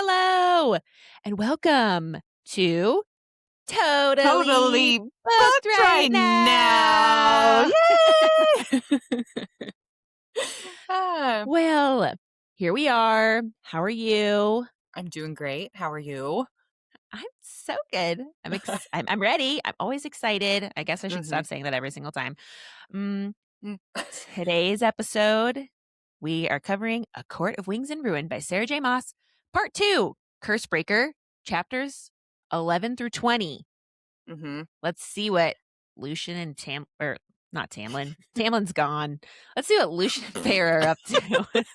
Hello, and welcome to Totally Totally Booked booked Right now. Now. Yay! Ah, Well, here we are. How are you? I'm doing great. How are you? I'm so good. I'm ready. I'm always excited. I guess I should Mhm. stop saying that every single time. Mm, Mm. Today's episode, we are covering A Court of Wings and Ruin by Sarah J. Maas, Part 2, Cursebreaker, chapters 11 through 20. Mhm. Let's see what Lucien and or not Tamlin. Tamlin's gone. Let's see what Lucien and Feyre are up to.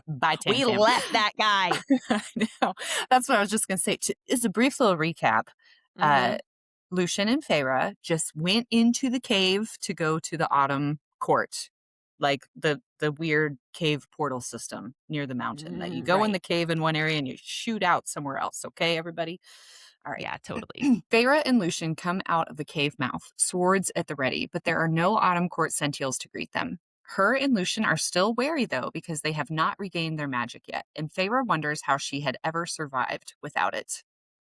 Bye, Tam We Tam. left that guy. I know. That's what I was just going to say. Is a brief little recap. Mm-hmm. Lucien and Feyre just went into the cave to go to the autumn court, like the weird cave portal system near the mountain that you go in Right. the cave in one area and you shoot out somewhere else. Okay, everybody? All right. Yeah, totally. Feyre and Lucien come out of the cave mouth, swords at the ready, but there are no autumn court sentials to greet them. Her and Lucien are still wary, though, because they have not regained their magic yet, and Feyre wonders how she had ever survived without it.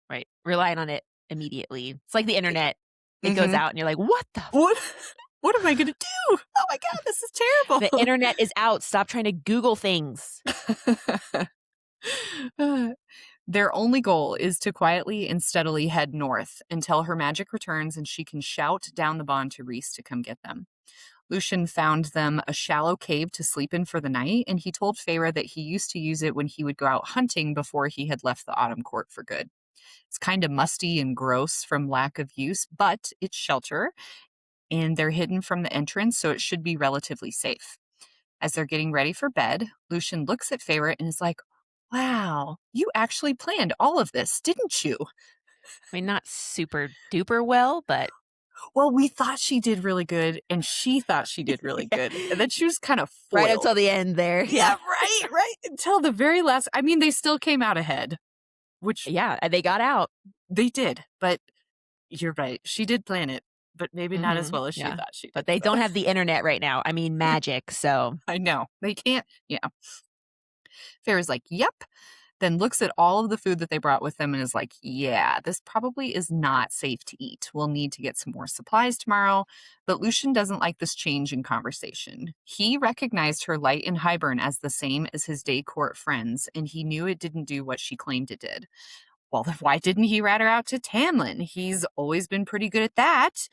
Right. Relying on it immediately. It's like the internet. It goes Mhm. out and you're like, what the What? What am I going to do? Oh my God, this is The terrible. internet is out. Stop trying to Google things. Their only goal is to quietly and steadily head north until her magic returns and she can shout down the bond to Rhys to come get them. Lucien found them a shallow cave to sleep in for the night, and he told Feyre that he used to use it when he would go out hunting before he had left the autumn court for good. It's kind of musty and gross from lack of use, but it's shelter, and they're hidden from the entrance, so it should be relatively safe. As they're getting ready for bed, Lucien looks at Feyre and is like, "Wow, you actually planned all of this, didn't you?" I mean, not super duper well, but Well, we thought she did really good, and she thought she did really good. And then she was kind of right foiled. until the end there. Yeah, right. Until the very last. I mean, they still came out ahead, which Yeah, they got out. they did. But you're right. She did plan it, but maybe not as well as she Yeah. thought she did. But they don't have the internet right now. I mean, magic. So, I know. They can't. Yeah. Farrah's like, yep. Then looks at all of the food that they brought with them and is like, yeah, this probably is not safe to eat. We'll need to get some more supplies tomorrow. But Lucien doesn't like this change in conversation. He recognized her light in Hybern as the same as his day court friends, and he knew it didn't do what she claimed it did. Well, then why didn't he rat her out to Tamlin? He's always been pretty good at that.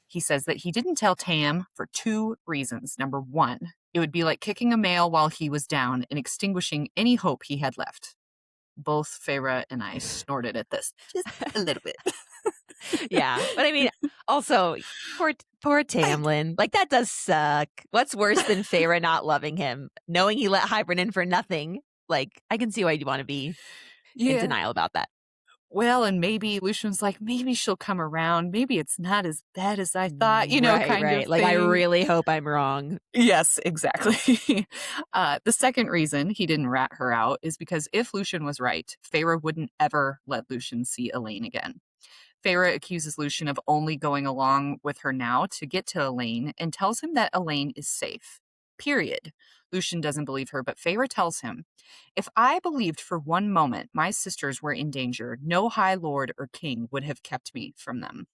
He says that he didn't tell Tam for 2 reasons. Number 1, it would be like kicking a male while he was down and extinguishing any hope he had left. Both Feyre and I snorted at this just a little bit. yeah. But I mean, also, poor Tamlin. Like, that does suck. What's worse than Feyre not loving him? Knowing he let Hybern in for nothing. Like, I can see why you'd want to be in denial about that. Well, and maybe Lucian's like, maybe she'll come around. Maybe it's not as bad as I thought, kind of Like, I thing. really hope I'm wrong. Yes, exactly. The second reason he didn't rat her out is because if Lucien was right, Feyre wouldn't ever let Lucien see Elaine again. Feyre accuses Lucien of only going along with her now to get to Elaine and tells him that Elaine is safe. Period. Lucien doesn't believe her, but Feyre tells him, if I believed for one moment my sisters were in danger, no high lord or king would have kept me from them.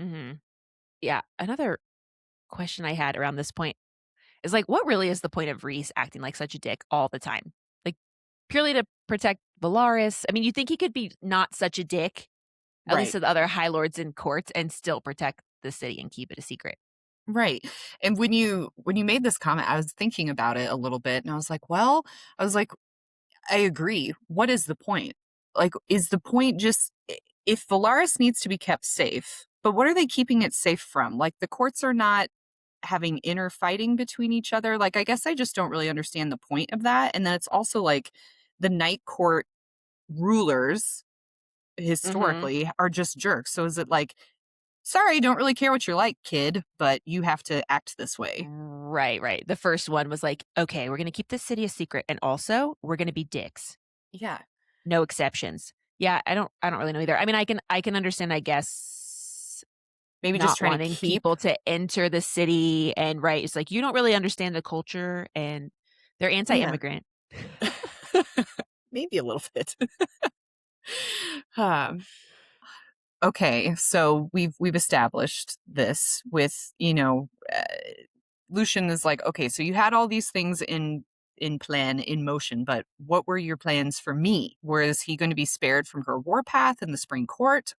Mm-hmm. Yeah. Another question I had around this point is like, what really is the point of Rhys acting like such a dick all the time? Like, purely to protect Valaris? I mean, you think he could be not such a dick, at least to the other high lords in court, and still protect the city and keep it a secret. Right. And when you made this comment, I was thinking about it a little bit and I was like, I agree. What is the point? Like, is the point just if Valaris needs to be kept safe, but what are they keeping it safe from? Like, the courts are not having inner fighting between each other. Like, I guess I just don't really understand the point of that. And then it's also like the night court rulers historically are just jerks. So is it like, sorry, don't really care what you're like, kid, but you have to act this way. Right. The first one was like, okay, we're going to keep this city a secret, and also we're going to be dicks. Yeah. No exceptions. Yeah, I don't really know either. I mean, I can understand, I guess, Maybe not just trying wanting to keep people to enter the city, and right, it's like you don't really understand the culture, and they're anti-immigrant. maybe a little bit. um, okay, so we've established this with, Lucian is like, okay, so you had all these things in plan, in motion, but what were your plans for me? Was he going to be spared from her warpath in the spring court?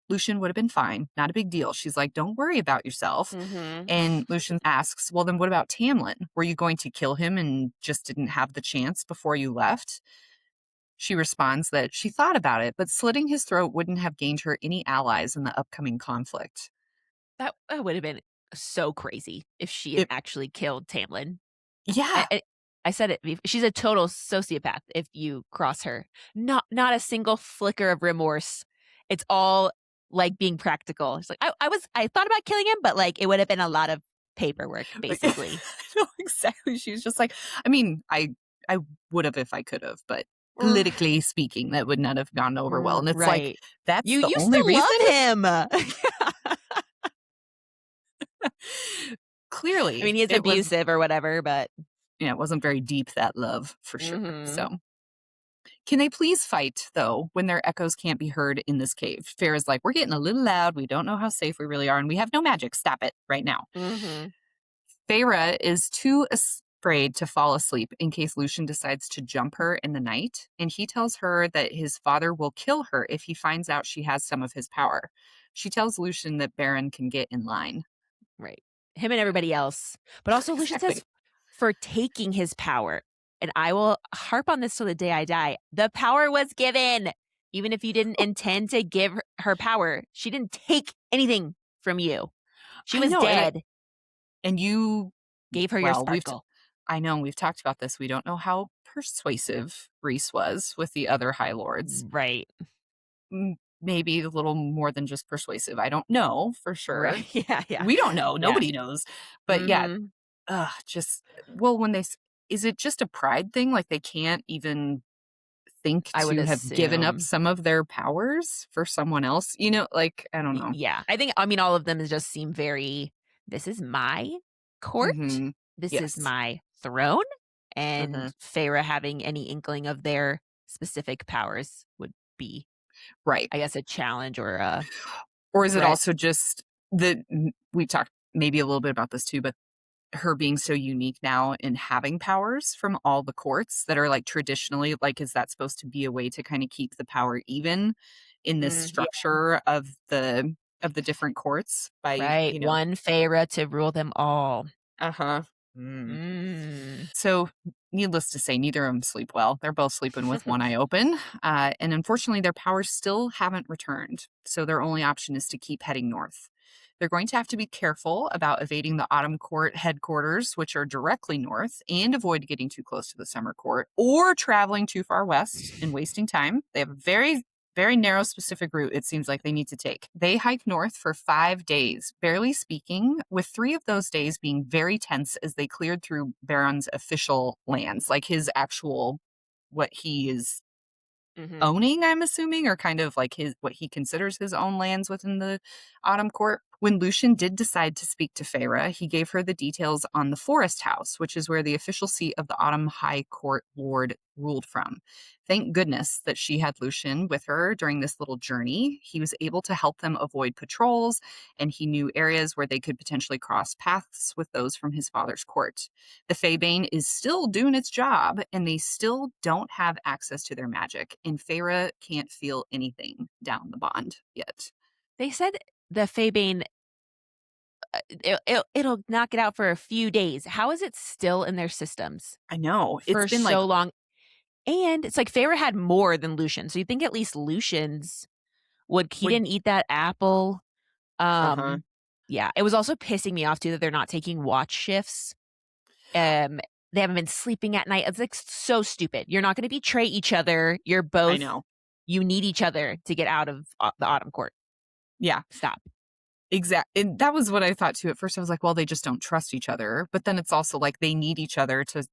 Lucian would have been fine. Not a big deal. She's like, don't worry about yourself. Mhm. And Lucian asks, well, then what about Tamlin? Were you going to kill him and just didn't have the chance before you left? She responds that she thought about it, but slitting his throat wouldn't have gained her any allies in the upcoming conflict. That would have been so crazy if she had It, actually killed Tamlin. yeah. I said it she's a total sociopath if you cross her. Not a single flicker of remorse. It's all, like, being practical. It's like, I thought about killing him, but, like, it would have been a lot of paperwork, basically. No, exactly. She's just like, I mean, I would have if I could have, but R politically speaking, that would not have gone over well. And it's like, right. that's You the used only to reason? love him. I Clearly, mean, he's it was, abusive or whatever, but it wasn't very deep, that love, for sure. mhm. So, can they please fight, though, when their echoes can't be heard in this cave? Farrah's like, we're getting a little loud. We don't know how safe we really are, and we have no magic. Stop it right now. Mhm. Feyre is too afraid to fall asleep in case Lucian decides to jump her in the night, and he tells her that his father will kill her if he finds out she has some of his power. She tells Lucian that Baron can get in line. Right. Him and everybody else. But also Lucian Exactly. says for taking his power, and I will harp on this till the day I die. The power was given. Even if you didn't intend to give her power, she didn't take anything from you. She I was know, dead. and you, Gave her your well, sparkle. I know we've talked about this. We don't know how persuasive Rhys was with the other High Lords. Right. Maybe a little more than just persuasive. I don't know for Right. sure. Yeah, yeah. We don't know. Yeah. Nobody knows. But yeah, Mhm. just, well, when is it just a pride thing? Like they can't even think I would to have given up assume. some of their powers for someone else? Like, I don't know. Yeah. I mean, all of them just seem very, this is my court. Hmm. This is Yes. my throne. Hmm. And Feyre having any inkling of their specific powers would be, Right. I guess, a challenge or a Or is it threat. also just we talked maybe a little bit about this too, but her being so unique now in having powers from all the courts that are like traditionally, like, is that supposed to be a way to kind of keep the power even in this Yeah. structure of the different courts by, Right. One Feyre to rule them all. uh-huh. Mm. Mm. So, needless to say, neither of them sleep well. They're both sleeping with one eye open. And unfortunately, their powers still haven't returned. So, their only option is to keep heading north. They're going to have to be careful about evading the Autumn Court headquarters, which are directly north, and avoid getting too close to the Summer Court or traveling too far west and wasting time. They have a very, very narrow, specific route it seems like they need to take. They hike north for 5 days, barely speaking, with 3 of those days being very tense as they cleared through Baron's official lands, like his actual, what he is Mhm. owning, I'm assuming, or kind of like his, what he considers his own lands within the Autumn Court. When Lucian did decide to speak to Feyre, he gave her the details on the Forest House, which is where the official seat of the Autumn High Court Lord ruled from. Thank goodness that she had Lucian with her during this little journey. He was able to help them avoid patrols, and he knew areas where they could potentially cross paths with those from his father's court. The Feybane is still doing its job, and they still don't have access to their magic, and Feyre can't feel anything down the bond yet. They said the Febane, it'll knock it out for a few days. How is it still in their systems I know. It's for been like, so long? And it's like Feyre had more than Lucian, so you think at least Lucian's would he would, didn't eat that apple. uh-huh. Yeah, it was also pissing me off too that they're not taking watch shifts. Um, they haven't been sleeping at night. It's like so stupid. You're not going to betray each other. You're I both know. you need each other to get out of the Autumn Court. Yeah. Stop. And that was what I thought too. At first I was like, well, they just don't trust each other. But then it's also like they need each other to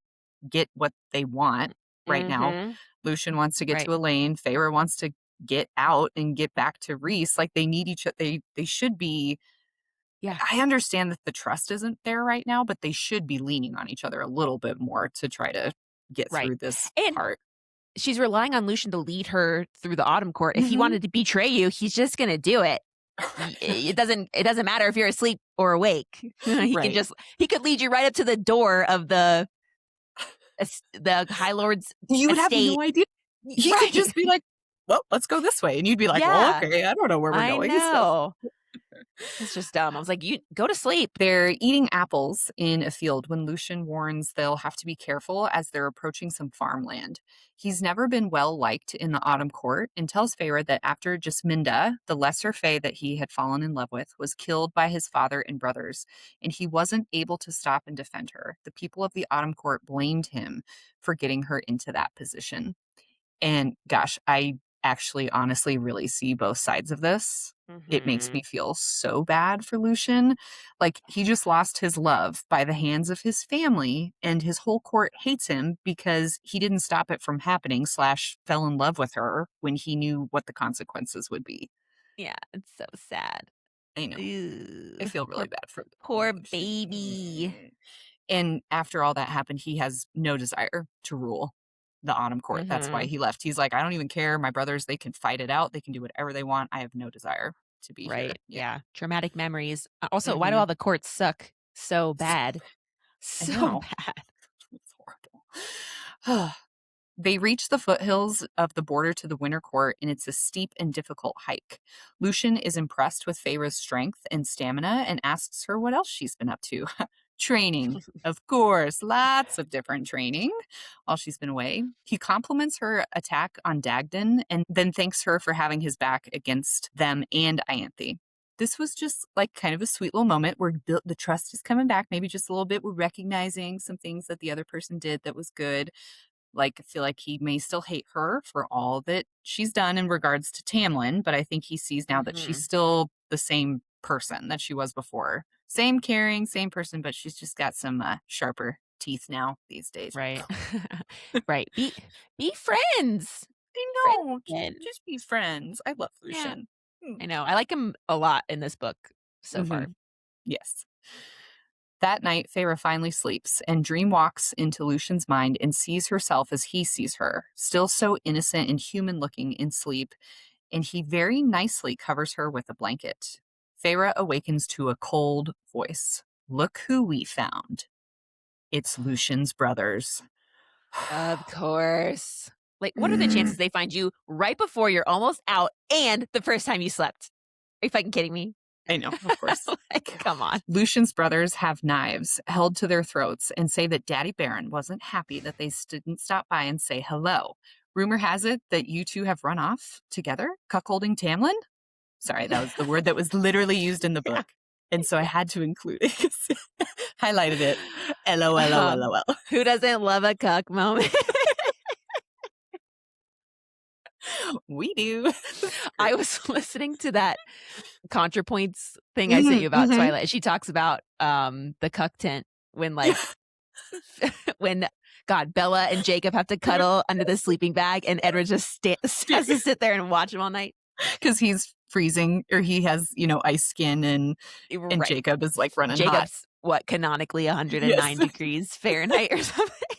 get what they want right now. Mhm. Lucian wants to get Right. to Elaine. Feyre wants to get out and get back to Rhys. Like they need each other. They should be. Yeah. I understand that the trust isn't there right now, but they should be leaning on each other a little bit more to try to get Right. through this And part. she's relying on Lucien to lead her through the Autumn Court. If he Mhm. wanted to betray you, he's just gonna do it. It doesn't matter if you're asleep or awake. Right. He could lead you right up to the door of the High Lord's You would have estate. no idea. He could Right. just be like, "Well, let's go this way." And you'd be like, "Well, Yeah, okay, I don't know where we're I going." So know. It's just dumb. I was like, "You go to sleep." they're eating apples in a field when Lucien warns they'll have to be careful as they're approaching some farmland. He's never been well liked in the Autumn Court and tells Feyre that after Jasminda, the lesser fae that he had fallen in love with, was killed by his father and brothers, and he wasn't able to stop and defend her. The people of the Autumn Court blamed him for getting her into that position. And gosh, I actually honestly really see both sides of this. It makes me Mhm. feel so bad for Lucien. Like, he just lost his love by the hands of his family, and his whole court hates him because he didn't stop it from happening, slash, fell in love with her when he knew what the consequences would be. Yeah, it's so sad. I know. I Ooh, feel really bad for poor Lucien. baby. And after all that happened, he has no desire to rule the Autumn Court. That's why Mhm. he left. He's like, "I don't even care. My brothers, they can fight it out. They can do whatever they want. I have no desire to be here." Right, Yeah. yeah, traumatic memories. Also, why do Mhm. all the courts suck so bad? I So know. bad. It's horrible. They reach the foothills of the border to the Winter Court, and it's a steep and difficult hike. Lucien is impressed with Feyre's strength and stamina and asks her what else she's been up to. Training, of course, lots of different training while she's been away. He compliments her attack on Dagden and then thanks her for having his back against them and Ianthe. This was just like kind of a sweet little moment where the trust is coming back, maybe just a little bit. We're recognizing some things that the other person did that was good. Like, I feel like he may still hate her for all that she's done in regards to Tamlin, but I think he sees now that she's Mhm. still the same person that she was before. Same caring, same person, but she's just got some sharper teeth now these days. Right. Right. Be friends. I Friends know. again. Just be friends. I love Yeah, Lucian. I know. I like him a lot in this book so Mm-hmm. far. Yes. That night, Feyre finally sleeps, and Dream walks into Lucian's mind and sees herself as he sees her, still so innocent and human looking in sleep, and he very nicely covers her with a blanket. Feyre awakens to a cold voice. Look who we found. It's Lucian's brothers. Of course. Like, what are the Mm, chances they find you right before you're almost out and the first time you slept? Are you fucking kidding me? I know, of course. Like, come on. Lucian's brothers have knives held to their throats and say that Daddy Baron wasn't happy that they didn't stop by and say hello. Rumor has it that you two have run off together, cuckolding Tamlin. Sorry, that was the word that was literally used in the Yeah, book. And so I yeah. had to include it 'cause highlighted it. Um, LOLOLOL. who doesn't love a cuck moment? We do. I Great. was listening to that ContraPoints thing I sent Mhm, you about mhm. Twilight. She talks about the cuck tent when like when God, Bella and Jacob have to cuddle under the sleeping bag and Edward just has to sit there and watch him all night. Because he's freezing or he has, ice skin and Right. Jacob is like running hot. Jacob's what, canonically Yes. 109 degrees Fahrenheit or something.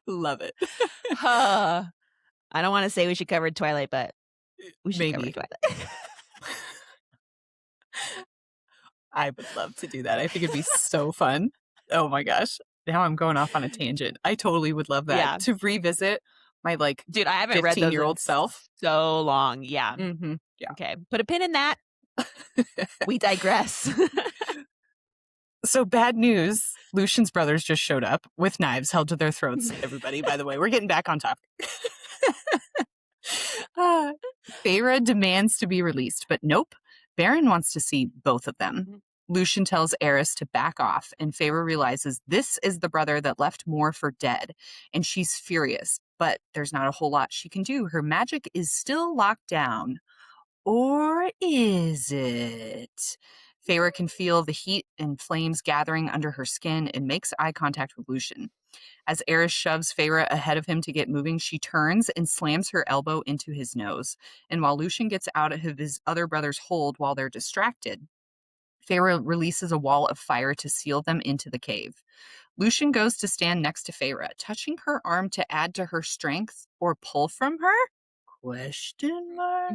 Love it. Huh. I don't want to say we should cover Twilight, but we should cover Maybe. Twilight. I would love to do that. I think it'd be so fun. Oh my gosh. Now I'm going off on a tangent. I totally would love that Yeah. to revisit my like Dude, I haven't read those in 15-year-old self. so long. Yeah. Yeah. Okay. Put a pin in that. We digress. So bad news. Lucian's brothers just showed up with knives held to their throats. Everybody, by the way, we're getting back on topic. uh, Feyre demands to be released, but nope. Baron wants to see both of them. Lucian tells Eris to back off, and Feyre realizes this is the brother that left Moore for dead, and she's furious. But there's not a whole lot she can do. Her magic is still locked down. Or is it? Feyre can feel the heat and flames gathering under her skin and makes eye contact with Lucian. As Eris shoves Feyre ahead of him to get moving, she turns and slams her elbow into his nose. And while Lucian gets out of his other brother's hold while they're distracted, Feyre releases a wall of fire to seal them into the cave. Lucien goes to stand next to Feyre, touching her arm to add to her strength or pull from her? Question mark?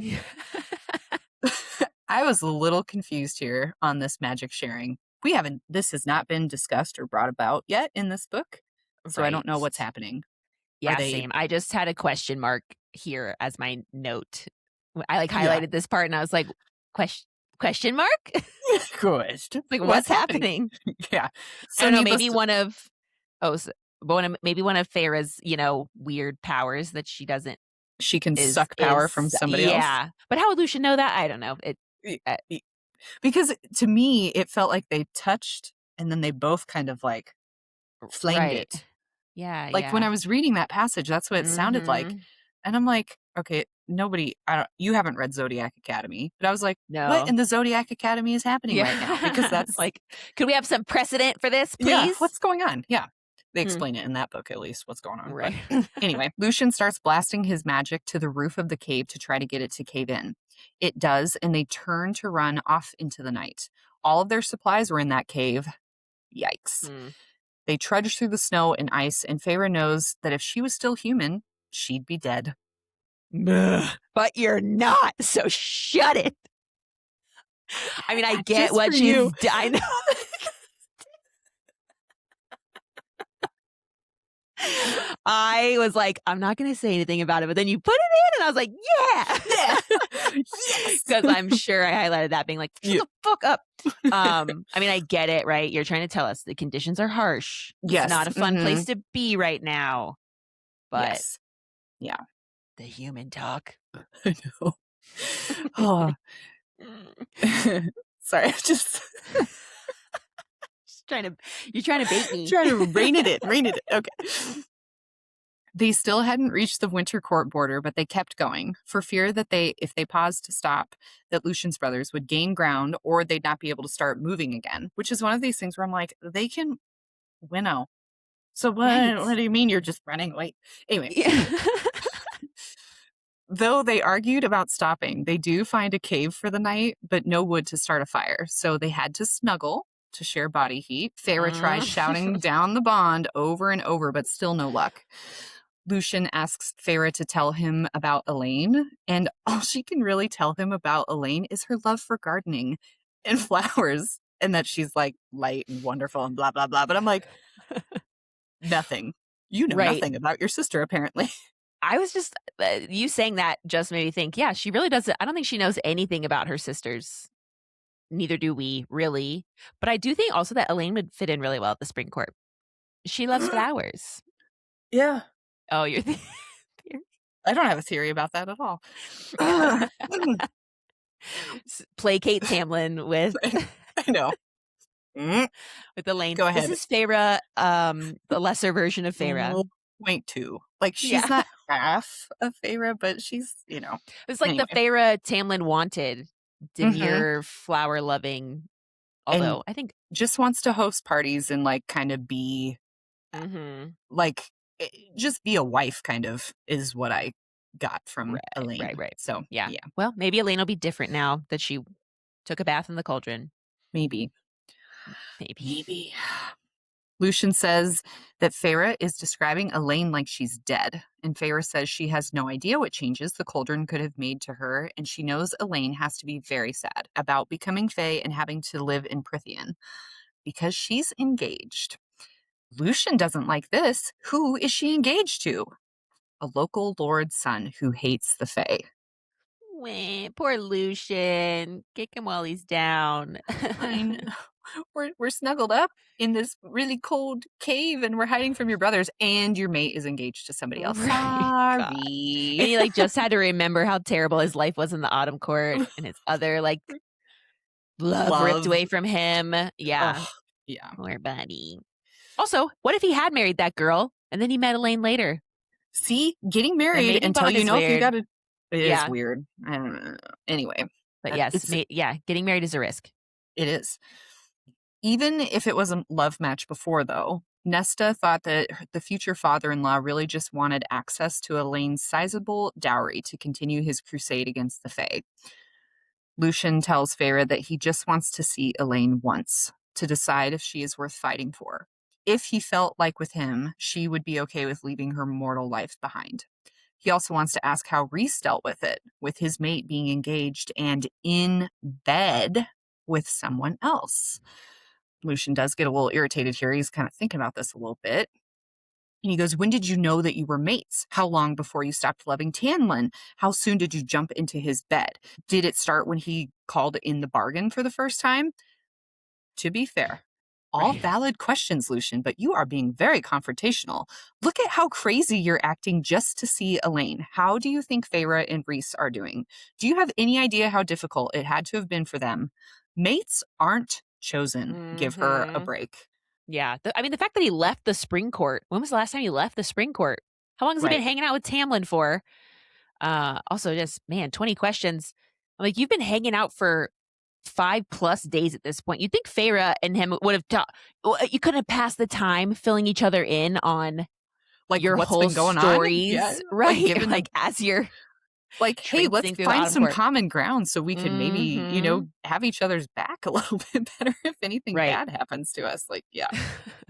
I was a little confused here on this magic sharing. This has not been discussed or brought about yet in this book, so I Right. don't know what's happening. Are Yeah, they, same. I just had a question mark here as my note. I, like, yeah, highlighted this part and I was like, question mark?" question? Like, What's what's happening? happening? Yeah. I So don't know, needless maybe to, one of oh, s maybe one of Feyre's, weird powers that she doesn't she can is suck power from somebody else. yeah. But how would Lucian know that? I don't know. Y- Uh y- Because to me, it felt like they touched and then they both kind of like flamed right. it. Yeah, Like when yeah. I was reading that passage, that's what it sounded like. Mhm. And I'm like, okay, you haven't read Zodiac Academy, but I was like, what No. in the Zodiac Academy is happening right now? Because Yeah. that's, Like, could we have some precedent for this, yeah, please? what's going on? Yeah. They Hmm. explain it in that book, at least, what's going on. But Right. anyway, Lucian starts blasting his magic to the roof of the cave to try to get it to cave in. It does, and they turn to run off into the night. All of their supplies were in that cave. Yikes. Hmm. They trudge through the snow and ice, and Feyre knows that if she was still human, she'd be dead. Ugh, but you're not, so shut it. I mean, I get Just for what you. I know. I was like, "I'm not gonna say anything about it," but then you put it in, and I was like, Yeah. "Yeah." Yes. Because I'm sure I highlighted that being like, "Shut Yeah. the fuck up." I mean, I get it, right? You're trying to tell us the conditions are harsh. It's Yes. not a fun Hmm. place to be right now, but Yes. Yeah. the human talk. I know. Oh. Sorry, I just Just trying to you're trying to bait me. trying to rein it in. Rein it in. Okay. They still hadn't reached the winter court border, but they kept going for fear that if they paused to stop, that Lucian's brothers would gain ground or they'd not be able to start moving again, which is one of these things where I'm like, they can winnow. So what Right. do you mean you're just running away? Anyway, Yeah. though they argued about stopping, they do find a cave for the night, but no wood to start a fire. So they had to snuggle to share body heat. Feyre tries shouting Mm. down the bond over and over, but still no luck. Lucian asks Feyre to tell him about Elaine, and all she can really tell him about Elaine is her love for gardening and flowers, and that she's like light and wonderful and blah, blah, blah. But I'm like, nothing. You know Right. nothing about your sister, apparently. I was just you saying that just made me think, yeah, she really doesn't I don't think she knows anything about her sisters. Neither do we, really. But I do think also that Elaine would fit in really well at the spring court. She loves flowers. Yeah. Oh, you're I don't have a theory about that at all. yeah. Placate Tamlin with I know. Mm, with Elaine. Go This ahead. is Feyre, the lesser version of Feyre. 0.2. Like, she's Yeah. not half of Feyre, but she's, It's like the anyway. Feyre Tamlin wanted. Hmm. Demure, flower loving. And Although I think just wants to host parties and, like, kind of be, mhm. like, just be a wife, kind of, is what I got from Right, right, Elaine. right. So, Yeah. yeah, Well, maybe Elaine will be different now that she took a bath in the cauldron. maybe. Maybe. Maybe. Lucian says that Feyre is describing Elaine like she's dead, and Feyre says she has no idea what changes the cauldron could have made to her, and she knows Elaine has to be very sad about becoming Fae and having to live in Prythian because she's engaged. Lucian doesn't like this. Who is she engaged to? A local lord's son who hates the Fae. Wah, poor Lucian. Kick him while he's down. I know. We're snuggled up in this really cold cave and we're hiding from your brothers, and your mate is engaged to somebody else. Right. God. And Sorry. he like just had to remember how terrible his life was in the autumn court and his other like love ripped Love. away from him. Yeah. Oh, yeah. Poor buddy. Also, what if he had married that girl and then he met Elaine later? See, getting The married mating until bond you is know if you weird. got to. It is Yeah. weird. I don't know. Anyway, But yes, it's yeah, getting married is a risk. it is. Even if it was a love match before, though, Nesta thought that the future father-in-law really just wanted access to Elaine's sizable dowry to continue his crusade against the Fae. Lucian tells Feyre that he just wants to see Elaine once to decide if she is worth fighting for. if he felt like with him, she would be okay with leaving her mortal life behind. He also wants to ask how Rhys dealt with it, with his mate being engaged and in bed with someone else. Lucien does get a little irritated here. He's kind of thinking about this a little bit. And he goes, when did you know that you were mates? How long before you stopped loving Tamlin? How soon did you jump into his bed? Did it start when he called in the bargain for the first time? To be fair, all Right. valid questions, Lucien, but you are being very confrontational. Look at how crazy you're acting just to see Elaine. How do you think Feyre and Rhys are doing? Do you have any idea how difficult it had to have been for them? Mates aren't chosen. Give her a Mhm. break. Yeah. I mean, the fact that he left the spring court. When was the last time he left the spring court? How long has he been Right. hanging out with Tamlin for? Also just, man, 20 questions. I'm like, you've been hanging out for 5+ days at this point. You'd think Feyre and him would have talked. You couldn't have passed the time filling each other in on Like, your what's whole been going on? Yeah. stories, Like, right? given a Like, as you're like, hey, let's traipsing through the find autumn some court. common ground so we can maybe, Mhm. have each other's back a little bit better if anything Right. bad happens to us. Like, yeah.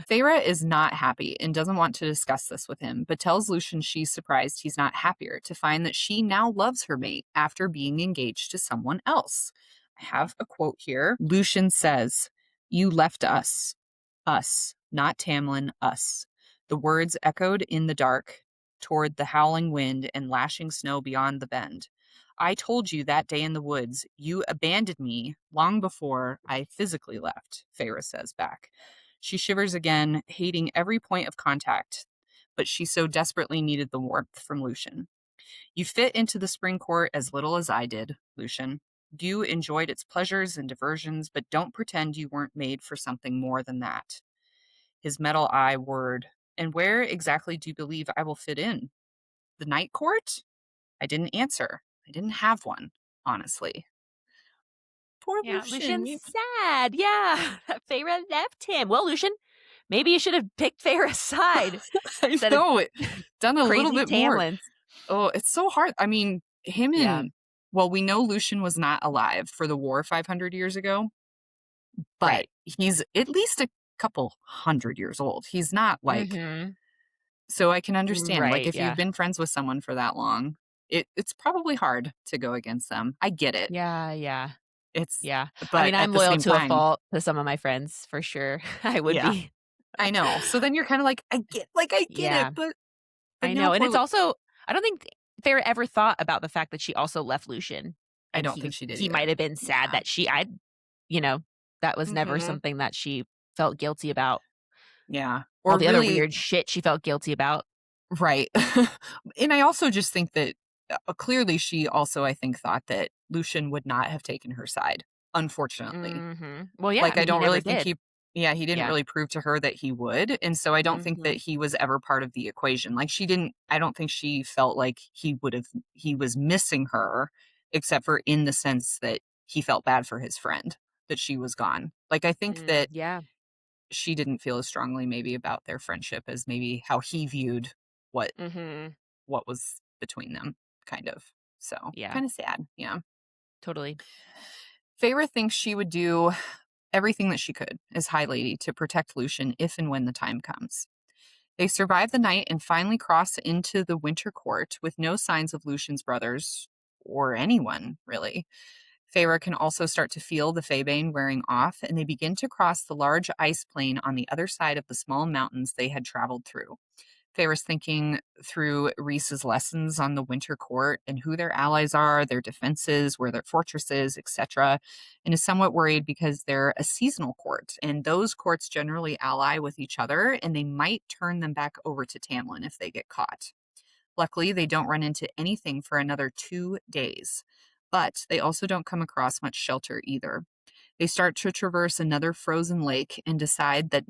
Feyre is not happy and doesn't want to discuss this with him, but tells Lucien she's surprised he's not happier to find that she now loves her mate after being engaged to someone else. I have a quote here. Lucien says, "You left us. Us. Not Tamlin, us." The words echoed in the dark toward the howling wind and lashing snow beyond the bend. "I told you that day in the woods, you abandoned me long before I physically left," Feyre says back. She shivers again, hating every point of contact, but she so desperately needed the warmth from Lucien. "You fit into the spring court as little as I did, Lucien. You enjoyed its pleasures and diversions, but don't pretend you weren't made for something more than that." His metal eye whirred. "And where exactly do you believe I will fit in? The night court?" I didn't answer. I didn't have one, honestly. Poor Yeah, Lucien. Lucian's sad. Yeah, that Feyre left him. Well, Lucian, maybe you should have picked Feyre's side I instead of know it. Done a little crazy bit more. Tamlin's. Oh, it's so hard. I mean, him Yeah, and well, we know Lucien was not alive for the war 500 years ago, but right. he's at least a couple hundred years old. He's not like Mhm. so I can understand. Like Right, if you've yeah. been friends with someone for that long, it's probably hard to go against them. I get it. Yeah, yeah, It's yeah. I but mean, at I'm the loyal same to a time, fault to some of my friends for sure. I would yeah, be. I know. So then you're kind of like I get it, Yeah, but I now know, and poor it's also I don't think Feyre ever thought about the fact that she also left Lucian, I and don't think she did he either. might have been sad Yeah. that you know, that was never Mhm. something that she felt guilty about. Yeah. All Or the other really weird shit she felt guilty about. right. And I also just think that, clearly she also, I think, thought that Lucian would not have taken her side, unfortunately. Mhm. Well, yeah, I Like, I mean, he don't never really think did. he didn't Yeah. really prove to her that he would, and so I don't think that Mhm. he was ever part of the equation. Like, I don't think she felt like he was missing her, except for in the sense that he felt bad for his friend, that she was gone. Like, I think that Yeah. she didn't feel as strongly maybe about their friendship as maybe how he viewed what Mhm. was between them, kind of. So, Yeah, kind of sad. Yeah. totally. Feyre thinks she would do everything that she could as High Lady to protect Lucien if and when the time comes. They survive the night and finally cross into the Winter Court with no signs of Lucien's brothers or anyone, really. Feyre can also start to feel the Faebane wearing off, and they begin to cross the large ice plain on the other side of the small mountains they had traveled through. Feyre's thinking through Rhys's lessons on the Winter Court and who their allies are, their defenses, where their fortresses, etc., and is somewhat worried because they're a seasonal court, and those courts generally ally with each other, and they might turn them back over to Tamlin if they get caught. Luckily, they don't run into anything for another 2 days, but they also don't come across much shelter either. They start to traverse another frozen lake and decide that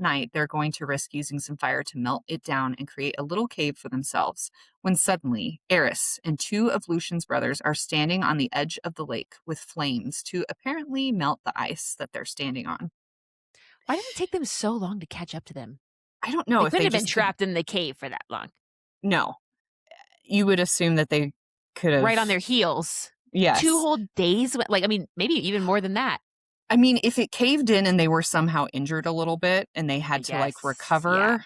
night they're going to risk using some fire to melt it down and create a little cave for themselves. When suddenly, Eris and two of Lucian's brothers are standing on the edge of the lake with flames to apparently melt the ice that they're standing on. Why did it take them so long to catch up to them? I don't know They if couldn't they have been just could. trapped in the cave for that long. No, you would assume that they could have. Right on their heels. 2 Yes. whole days? Like, I mean, maybe even more than that. I mean, if it caved in and they were somehow injured a little bit and they I had to, like, guess, yeah. recover,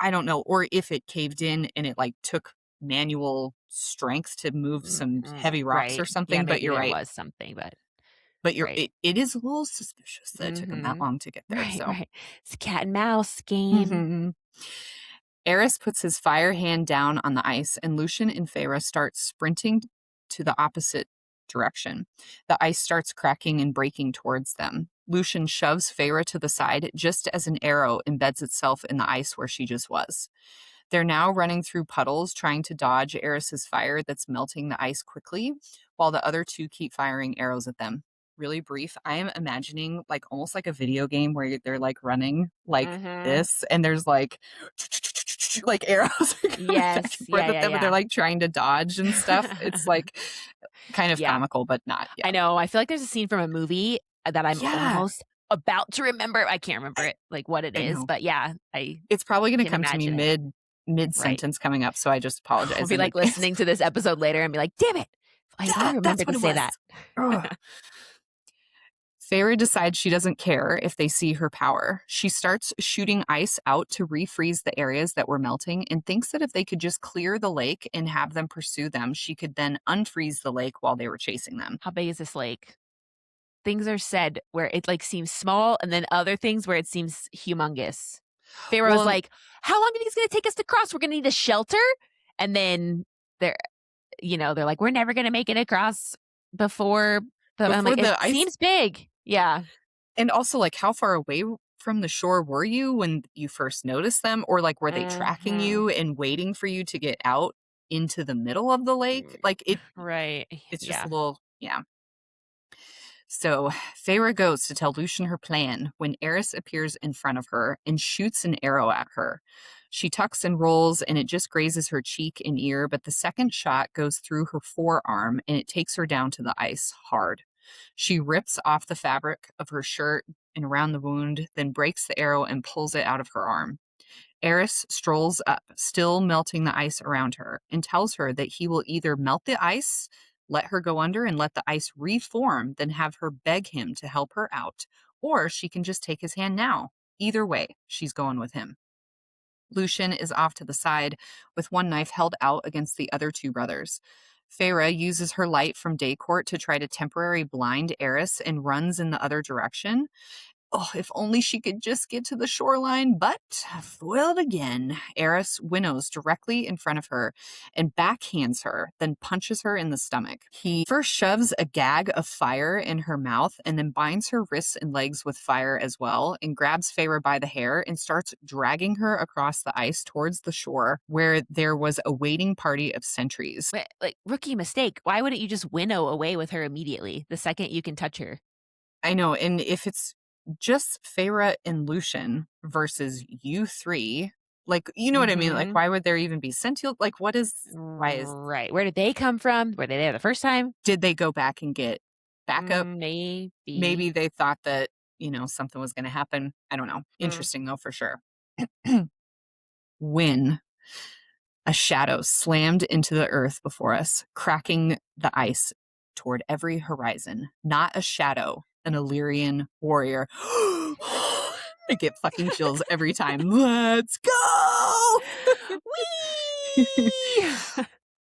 I don't know. Or if it caved in and it, like, took manual strength to move some heavy rocks or Right. Yeah, something, but maybe you're there right. was something, but But you're right. it is a little suspicious that it took them that Mhm. long to get there, Right, so. right. It's a cat and mouse game. Mhm. Eris puts his fire hand down on the ice, and Lucian and Feyre start sprinting to the opposite direction. The ice starts cracking and breaking towards them. Lucian shoves Feyre to the side just as an arrow embeds itself in the ice where she just was. They're now running through puddles, trying to dodge Eris's fire that's melting the ice quickly, while the other two keep firing arrows at them. Really brief. I am imagining like almost like a video game where they're like running like Mhm. this, and there's like like arrows are coming back Yes. and forth Yeah, at yeah, them, and they're yeah. like trying to dodge and stuff. It's like kind of Yeah. comical, but not. Yeah. I know. I feel like there's a scene from a movie that I'm Yeah. almost about to remember. I can't remember I, it, like, what it I is, know. but yeah, I It's probably going to can come to me imagine it. mid Right. sentence coming up, so I just I'll apologize be, in like, advance. listening to this episode later and be like, "Damn it! If I Yeah, remember that's to what it say was. that." Ugh. Feyre decides she doesn't care if they see her power. She starts shooting ice out to refreeze the areas that were melting and thinks that if they could just clear the lake and have them pursue them, she could then unfreeze the lake while they were chasing them. How big is this lake? Things are said where it, like, seems small, and then other things where it seems humongous. Pharaoh was Well, like, "How long are these gonna take us to cross? We're gonna need a shelter?" And then they're they're like, "We're never gonna make it across before the" I'm before like, "It the ice, seems big." Yeah. and also like how far away from the shore were you when you first noticed them? Or like were they tracking Mhm. you and waiting for you to get out into the middle of the lake? Like Right. it's just Yeah. a little, yeah. So Feyre goes to tell Lucian her plan when Eris appears in front of her and shoots an arrow at her. She tucks and rolls, and it just grazes her cheek and ear, but the second shot goes through her forearm and it takes her down to the ice hard. She rips off the fabric of her shirt and around the wound, then breaks the arrow and pulls it out of her arm. Eris strolls up, still melting the ice around her, and tells her that he will either melt the ice, let her go under and let the ice reform, then have her beg him to help her out, or she can just take his hand now. Either way, she's going with him. Lucian is off to the side, with one knife held out against the other two brothers. Feyre uses her light from Daycourt to try to temporarily blind Eris and runs in the other direction. Oh, if only she could just get to the shoreline, but foiled again. Eris winnows directly in front of her and backhands her, then punches her in the stomach. He first shoves a gag of fire in her mouth and then binds her wrists and legs with fire as well and grabs Feyre by the hair and starts dragging her across the ice towards the shore where there was a waiting party of sentries. But, like, rookie mistake. Why wouldn't you just winnow away with her immediately the second you can touch her? I know, and if it's just Feyre and Lucian versus you three, like, you know what I mean? Like, Mhm. why would there even be sentient? Like, why is, Right. Where did they come from? Were they there the first time? did they go back and get backup? Maybe. Maybe they thought that, something was going to happen. I don't know. Mm. Interesting, though, for sure. When a shadow slammed into the earth before us, cracking the ice toward every horizon. Not a shadow, an Illyrian warrior. I get fucking chills every time. Let's go! Whee!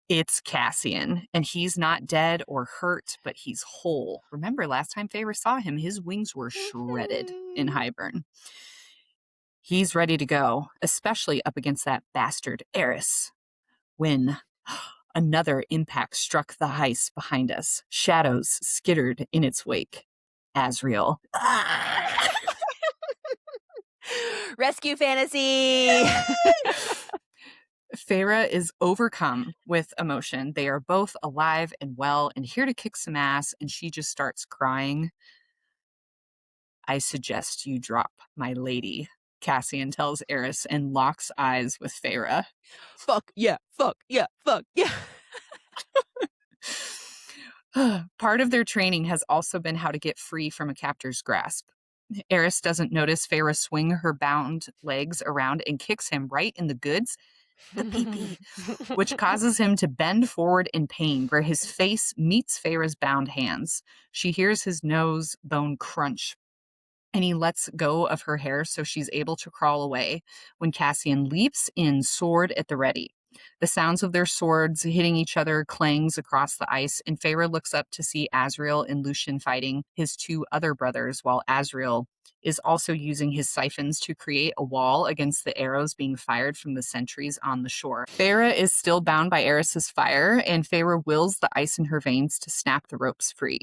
It's Cassian, and he's not dead or hurt, but he's whole. Remember, last time Feyre saw him, his wings were shredded in Mhm. Highburn. He's ready to go, especially up against that bastard Eris. When another impact struck the ice behind us, shadows skittered in its wake. Asriel. Rescue fantasy. Feyre is overcome with emotion. They are both alive and well and here to kick some ass, and she just starts crying. I suggest you drop, my lady, Cassian tells Eris and locks eyes with Feyre. Fuck yeah. Fuck yeah. Fuck yeah. Part of their training has also been how to get free from a captor's grasp. Eris doesn't notice Feyre swing her bound legs around and kicks him right in the goods the pee-pee, which causes him to bend forward in pain where his face meets Feyre's bound hands. She hears his nose bone crunch, and he lets go of her hair so she's able to crawl away when Cassian leaps in, sword at the ready. The sounds of their swords hitting each other clangs across the ice, and Feyre looks up to see Azriel and Lucien fighting his two other brothers, while Azriel is also using his siphons to create a wall against the arrows being fired from the sentries on the shore. Feyre is still bound by Eris's fire, and Feyre wills the ice in her veins to snap the ropes free.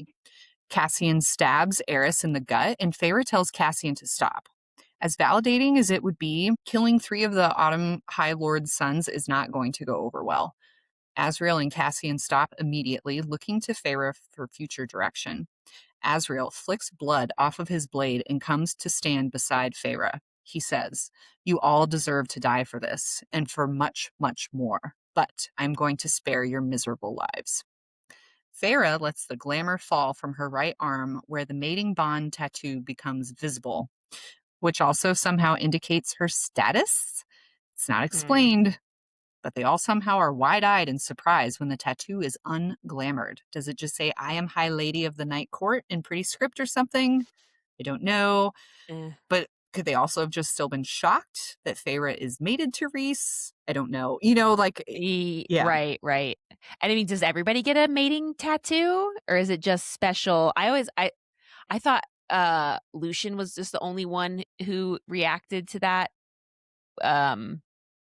Cassian stabs Eris in the gut, and Feyre tells Cassian to stop. As validating as it would be, killing 3 of the Autumn High Lord's sons is not going to go over well. Azriel and Cassian stop immediately, looking to Feyre for future direction. Azriel flicks blood off of his blade and comes to stand beside Feyre. He says, "You all deserve to die for this, and for much, much more. But I'm going to spare your miserable lives." Feyre lets the glamour fall from her right arm where the mating bond tattoo becomes visible, which also somehow indicates her status. It's not Mhm. explained, but they all somehow are wide-eyed in surprise when the tattoo is unglamored. Does it just say, "I am High Lady of the Night Court" in pretty script or something? I don't know. Eh. But could they also have just still been shocked that Feyre is mated to Rhys? I don't know. You know, like, yeah. Right, right. And I mean, does everybody get a mating tattoo, or is it just special? I thought, Lucien was just the only one who reacted to that, um,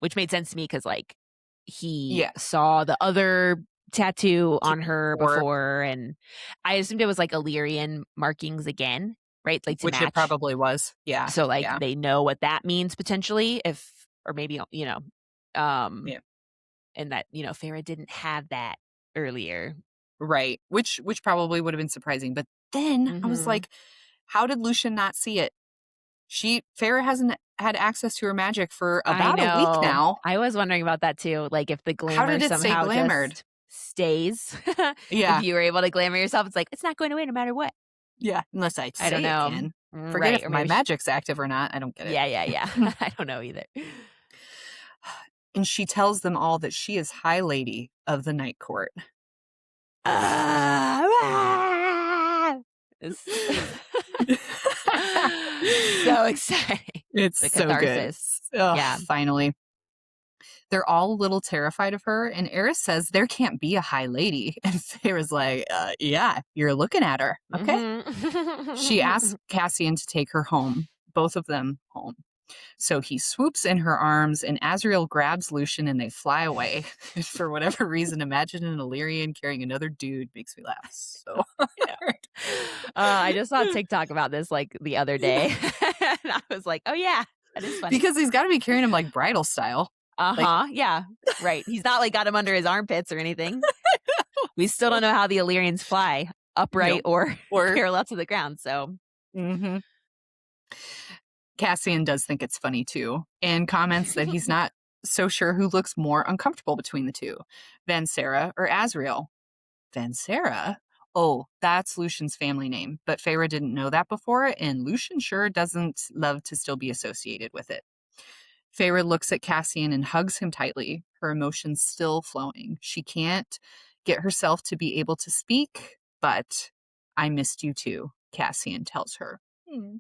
which made sense to me because like, he Yeah. saw the other tattoo Two on her more, before, and I assumed it was, like, Illyrian markings again, right? Like, to which it match. probably was. Yeah. So, like, Yeah. they know what that means potentially if or maybe, um, Yeah. and that, Feyre didn't have that earlier. Right. Which probably would have been surprising. But then I was Mhm. like, how did Lucian not see it? Feyre hasn't had access to her magic for I about a week know. now. I was wondering about that too, like, if the How glamour did it stay somehow glamored? just stays. If Yeah. you were able to glamour yourself, it's like, it's not going away no matter what. Yeah. Unless I I don't say it know. can. Forget Right, if or my maybe sh magic's active or not. I don't get Yeah, yeah, yeah. it. I don't know either. And she tells them all that she is High Lady of the Night Court. Ah! It's so exciting. It's The so good. catharsis. Ugh, Yeah. finally. They're all a little terrified of her, and Eris says there can't be a High Lady. And Feyre's like, yeah, you're looking at her. Okay. She asks Mhm. Cassian to take her home, both of them home. So he swoops in her arms, and Azriel grabs Lucian and they fly away. For whatever reason, imagine an Illyrian carrying another dude makes me laugh so Yeah. hard. I just saw a TikTok about this, like, the other day, and I was like, "Oh, yeah, that is funny." Because he's got to be carrying him like bridal style. Like, Uh-huh, yeah, right. He's not, like, got him under his armpits or anything. We still so, don't know how the Illyrians fly, upright nope. or Or, parallel to the ground, so mhm. Cassian does think it's funny too, and comments that he's not so sure who looks more uncomfortable between the two, Vansera or Azriel. Vansera? Oh, that's Lucian's family name, but Feyre didn't know that before, and Lucian sure doesn't love to still be associated with it. Feyre looks at Cassian and hugs him tightly, her emotions still flowing. She can't get herself to be able to speak, but I missed you too, Cassian tells her. Hmm.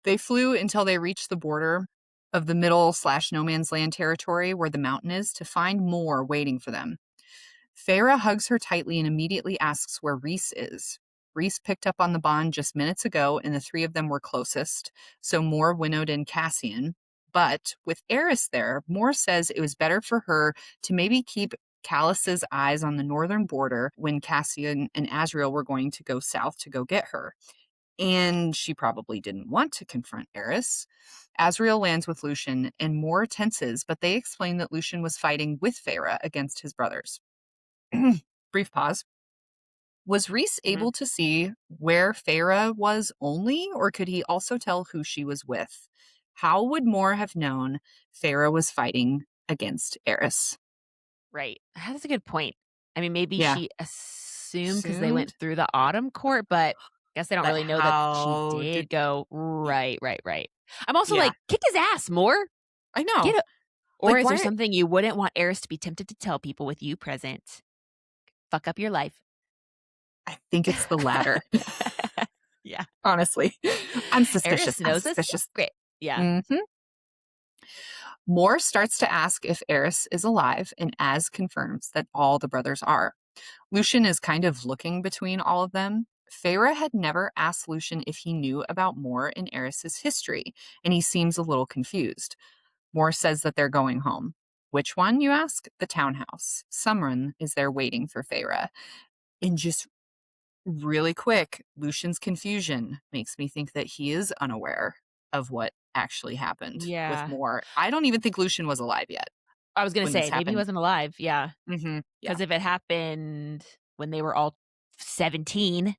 They flew until they reached the border of the middle/no man's land territory where the mountain is to find more waiting for them. Feyre hugs her tightly and immediately asks where Rhys is. Rhys picked up on the bond just minutes ago, and the 3 of them were closest, so Mor winnowed in Cassian. But with Eris there, Mor says it was better for her to maybe keep Callus's eyes on the northern border when Cassian and Azriel were going to go south to go get her. And she probably didn't want to confront Eris. Azriel lands with Lucien, and Mor tenses, but they explain that Lucien was fighting with Feyre against his brothers. Brief pause. Was Rhys Mhm. able to see where Feyre was only, or could he also tell who she was with? How would Mor have known Feyre was fighting against Eris? Right. That's a good point. I mean, maybe Yeah. she assumed because they went Assumed? through the Autumn Court, but I guess they don't But really know that she how did. did go y- right, right, right. I'm also Yeah, like, "Kick his ass, more. I Get know. a Or Like, is there why? something you wouldn't want Eris to be tempted to tell people with you present? Fuck up your life. I think it's the latter, Yeah. honestly. I'm suspicious. Eris I'm knows this stuff? suspicious. Great. Yeah. Mhm. Moore starts to ask if Eris is alive, and Az confirms that all the brothers are. Lucien is kind of looking between all of them. Feyre had never asked Lucien if he knew about Moore and Eris's history, and he seems a little confused. Moore says that they're going home. Which one, you ask? The townhouse. Sumrin is there waiting for Feyre. And just really quick, Lucian's confusion makes me think that he is unaware of what actually happened with Yeah. Moore. I don't even think Lucian was alive yet I was gonna when this say, maybe he happened. wasn't alive. Yeah. Yeah. Because if it happened when they were all 17.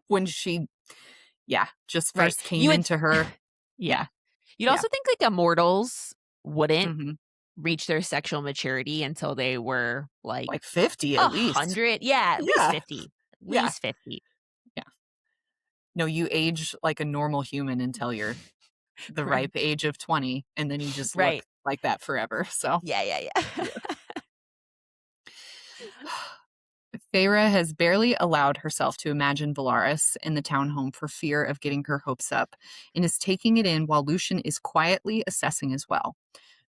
When she, yeah, just Right. first You came would into her. yeah. Yeah. You'd Yeah. also think, like, immortals wouldn't hmm reach their sexual maturity until they were, like, Like 50 at least. 100. Yeah, at least Yeah. 50. At Yeah. least 50. Yeah. No, you age like a normal human until you're the Right. ripe age of 20, and then you just look Right. like that forever. So, Yeah, yeah, yeah. yeah. Feyre has barely allowed herself to imagine Valaris in the townhome for fear of getting her hopes up, and is taking it in while Lucien is quietly assessing as well.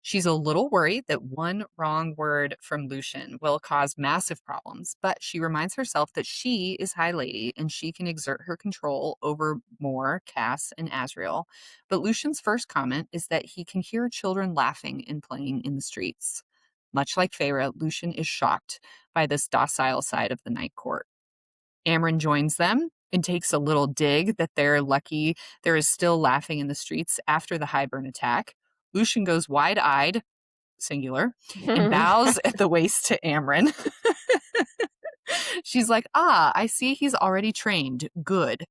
She's a little worried that one wrong word from Lucien will cause massive problems, but she reminds herself that she is High Lady and she can exert her control over Moore, Cass, and Asriel. But Lucien's first comment is that he can hear children laughing and playing in the streets. Much like Feyre, Lucien is shocked by this docile side of the Night Court. Amren joins them and takes a little dig that they're lucky there is still laughing in the streets after the Highburn attack. Lucien goes wide-eyed, singular, and bows at the waist to Amren. She's like, I see he's already trained. Good.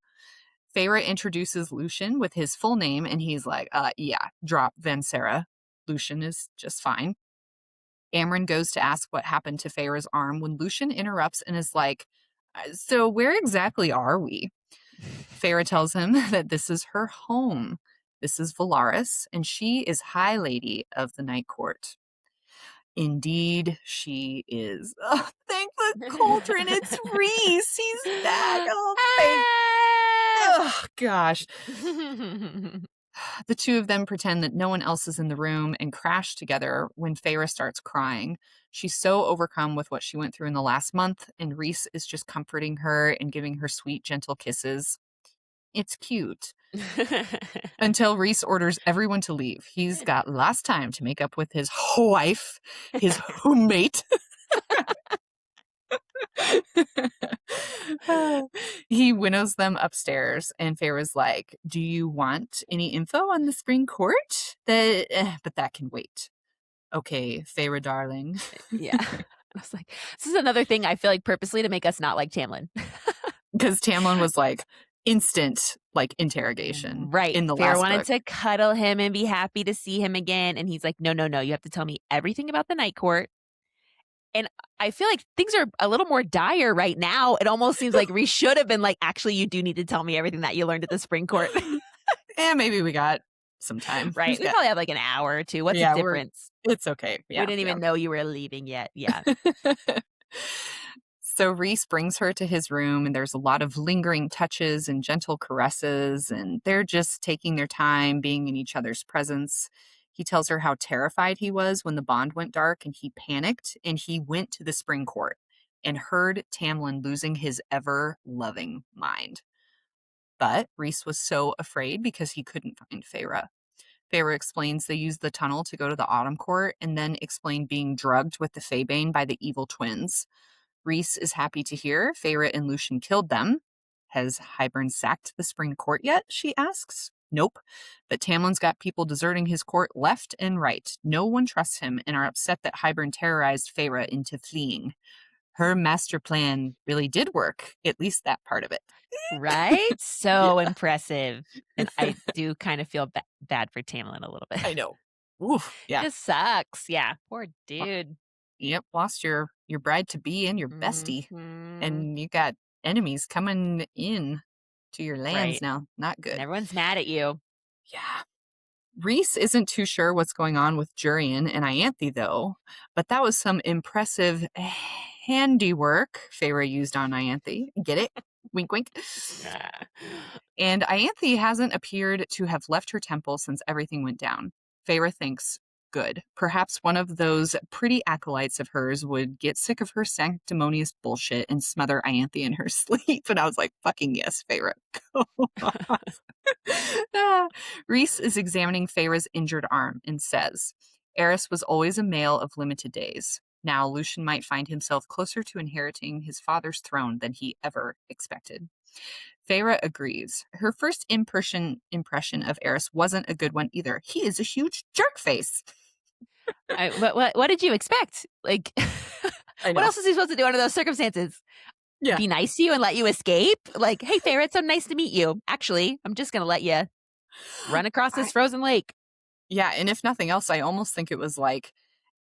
Feyre introduces Lucien with his full name, and he's like, yeah, drop Vansera. Lucien is just fine. Amren goes to ask what happened to Feyre's arm when Lucien interrupts and is like, so where exactly are we? Feyre tells him that this is her home. This is Valaris, and she is High Lady of the Night Court. Indeed, she is. Oh, thank the cauldron. It's Rhys. He's back. Oh, thank. Oh, gosh. The two of them pretend that no one else is in the room and crash together when Feyre starts crying. She's so overcome with what she went through in the last month, and Rhys is just comforting her and giving her sweet, gentle kisses. It's cute. Until Rhys orders everyone to leave. He's got last time to make up with his wife, his roommate. He winnows them upstairs, and Feyre's like, "Do you want any info on the spring court? But that can wait." Okay, Feyre, darling. Yeah. I was like, this is another thing I feel like purposely to make us not like Tamlin. Because Tamlin was like instant, like interrogation Right. in the Feyre last wanted book. to cuddle him and be happy to see him again, and he's like, "No, no, no, you have to tell me everything about the Night Court." And I feel like things are a little more dire right now. It almost seems like Rhys should have been like, "Actually, you do need to tell me everything that you learned at the Spring Court." And maybe we got some time. Right. We've We got, probably have like an hour or two. What's the yeah, difference? it's okay. We Yeah, didn't yeah. even know you were leaving yet. Yeah. So Rhys brings her to his room, and there's a lot of lingering touches and gentle caresses, and they're just taking their time being in each other's presence. He tells her how terrified he was when the bond went dark, and he panicked, and he went to the spring court and heard Tamlin losing his ever-loving mind. But Rhys was so afraid because he couldn't find Feyre. Feyre explains they used the tunnel to go to the Autumn Court, and then explained being drugged with the Faebane by the evil twins. Rhys is happy to hear Feyre and Lucien killed them. Has Hybern sacked the Spring Court yet? She asks. Nope. But Tamlin's got people deserting his court left and right. No one trusts him and are upset that Hybern terrorized Feyre into fleeing. Her master plan really did work, at least that part of it. Right? So Yeah. impressive. And I do kind of feel bad for Tamlin a little bit. I know. Oof. Yeah. Just sucks. Yeah. Poor Well, dude. yep. Lost your bride to be and your bestie. Mhm. And you got enemies coming in to your lands Right. now. Not And good. everyone's mad at you. Yeah. Rhys isn't too sure what's going on with Jurian and Ianthe, though, but that was some impressive handiwork Feyre used on Ianthe. Get it? Wink, wink. Ah. And Ianthe hasn't appeared to have left her temple since everything went down. Feyre thinks, good. Perhaps one of those pretty acolytes of hers would get sick of her sanctimonious bullshit and smother Ianthe in her sleep. And I was like, fucking yes, Feyre. Go on. Rhys is examining Feyre's injured arm and says, Eris was always a male of limited days. Now Lucien might find himself closer to inheriting his father's throne than he ever expected. Feyre agrees. Her first impression of Eris wasn't a good one either. He is a huge jerk face. What did you expect? Like, I what know. else is he supposed to do under those circumstances? Yeah. Be nice to you and let you escape? Like, hey, Feyre, it's so nice to meet you. Actually, I'm just going to let you run across this frozen lake. Yeah, and if nothing else, I almost think it was like,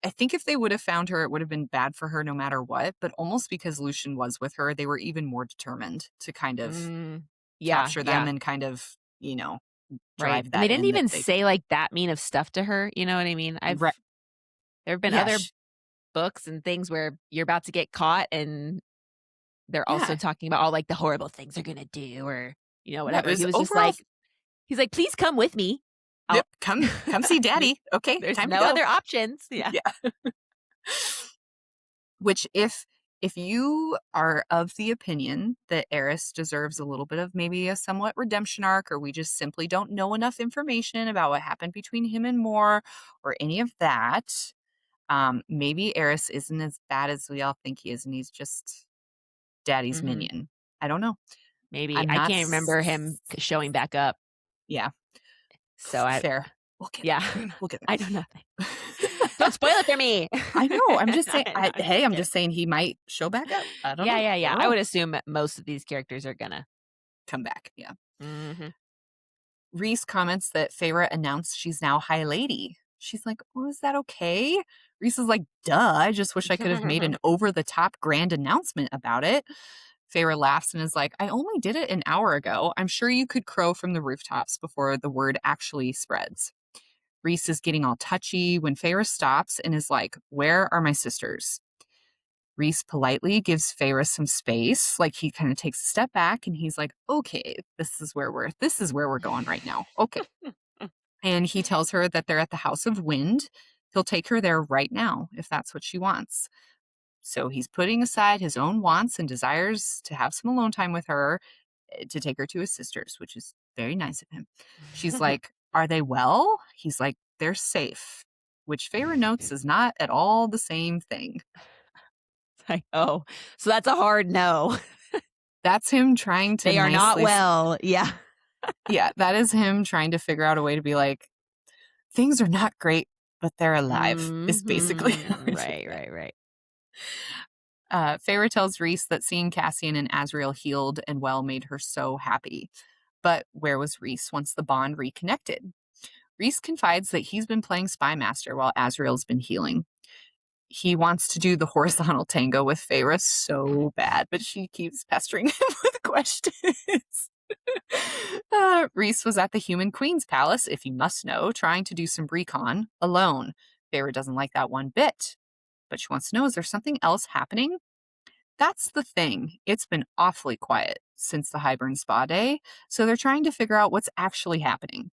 I think if they would have found her, it would have been bad for her no matter what. But almost because Lucien was with her, they were even more determined to kind of Yeah, capture them yeah. and kind of, Right. drive And they that didn't in that even they say like that mean of stuff to her. You know what I mean? right. There have been Yeah, other books and things where you're about to get caught and they're also yeah, talking about all like the horrible things they're gonna do or yeah. It whatever. was He was just overall. like he's like, please come with me. I'll Yep, come see Daddy. Okay, there's time to no go. other options. Yeah. Yeah. Which, if you are of the opinion that Eris deserves a little bit of maybe a somewhat redemption arc, or we just simply don't know enough information about what happened between him and Moore, or any of that, maybe Eris isn't as bad as we all think he is, and he's just Daddy's Mhm. minion. I don't know. Maybe. I'm I not. can't remember him showing back up. Yeah, So I fair. We'll get yeah. there. We'll get I know nothing. there. Don't spoil it for me. I know. I'm just saying. No, I'm Hey, just I'm kidding. just saying he might show back up. I don't Yeah, know. yeah, Don't yeah. I know. would assume that most of these characters are gonna. Come back. Yeah. Mhm. Rhys comments that Feyre announced she's now High Lady. She's like, oh, is that okay? Rhys is like, duh, I just wish I could have made an over-the-top grand announcement about it. Feyre laughs and is like, I only did it an hour ago. I'm sure you could crow from the rooftops before the word actually spreads. Rhys is getting all touchy when Feyre stops and is like, where are my sisters? Rhys politely gives Feyre some space. Like he kind of takes a step back and he's like, okay, this is where we're going right now. Okay. And he tells her that they're at the House of Wind. He'll take her there right now if that's what she wants. So he's putting aside his own wants and desires to have some alone time with her, to take her to his sisters, which is very nice of him. She's like, are they well? He's like, they're safe, which Feyre notes is not at all the same thing. It's like, oh, so that's a hard no. That's him trying to They are not nicely, well. Yeah. yeah, that is him trying to figure out a way to be like, things are not great, but they're alive, is basically how Mhm. I feel. Right, right, right. Feyre tells Rhys that seeing Cassian and Azriel healed and well made her so happy. But where was Rhys once the bond reconnected? Rhys confides that he's been playing Spy Master while Azriel's been healing. He wants to do the horizontal tango with Feyre so bad, but she keeps pestering him with questions. Rhys was at the Human Queen's palace, if you must know, trying to do some recon alone. Feyre doesn't like that one bit, but she wants to know, is there something else happening? That's the thing. It's been awfully quiet since the Highburn Spa day, so they're trying to figure out what's actually happening.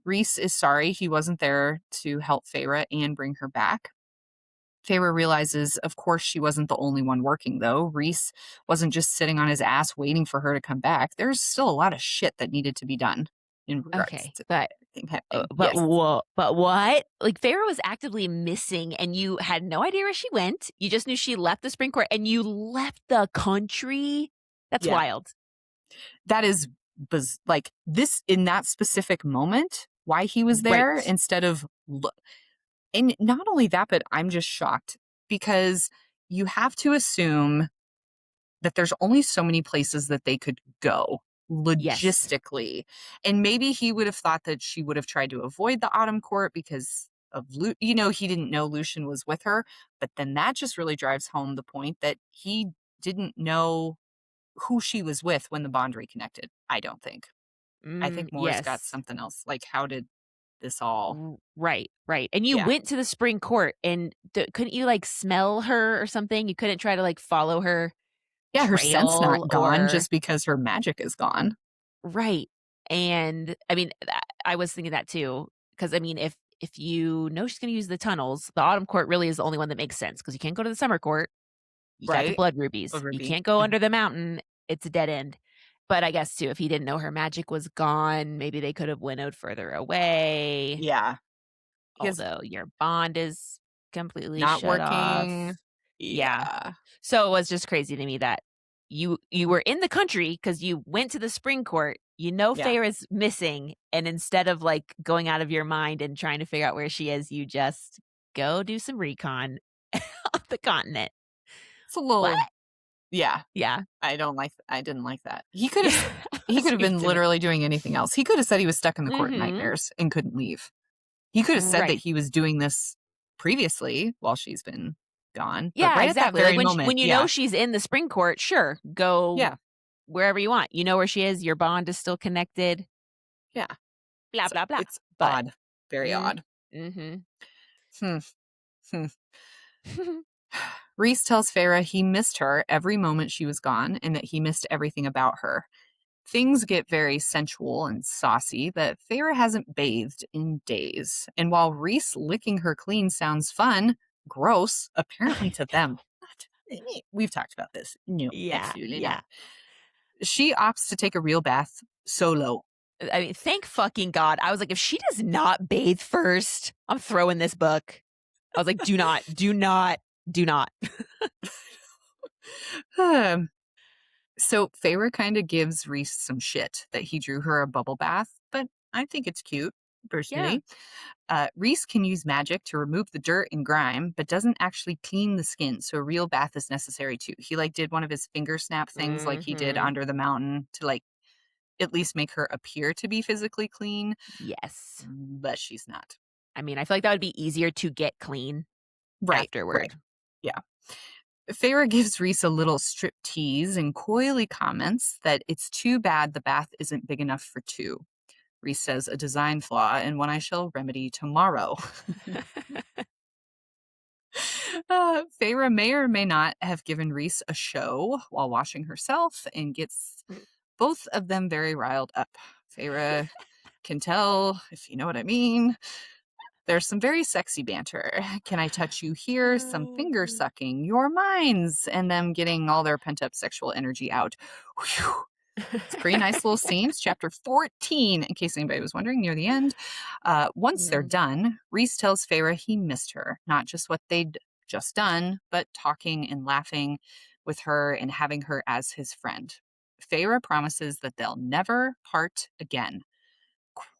Rhys is sorry he wasn't there to help Feyre and bring her back. Feyre realizes, of course, she wasn't the only one working, though. Rhys wasn't just sitting on his ass waiting for her to come back. There's still a lot of shit that needed to be done in regards Okay. to But everything happening. but Yes. what? Like Feyre was actively missing and you had no idea where she went. You just knew she left the spring court and you left the country. That's Yeah. wild. That is like this in that specific moment, why he was there Right. instead of. And not only that, but I'm just shocked because you have to assume that there's only so many places that they could go Yes. logistically. And maybe he would have thought that she would have tried to avoid the autumn court because of, he didn't know Lucien was with her. But then that just really drives home the point that he didn't know who she was with when the bond reconnected. I don't think. I think Moore's got Yes. something else. Like, how did this all. Right, right, and you Yeah. went to the spring court, and couldn't you, like, smell her or something? You couldn't try to, like, follow her Yeah, her scent's trail not gone or just because her magic is gone. right, and, I mean, I was thinking that too, because I mean, if you know she's gonna use the tunnels, the autumn court really is the only one that makes sense because you can't go to the summer court. You got the Right? blood A rubies. You ruby. can't go Mhm. under the mountain. It's a dead end. But I guess too, if he didn't know her magic was gone, maybe they could have winnowed further away. Yeah. His Although your bond is completely not shut working. off. Yeah. Yeah. So it was just crazy to me that you were in the country because you went to the spring court. You know Yeah. Feyre's missing, and instead of like going out of your mind and trying to figure out where she is, you just go do some recon on the continent. It's a What? little yeah. Yeah. I didn't like that. Yeah. He could have You been didn't. literally doing anything else. He could have said he was stuck in the court Mhm. nightmares and couldn't leave. He could have said that Right. he was doing this previously while she's been gone, but Yeah, right at that exactly. Like very moment, when you know yeah. she's in the spring court, sure, go Yeah. wherever you want. You know where she is, your bond is still connected, Yeah. blah, So blah, blah. it's But odd. Very mm, odd. mhm. Hmm. Hmm. Rhys tells Feyre he missed her every moment she was gone and that he missed everything about her. Things get very sensual and saucy, but Feyre hasn't bathed in days. And while Rhys licking her clean sounds fun, gross, apparently to them. Not to me. We've talked about this. No, Yeah, absolutely yeah. not. She opts to take a real bath solo. I mean, thank fucking God. I was like, if she does not bathe first, I'm throwing this book. I was like, do not, do not, do not. Um, so Feyre kind of gives Rhys some shit that he drew her a bubble bath, but I think it's cute, Yeah. personally. Rhys can use magic to remove the dirt and grime, but doesn't actually clean the skin, so a real bath is necessary too. He like did one of his finger snap things like he did Mhm. under the mountain to like at least make her appear to be physically clean, Yes. but she's not. I mean, I feel like that would be easier to get clean Right, right. afterward. Yeah. Feyre gives Rhys a little strip tease and coyly comments that it's too bad the bath isn't big enough for two. Rhys says a design flaw and one I shall remedy tomorrow. Feyre may or may not have given Rhys a show while washing herself and gets both of them very riled up. Feyre can tell, if you know what I mean. There's some very sexy banter. Can I touch you here? Some finger sucking, your minds, and them getting all their pent up sexual energy out. Whew. It's a pretty nice little scene. It's chapter 14, in case anybody was wondering, near the end. Once they're Mhm. done, Rhys tells Feyre he missed her, not just what they'd just done, but talking and laughing with her and having her as his friend. Feyre promises that they'll never part again.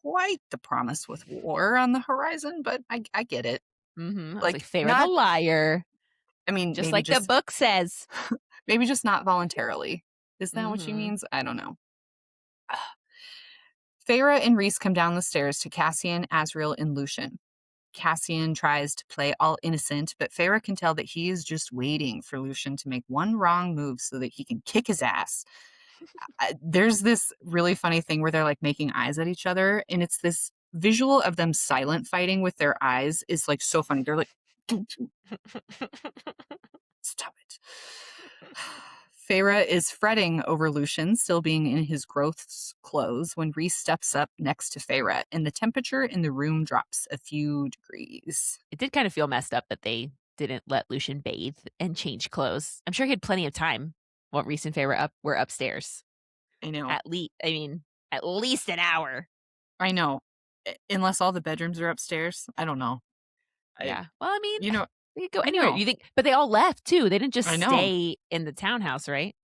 Quite the promise with war on the horizon, but I get it. Mhm. I was like, Like, "Feyre the not, liar," I mean, just like the book says. maybe just not voluntarily. Is that what she Mhm. means? I don't know. Feyre and Rhys come down the stairs to Cassian, Azriel, and Lucien. Cassian tries to play all innocent, but Feyre can tell that he is just waiting for Lucien to make one wrong move so that he can kick his ass. There's this really funny thing where they're like making eyes at each other, and it's this visual of them silent fighting with their eyes is like so funny. They're like, stop it. Feyre is fretting over Lucien still being in his growth's clothes when Rhys steps up next to Feyre, and the temperature in the room drops a few degrees. It did kind of feel messed up that they didn't let Lucien bathe and change clothes. I'm sure he had plenty of time while Rhys and Feyre were upstairs. I know. At least an hour. I know. Unless all the bedrooms are upstairs. I don't know. I, Yeah. Well, I mean, you know, they could go I anywhere. know. You think but they all left too. They didn't just I know. stay in the townhouse, right?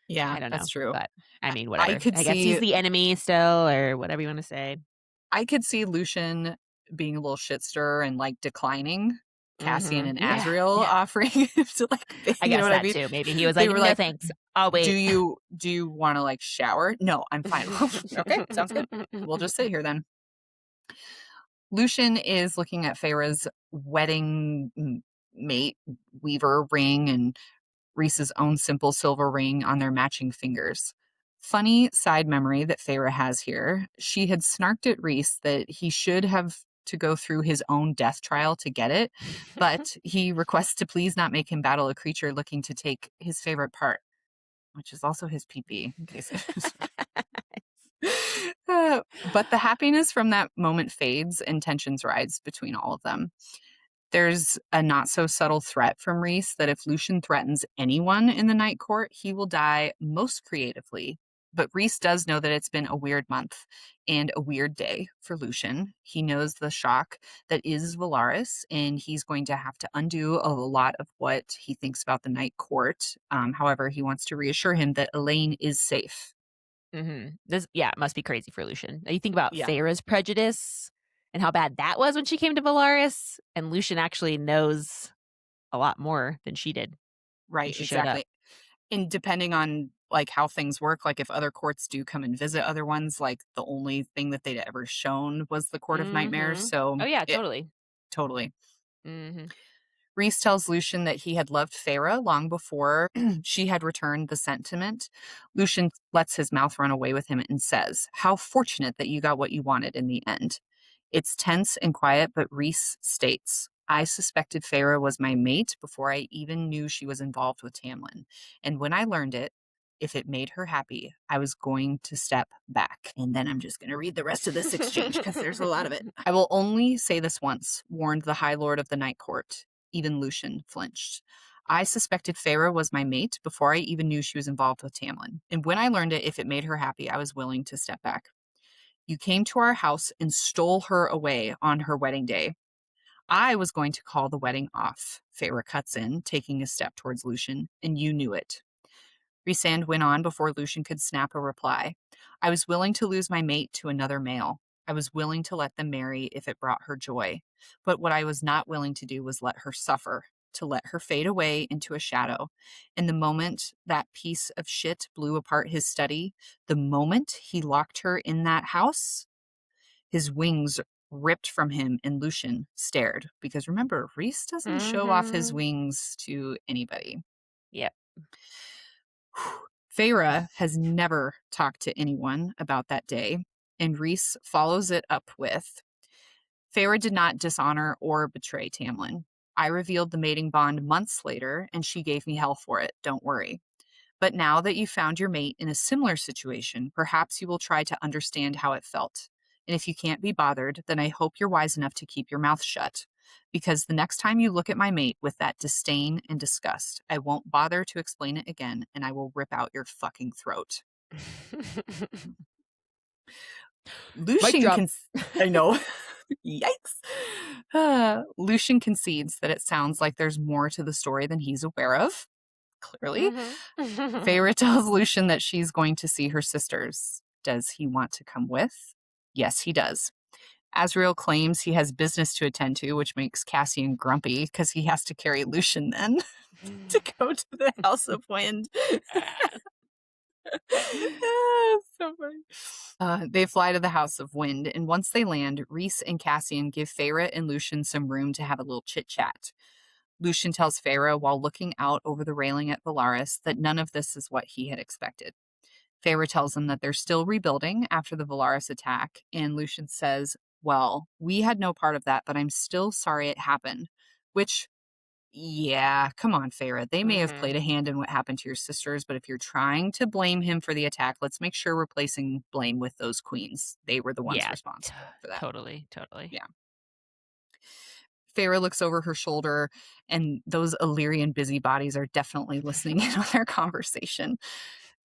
Yeah, I don't that's know, true. but I mean, I whatever. could I guess he's see the enemy still or whatever you wanna say. I could see Lucien being a little shitster and like declining Cassian Mhm. and Yeah, Azriel yeah. offering him to like I you know guess what I that mean? too. Maybe he was They like, were "No, like, thanks. I'll Do wait." you wanna like shower? No, I'm fine. Okay, sounds good. We'll just sit here then. Lucien is looking at Feyre's wedding mate weaver ring and Rhys's own simple silver ring on their matching fingers. Funny side memory that Feyre has here. She had snarked at Rhys that he should have to go through his own death trial to get it, but he requests to please not make him battle a creature looking to take his favorite part, which is also his pee-pee, in case it was... But the happiness from that moment fades and tensions rise between all of them. There's a not so subtle threat from Rhys that if Lucien threatens anyone in the Night Court, he will die most creatively. But Rhys does know that it's been a weird month and a weird day for Lucien. He knows the shock that is Valaris, and he's going to have to undo a lot of what he thinks about the Night Court. However, he wants to reassure him that Elaine is safe. It must be crazy for Lucien. You think about Yeah. Feyre's prejudice and how bad that was when she came to Valaris, and Lucien actually knows a lot more than she did when Right, she showed up. exactly. And depending on, like, how things work, like, if other courts do come and visit other ones, like, the only thing that they'd ever shown was the Court of Nightmares, Mhm. so Oh, yeah, yeah, totally. totally. Mhm. Rhys tells Lucien that he had loved Feyre long before she had returned the sentiment. Lucien lets his mouth run away with him and says, "How fortunate that you got what you wanted in the end." It's tense and quiet, but Rhys states, "I suspected Feyre was my mate before I even knew she was involved with Tamlin. And when I learned it, if it made her happy, I was going to step back." And then I'm just going to read the rest of this exchange because there's a lot of it. "I will only say this once," warned the High Lord of the Night Court. Even Lucien flinched. "I suspected Feyre was my mate before I even knew she was involved with Tamlin. And when I learned it, if it made her happy, I was willing to step back. You came to our house and stole her away on her wedding day. I was going to call the wedding off." Feyre cuts in, taking a step towards Lucien, "and you knew it." Rhysand went on before Lucien could snap a reply. "I was willing to lose my mate to another male. I was willing to let them marry if it brought her joy. But what I was not willing to do was let her suffer, to let her fade away into a shadow. And the moment that piece of shit blew apart his study, the moment he locked her in that house, his wings ripped from him and Lucien stared." Because remember, Rhys doesn't show off his Mhm. wings to anybody. Yep. Feyre has never talked to anyone about that day, and Rhys follows it up with, "Feyre did not dishonor or betray Tamlin. I revealed the mating bond months later, and she gave me hell for it, don't worry. But now that you found your mate in a similar situation, perhaps you will try to understand how it felt. And if you can't be bothered, then I hope you're wise enough to keep your mouth shut. Because the next time you look at my mate with that disdain and disgust, I won't bother to explain it again, and I will rip out your fucking throat." Mic Lucien drop. can. I know. Yikes. Lucien concedes that it sounds like there's more to the story than he's aware of. Clearly. Mhm. Feyre tells Lucien that she's going to see her sisters. Does he want to come with? Yes, he does. Asriel claims he has business to attend to, which makes Cassian grumpy because he has to carry Lucien then to go to the House of Wind. So funny. They fly to the House of Wind, and once they land, Rhys and Cassian give Feyre and Lucien some room to have a little chit chat. Lucien tells Feyre while looking out over the railing at Valaris that none of this is what he had expected. Feyre tells him that they're still rebuilding after the Valaris attack, and Lucien says, "Well, we had no part of that, but I'm still sorry it happened." Which, yeah, come on, Feyre. They may have played Mhm. a hand in what happened to your sisters, but if you're trying to blame him for the attack, let's make sure we're placing blame with those queens. They were the ones Yeah. responsible for that. Totally, totally. Yeah. Feyre looks over her shoulder, and those Illyrian busybodies are definitely listening in on their conversation.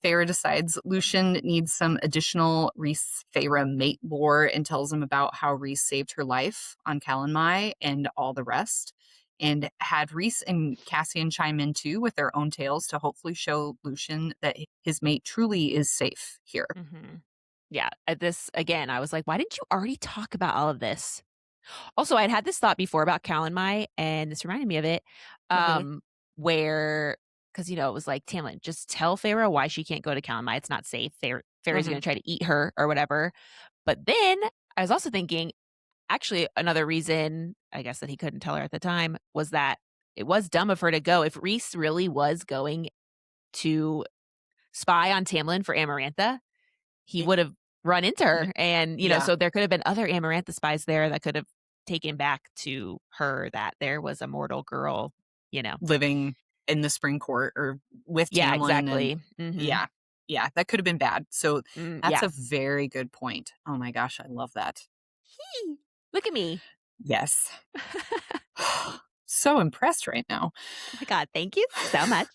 Feyre decides Lucien needs some additional Rhys Feyre mate lore and tells him about how Rhys saved her life on Calanmai and all the rest. And had Rhys and Cassian chime in too with their own tales to hopefully show Lucien that his mate truly is safe here. Mhm. Yeah, this again, I was like, "Why didn't you already talk about all of this?" Also, I'd had this thought before about Mai, and this reminded me of it, Okay. where because it was like, "Tamlin, just tell Feyre why she can't go to Mai. It's not safe. Feyre's Hmm. gonna try to eat her or whatever." But then I was also thinking, actually, another reason, I guess, that he couldn't tell her at the time was that it was dumb of her to go. If Rhys really was going to spy on Tamlin for Amarantha, he would have run into her, and, Yeah. so there could have been other Amarantha spies there that could have taken back to her that there was a mortal girl, you know. Living in the spring court or with Yeah, Tamlin and exactly. Mhm. yeah. Yeah, that could have been bad. So that's Yeah. a very good point. Oh my gosh, I love that. Hee. Look at me. Yes. So impressed right now. Oh my god, thank you so much.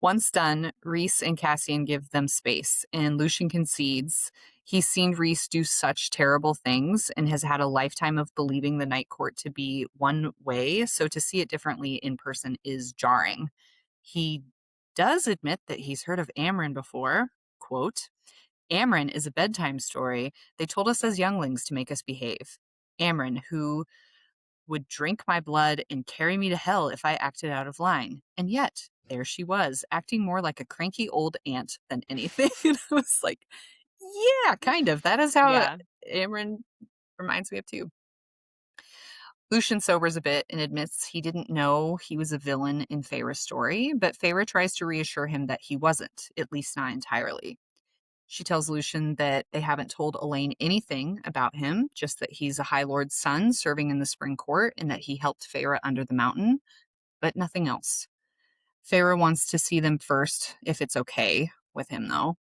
Once done, Rhys and Cassian give them space, and Lucian concedes. He's seen Rhys do such terrible things and has had a lifetime of believing the Night Court to be one way, so to see it differently in person is jarring. He does admit that he's heard of Amren before. Quote, Amren is a bedtime story they told us as younglings to make us behave. Amren, who would drink my blood and carry me to hell if I acted out of line. And yet, there she was, acting more like a cranky old aunt than anything. And I was like, yeah, kind of. That is how Yeah. Amren reminds me of too. Lucian sobers a bit and admits he didn't know he was a villain in Feyre's story, but Feyre tries to reassure him that he wasn't, at least not entirely. She tells Lucian that they haven't told Elaine anything about him, just that he's a High Lord's son serving in the Spring Court and that he helped Feyre under the mountain, but nothing else. Feyre wants to see them first, if it's okay with him, though.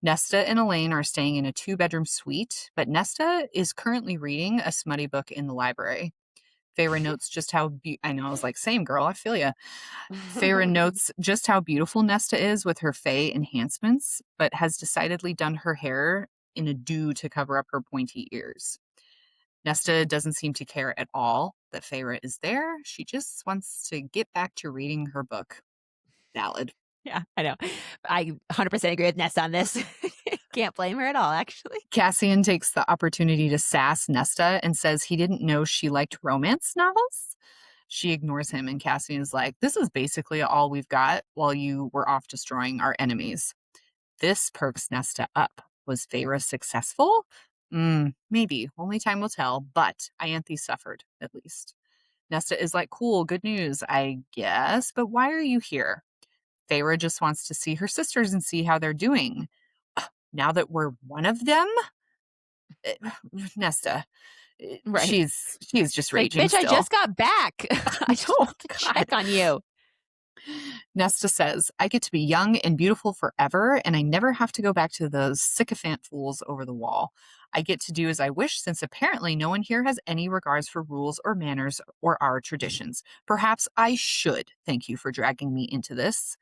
Nesta and Elaine are staying in a 2-bedroom suite, but Nesta is currently reading a smutty book in the library. Feyre notes just how I know, I was like, same girl, I feel ya. Feyre notes just how beautiful Nesta is with her Fey enhancements, but has decidedly done her hair in a do to cover up her pointy ears. Nesta doesn't seem to care at all that Feyre is there. She just wants to get back to reading her book. Valid. Yeah, I know. I 100% agree with Ness on this. Can't blame her at all, actually. Cassian takes the opportunity to sass Nesta and says he didn't know she liked romance novels. She ignores him, and Cassian is like, this is basically all we've got while you were off destroying our enemies. This perks Nesta up. Was Feyre successful? Maybe. Only time will tell, but Ianthe suffered, at least. Nesta is like, cool, good news, I guess, but why are you here? Feyre just wants to see her sisters and see how they're doing. Now that we're one of them? Eh, Nesta, Right. she's just Like, raging bitch, I still. just got back. I just Oh, wanted to God. check on you. Nesta says, I get to be young and beautiful forever, and I never have to go back to those sycophant fools over the wall. I get to do as I wish, since apparently no one here has any regards for rules or manners or our traditions. Perhaps I should thank you for dragging me into this.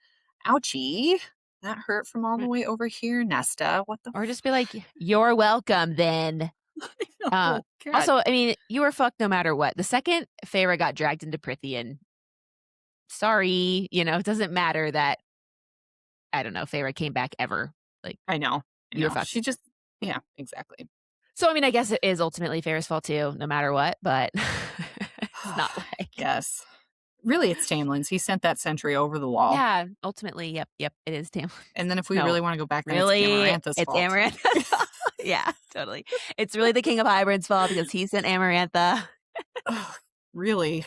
Ouchie. That hurt from all the Mm, way over here, Nesta. What the or just be like, "You're welcome then." Uh, Oh, God. also, I mean, you were fucked no matter what. The second Feyre got dragged into Prithian, sorry, it doesn't matter that, I don't know, Feyre came back ever. Like, I know. I you were know. fucked. She just, yeah, exactly. So, I mean, I guess it is ultimately Feyre's fault too, no matter what, but it's not like Yes. Really, it's Tamlin's. He sent that sentry over the wall. yeah, ultimately, yep, it is Tamlin. And then if we No, really want to go back, then it's really, Amarantha's it's fault. Amarantha's fault. Yeah, totally. It's really the King of Hybrid's fault because he sent Amarantha. Oh, really?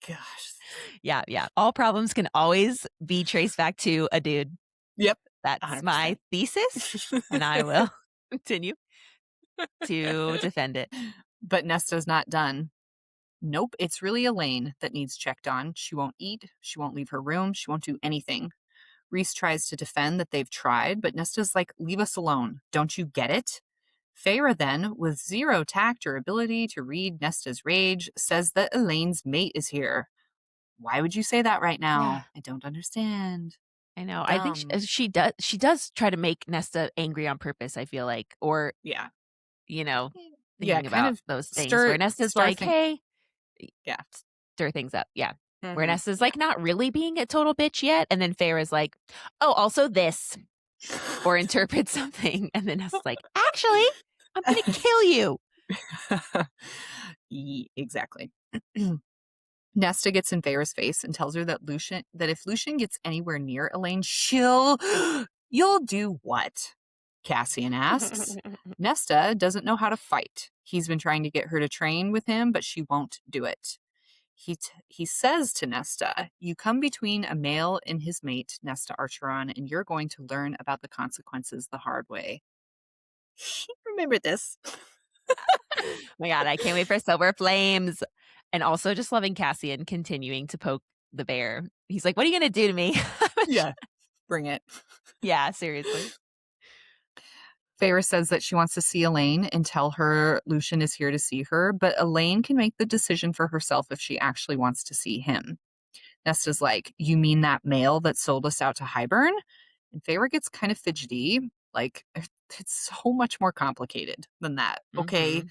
Gosh. Yeah. All problems can always be traced back to a dude. Yep. That's my 100%. thesis, and I will continue to defend it. But Nesta's not done. Nope, it's really Elaine that needs checked on. She won't eat. She won't leave her room. She won't do anything. Rhys tries to defend that they've tried, but Nesta's like, leave us alone. Don't you get it? Feyre then, with zero tact or ability to read Nesta's rage, says that Elaine's mate is here. Why would you say that right Yeah, now? I don't understand. I know. I think Dumb. she does try to make Nesta angry on purpose, I feel like, or, Yeah. you know, Yeah, thinking kind about of those things where Nesta's stir like, thing. "Hey," Yeah. stir things up. Yeah. Where Hmm. Nesta's Yeah. like not really being a total bitch yet, and then Feyre's like, "Oh, also this," or interprets something, and then Nesta's like, "Actually, I'm gonna kill you." Exactly. Nesta gets in Feyre's face and tells her that if Lucian gets anywhere near Elaine, you'll do what? Cassian asks. Nesta doesn't know how to fight. He's been trying to get her to train with him, but she won't do it. He says to Nesta, you come between a male and his mate, Nesta Archeron, and you're going to learn about the consequences the hard way. Remember this. My god, I can't wait for Silver Flames. And also just loving Cassian continuing to poke the bear. He's like, "What are you gonna do to me?" Yeah. Bring it. Yeah, seriously. Feyre says that she wants to see Elaine and tell her Lucian is here to see her, but Elaine can make the decision for herself if she actually wants to see him. Nesta's like, "You mean that male that sold us out to Highburn?" And Feyre gets kind of fidgety. Like, it's so much more complicated than that, okay? Mhm.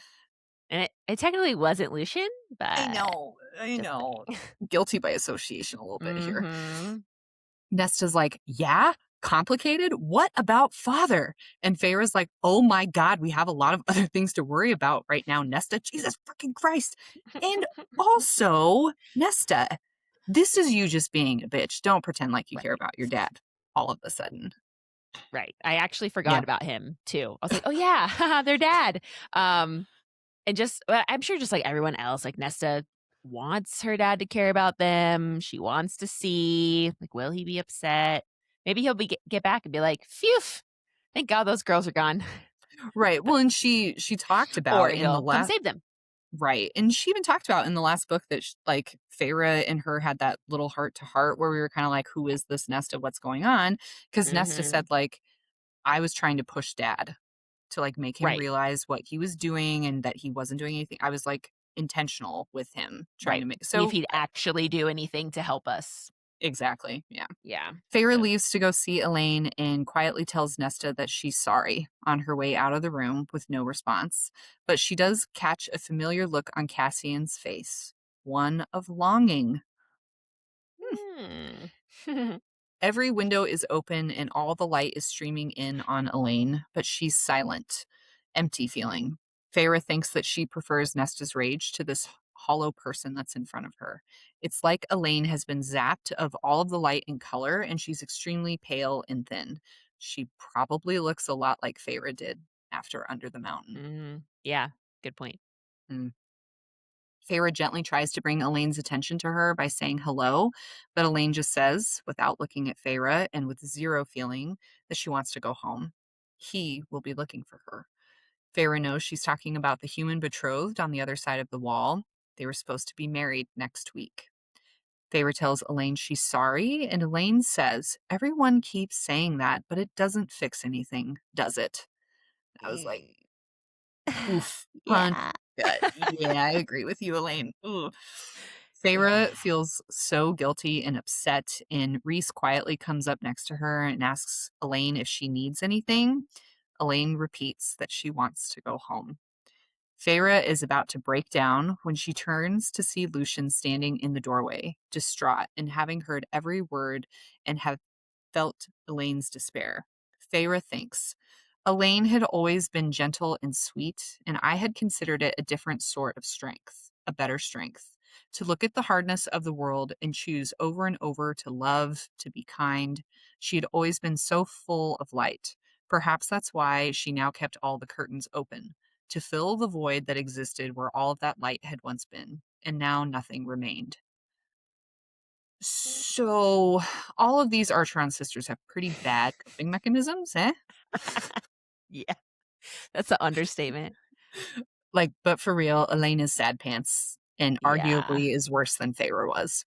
And it technically wasn't Lucian, I but know. I just know. kidding. Guilty by association a little bit here. Mhm. Nesta's like, "Yeah? Complicated? What about father?" And Feyre's like, "Oh my God, we have a lot of other things to worry about right now, Nesta. Jesus freaking Christ." And also, Nesta, this is you just being a bitch. Don't pretend like you care Right. about your dad all of a sudden. Right. I actually Yeah. forgot about him too. I was like, "Oh yeah, haha, their dad." Um, and just I'm sure just like everyone else, like Nesta wants her dad to care about them. She wants to see, like, will he be upset? Maybe he'll get back and be like, "Phew, thank God those girls are gone." Right. Well, and she talked Or about in the he'll come last save them. right. And she even talked about in the last book that like Feyre and her had that little heart to heart where we were kind of like, who is this Nesta? What's going on? Because Nesta Mhm. said like, I was trying to push dad to like make him Right. realize what he was doing and that he wasn't doing anything. I was like intentional with him trying Right. to make See if so he'd actually do anything to help us. exactly. Yeah. Yeah. Feyre So leaves to go see Elaine and quietly tells Nesta that she's sorry on her way out of the room with no response. But she does catch a familiar look on Cassian's face, one of longing. Hmm. Every window is open and all the light is streaming in on Elaine, but she's silent, empty feeling. Feyre thinks that she prefers Nesta's rage to this hollow person that's in front of her. It's like Elaine has been zapped of all of the light and color, and she's extremely pale and thin. She probably looks a lot like Feyre did after Under the Mountain. Yeah, good point. Hmm. Feyre gently tries to bring Elaine's attention to her by saying hello, but Elaine just says, without looking at Feyre and with zero feeling, that she wants to go home. He will be looking for her. Feyre knows she's talking about the human betrothed on the other side of the wall. They were supposed to be married next week. Feyre tells Elaine she's sorry, and Elaine says, "Everyone keeps saying that, but it doesn't fix anything, does it?" I was like, Mm. oof, punch Yeah. gut. Yeah, I agree with you, Elaine. Ooh. Yeah. Feyre feels so guilty and upset, and Rhys quietly comes up next to her and asks Elaine if she needs anything. Elaine repeats that she wants to go home. Feyre is about to break down when she turns to see Lucian standing in the doorway, distraught and having heard every word and have felt Elaine's despair. Feyre thinks, Elaine had always been gentle and sweet, and I had considered it a different sort of strength, a better strength. To look at the hardness of the world and choose over and over to love, to be kind. She had always been so full of light. Perhaps that's why she now kept all the curtains open, to fill the void that existed where all of that light had once been, and now nothing remained. So, all of these Archeron sisters have pretty bad coping mechanisms, eh? Yeah, that's an understatement. Like, but for real, Elena's sad pants and Yeah. arguably is worse than Feyre was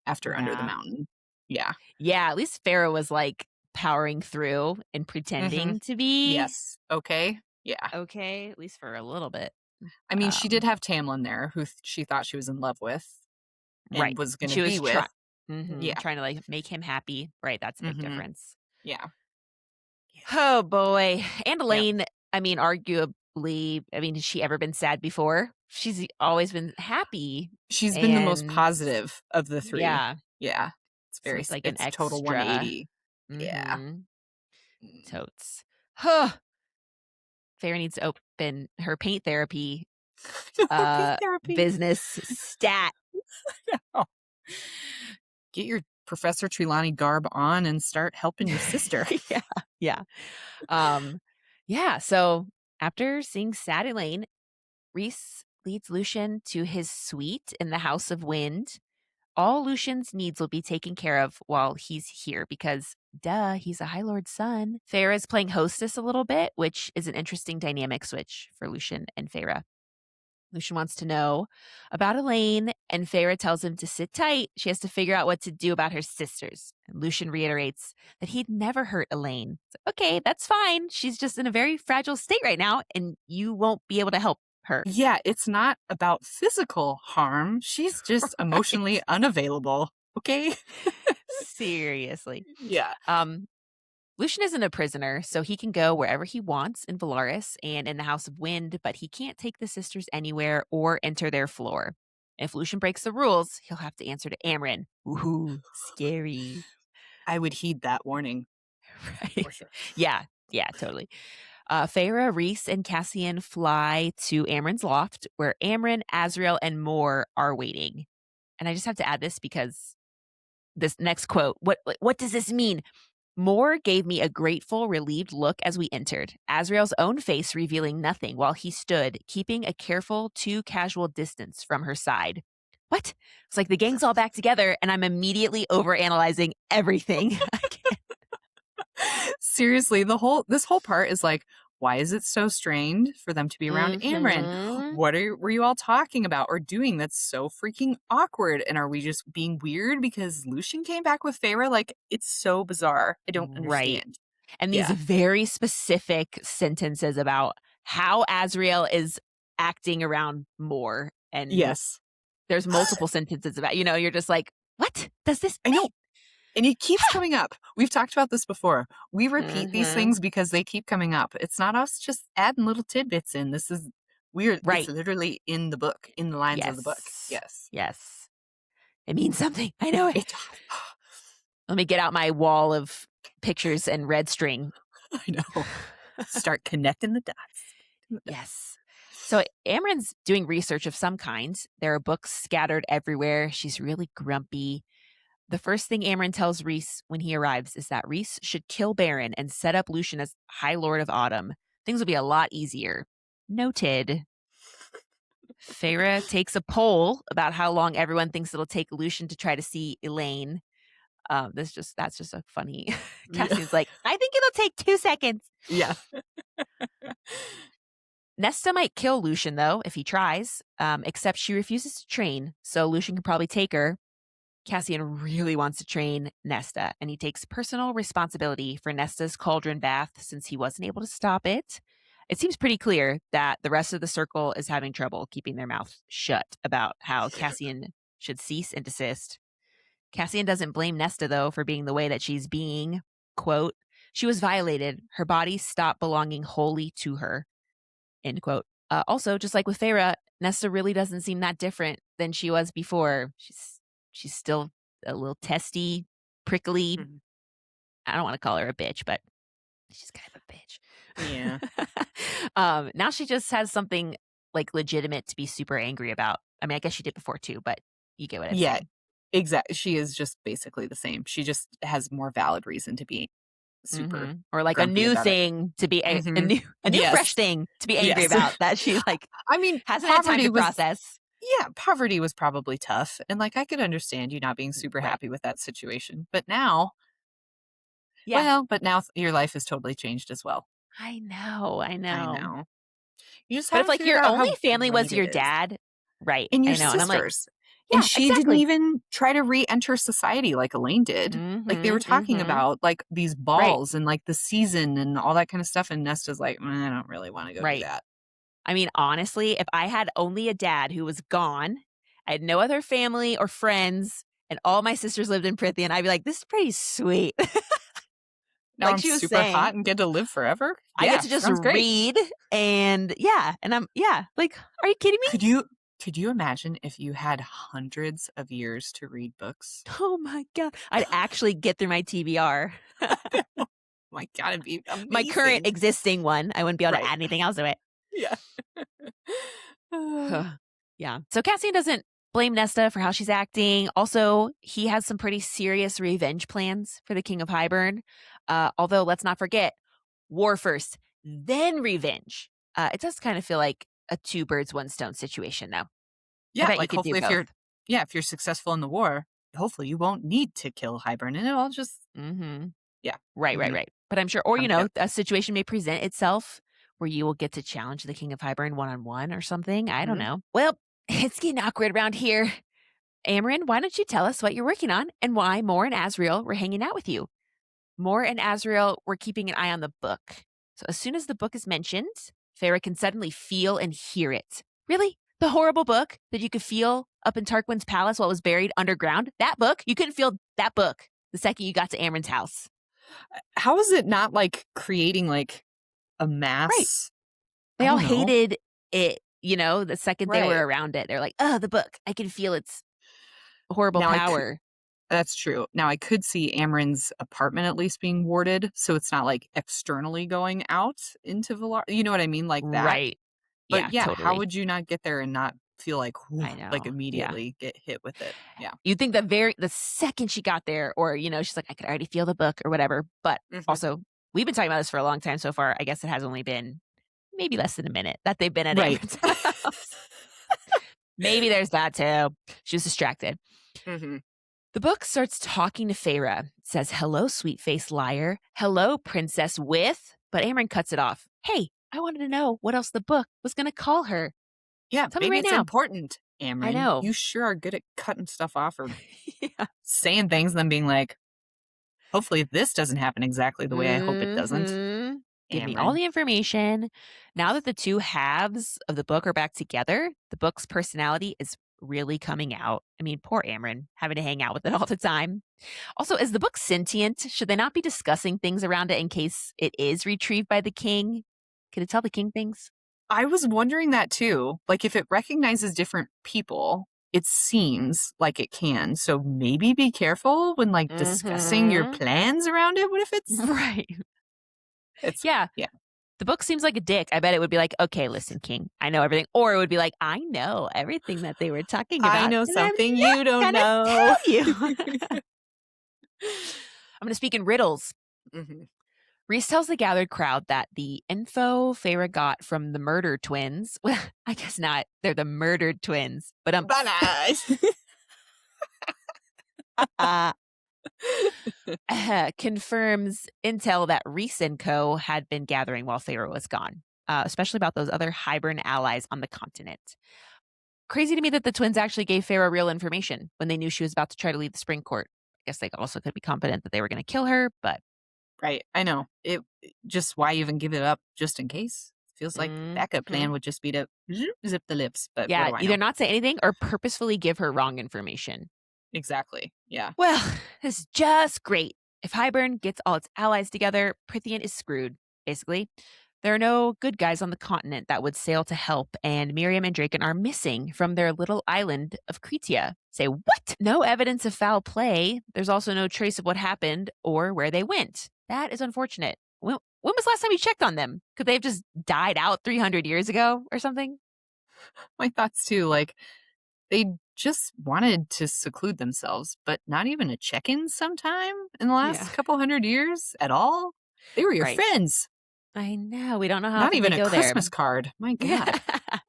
after Under the Yeah. Mountain. Yeah. Yeah, at least Pharaoh was, like, powering through and Mhm. pretending to be Yes. Okay. Yeah. okay, at least for a little bit. I mean, she did Um, have Tamlin there, who she thought she was in love with and right. was And gonna she be was with. Yeah. trying to, like, make him happy. Right, that's a big Mhm. difference. Yeah. Yeah. Oh, boy. And Yep. Elaine, I mean, arguably, I mean, has she ever been sad before? She's always been happy, She's been the most and positive of the 3. yeah, Yeah. so it's like an It's total extra. 180. Yeah. Mhm. Mm. Totes. Huh. Feyre needs to open her paint therapy, Therapy, uh, therapy. business stat. Oh. Get your Professor Trelawney garb on and start helping your sister. Yeah, yeah. Um, yeah, so after seeing sad Elaine, Rhys leads Lucian to his suite in the House of Wind. all Lucian's needs will be taken care of while he's here because, duh, he's a High Lord's son. Feyre is playing hostess a little bit, which is an interesting dynamic switch for Lucian and Feyre. Lucian wants to know about Elaine, and Feyre tells him to sit tight. She has to figure out what to do about her sisters. And Lucian reiterates that he'd never hurt Elaine. Okay, that's fine. She's just in a very fragile state right now, and you won't be able to help her. Yeah, it's not about physical harm. She's just emotionally Right. unavailable. Okay? Seriously. Yeah. Lucian isn't a prisoner, so he can go wherever he wants in Valaris and in the House of Wind, but he can't take the sisters anywhere or enter their floor. If Lucian breaks the rules, he'll have to answer to Amren. Ooh, scary. I would heed that warning. Right? For sure. Yeah, totally. Feyre, Rhys, and Cassian fly to Amren's loft, where Amren, Azriel, and Mor are waiting. And I just have to add this because this next quote, what does this mean? Mor gave me a grateful, relieved look as we entered, Azriel's own face revealing nothing while he stood, keeping a careful, too casual distance from her side. What? It's like the gang's all back together, and I'm immediately overanalyzing everything. I can't. Seriously, this whole part is like, why is it so strained for them to be around Amren? Mhm. What were you all talking about or doing that's so freaking awkward? And are we just being weird because Lucian came back with Feyre? Like, it's so bizarre. I don't Right. understand. And these Yeah. very specific sentences about how Azriel is acting around Mor. And Yes. there's multiple sentences about, you're just like, what does this I mean? know. And it keeps coming up. We've talked about this before. We repeat these Mhm. things because they keep coming up. It's not us just adding little tidbits in. This is weird. Right. It's literally in the book, in the lines of the book. Yes. Yes. Yes. It means something. I know it. It does. Let me get out my wall of pictures and red string. I know. Start connecting the dots. Yes. So Amren's doing research of some kind. There are books scattered everywhere. She's really grumpy. The first thing Amren tells Rhys when he arrives is that Rhys should kill Baron and set up Lucian as High Lord of Autumn. Things will be a lot easier. Noted. Feyre takes a poll about how long everyone thinks it'll take Lucian to try to see Elaine. That's just a funny. Yeah. Cassian's like, I think it'll take 2 seconds. Yeah. Nesta might kill Lucian though if he tries, except she refuses to train, so Lucian can probably take her. Cassian really wants to train Nesta, and he takes personal responsibility for Nesta's cauldron bath since he wasn't able to stop it. It seems pretty clear that the rest of the circle is having trouble keeping their mouths shut about how Cassian should cease and desist. Cassian doesn't blame Nesta, though, for being the way that she's being. Quote, she was violated. Her body stopped belonging wholly to her. End quote. Also, just like with Feyre, Nesta really doesn't seem that different than she was before. She's still a little testy, prickly. Mm-hmm. I don't want to call her a bitch, but she's kind of a bitch. Yeah. Now she just has something like legitimate to be super angry about. I mean, I guess she did before too, but you get what I'm saying. Exactly. She is just basically the same. She just has more valid reason to be super or like a grumpy new about it. thing to be a Mhm. new Yes. fresh thing to be angry Yes. about that she like I mean, hasn't had time to process. Yeah, poverty was probably tough. And like I could understand you not being super Right. happy with that situation. But now, Yeah. but now your life has totally changed as well. I know. I know. You just But if haven't like figured your out only how family was great your it is. dad, right? And your I know. And I'm like, sisters. yeah, And she didn't exactly. even try to re-enter society like Elaine did. Like they were talking about like these balls and like the season and all that kind of stuff. And Nesta's like, I don't really want to go do that. I mean, honestly, if I had only a dad who was gone, I had no other family or friends, and all my sisters lived in Prithian, I'd be like, this is pretty sweet. Now like I'm she was super saying, hot and get to live forever. I get to just sounds great. read and like, are you kidding me? Could you imagine if you had hundreds of years to read books? Oh my God. I'd actually get through my TBR. Oh my God, it'd be amazing. My current existing one. I wouldn't be able to add anything else to it. Yeah. Yeah. So Cassian doesn't blame Nesta for how she's acting. Also, he has some pretty serious revenge plans for the King of Highburn. Although, let's not forget, war first, then revenge. It does kind of feel like a two birds, one stone situation, though. Yeah, I bet like you could do hopefully both. if you're successful in the war, hopefully you won't need to kill Hybern, and it'll just Mhm. yeah. Right, right, Mhm. right. But I'm sure or, Come to him. a situation may present itself where you will get to challenge the King of Hybern one-on-one or something, I don't Mhm. know. Well, it's getting awkward around here. Amarin, why don't you tell us what you're working on and why Mor and Asriel were hanging out with you? Mor and Asriel were keeping an eye on the book. So as soon as the book is mentioned, Feyre can suddenly feel and hear it. Really? The horrible book that you could feel up in Tarquin's palace while it was buried underground? That book? You couldn't feel that book the second you got to Amarin's house. How is it not, like, creating, like, a Right. mass They I all don't know. hated it, the second they were Right. around it. They're like, "Oh, the book. I can feel its horrible Now I could power." That's true. Now I could see Amarin's apartment at least being warded, so it's not, like, externally going out into Valar you know what I mean? Like that? Right. But, Yeah, yeah, how totally. would you not get there and not feel like, I like, know. Yeah. immediately get hit with it? Yeah. You'd think the second she got there or, she's like, "I could already feel the book," or whatever, but Mhm. also, we've been talking about this for a long time so far. I guess it has only been maybe less than a minute that they've been at Right. Amber's house. Maybe there's that too. She was distracted. Mhm. The book starts talking to Feyre. It says, "Hello, sweet-faced liar. Hello, princess with," but Amren cuts it off. "Hey, I wanted to know what else the book was gonna call her. Yeah, Tell me maybe right it's now." important, I Amarin. know. You sure are good at cutting stuff off or Yeah. saying things and then being like, "Hopefully this doesn't happen exactly the way I hope it doesn't." Mhm. Give me all Amarin. the information. Now that the two halves of the book are back together, the book's personality is really coming out. I mean, poor Amren having to hang out with it all the time. Also, is the book sentient? Should they not be discussing things around it in case it is retrieved by the king? Could it tell the king things? I was wondering that too. Like, if it recognizes different people, it seems like it can. So maybe be careful when, like, discussing your Mhm. plans around it. What if it's Right. it's Yeah. yeah. The book seems like a dick. I bet it would be like, "Okay, listen, king, I know everything." Or it would be like, "I know everything that they were talking I about, know and I'm something not you don't gonna know. tell you." I'm gonna speak in riddles. Mhm. Rhys tells the gathered crowd that the info Feyre got from the murder twins, well, I guess not. They're the murdered twins, but Bananas. confirms intel that Rhys and co. had been gathering while Feyre was gone, especially about those other Hybern allies on the continent. Crazy to me that the twins actually gave Feyre real information when they knew she was about to try to leave the spring court. I guess they also could be confident that they were going to kill her, but Right. I know. Just why even give it up just in case? Feels like backup mhm. plan would just be to zip the lips, but what Yeah, do I either know? not say anything or purposefully give her wrong information. Exactly. Yeah. Well, this is just great. If Hybern gets all its allies together, Prithian is screwed, basically. There are no good guys on the continent that would sail to help, and Miriam and Draken are missing from their little island of Cretia. Say, what? No evidence of foul play. There's also no trace of what happened or where they went. That is unfortunate. When was the last time you checked on them? Could they have just died out 300 years ago or something? My thoughts too, like they just wanted to seclude themselves, but not even a check-in sometime in the Yeah, last couple 100 years at all? They were your right. friends. I know. We don't know how Not often they even a go there. Christmas card. My Yeah. god.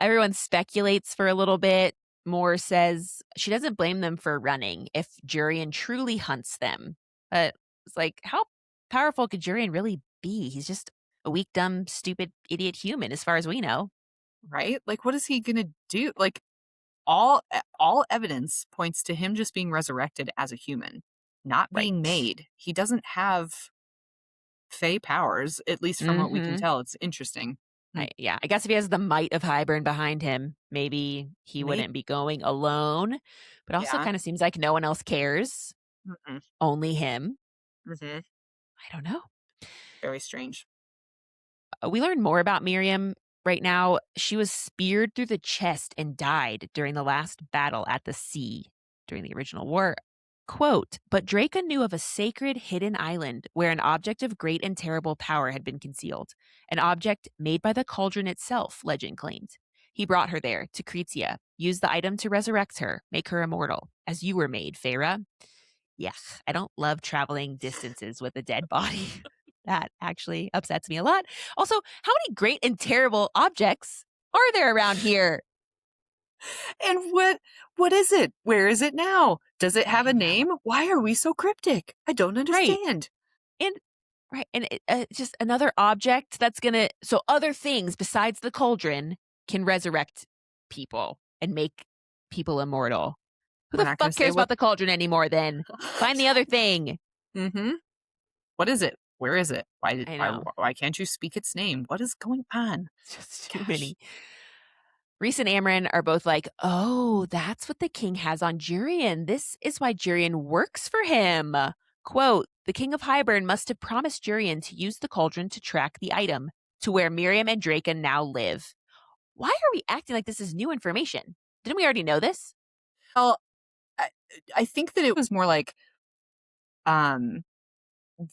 Everyone speculates for a little bit. Moore says she doesn't blame them for running if Jurian truly hunts them. But it's like, how powerful could Jurian really be? He's just a weak, dumb, stupid, idiot human, as far as we know. Right? Like what is he going to do? Like all evidence points to him just being resurrected as a human, not being Right. made. He doesn't have fey powers, at least from what we can Mm-hmm. tell. It's interesting. Hmm. I guess if he has the might of Hybern behind him, maybe he Maybe wouldn't be going alone. But also yeah. kind of seems like no one else cares. Mm-mm. Only him. Mhm. I don't know. Very strange. We learn more about Miriam right now. She was speared through the chest and died during the last battle at the sea during the original war. Quote, but Draco knew of a sacred hidden island where an object of great and terrible power had been concealed, an object made by the cauldron itself, legend claimed. He brought her there to Cretia, used the item to resurrect her, make her immortal, as you were made, Feyre. Yeah, I don't love traveling distances with a dead body. That actually upsets me a lot. Also, how many great and terrible objects are there around here? And what is it? Where is it now? Does it have I a know. name? Why are we so cryptic? I don't Right. understand. And right, and just another object that's gonna so other things besides the cauldron can resurrect people and make people immortal. Who We're the not going fuck to say cares what. about the cauldron anymore then? Find the other thing. Mm-hmm. What is it? Where is it? I know. Why can't you speak its name? What is going on? It's just too Gosh. many. Rhys and Amryn are both like, oh, that's what the king has on Jurian. This is why Jurian works for him. Quote, the king of Hybern must have promised Jurian to use the cauldron to track the item to where Miriam and Draken now live. Why are we acting like this is new information? Didn't we already know this? Well, I, I think that it was more like um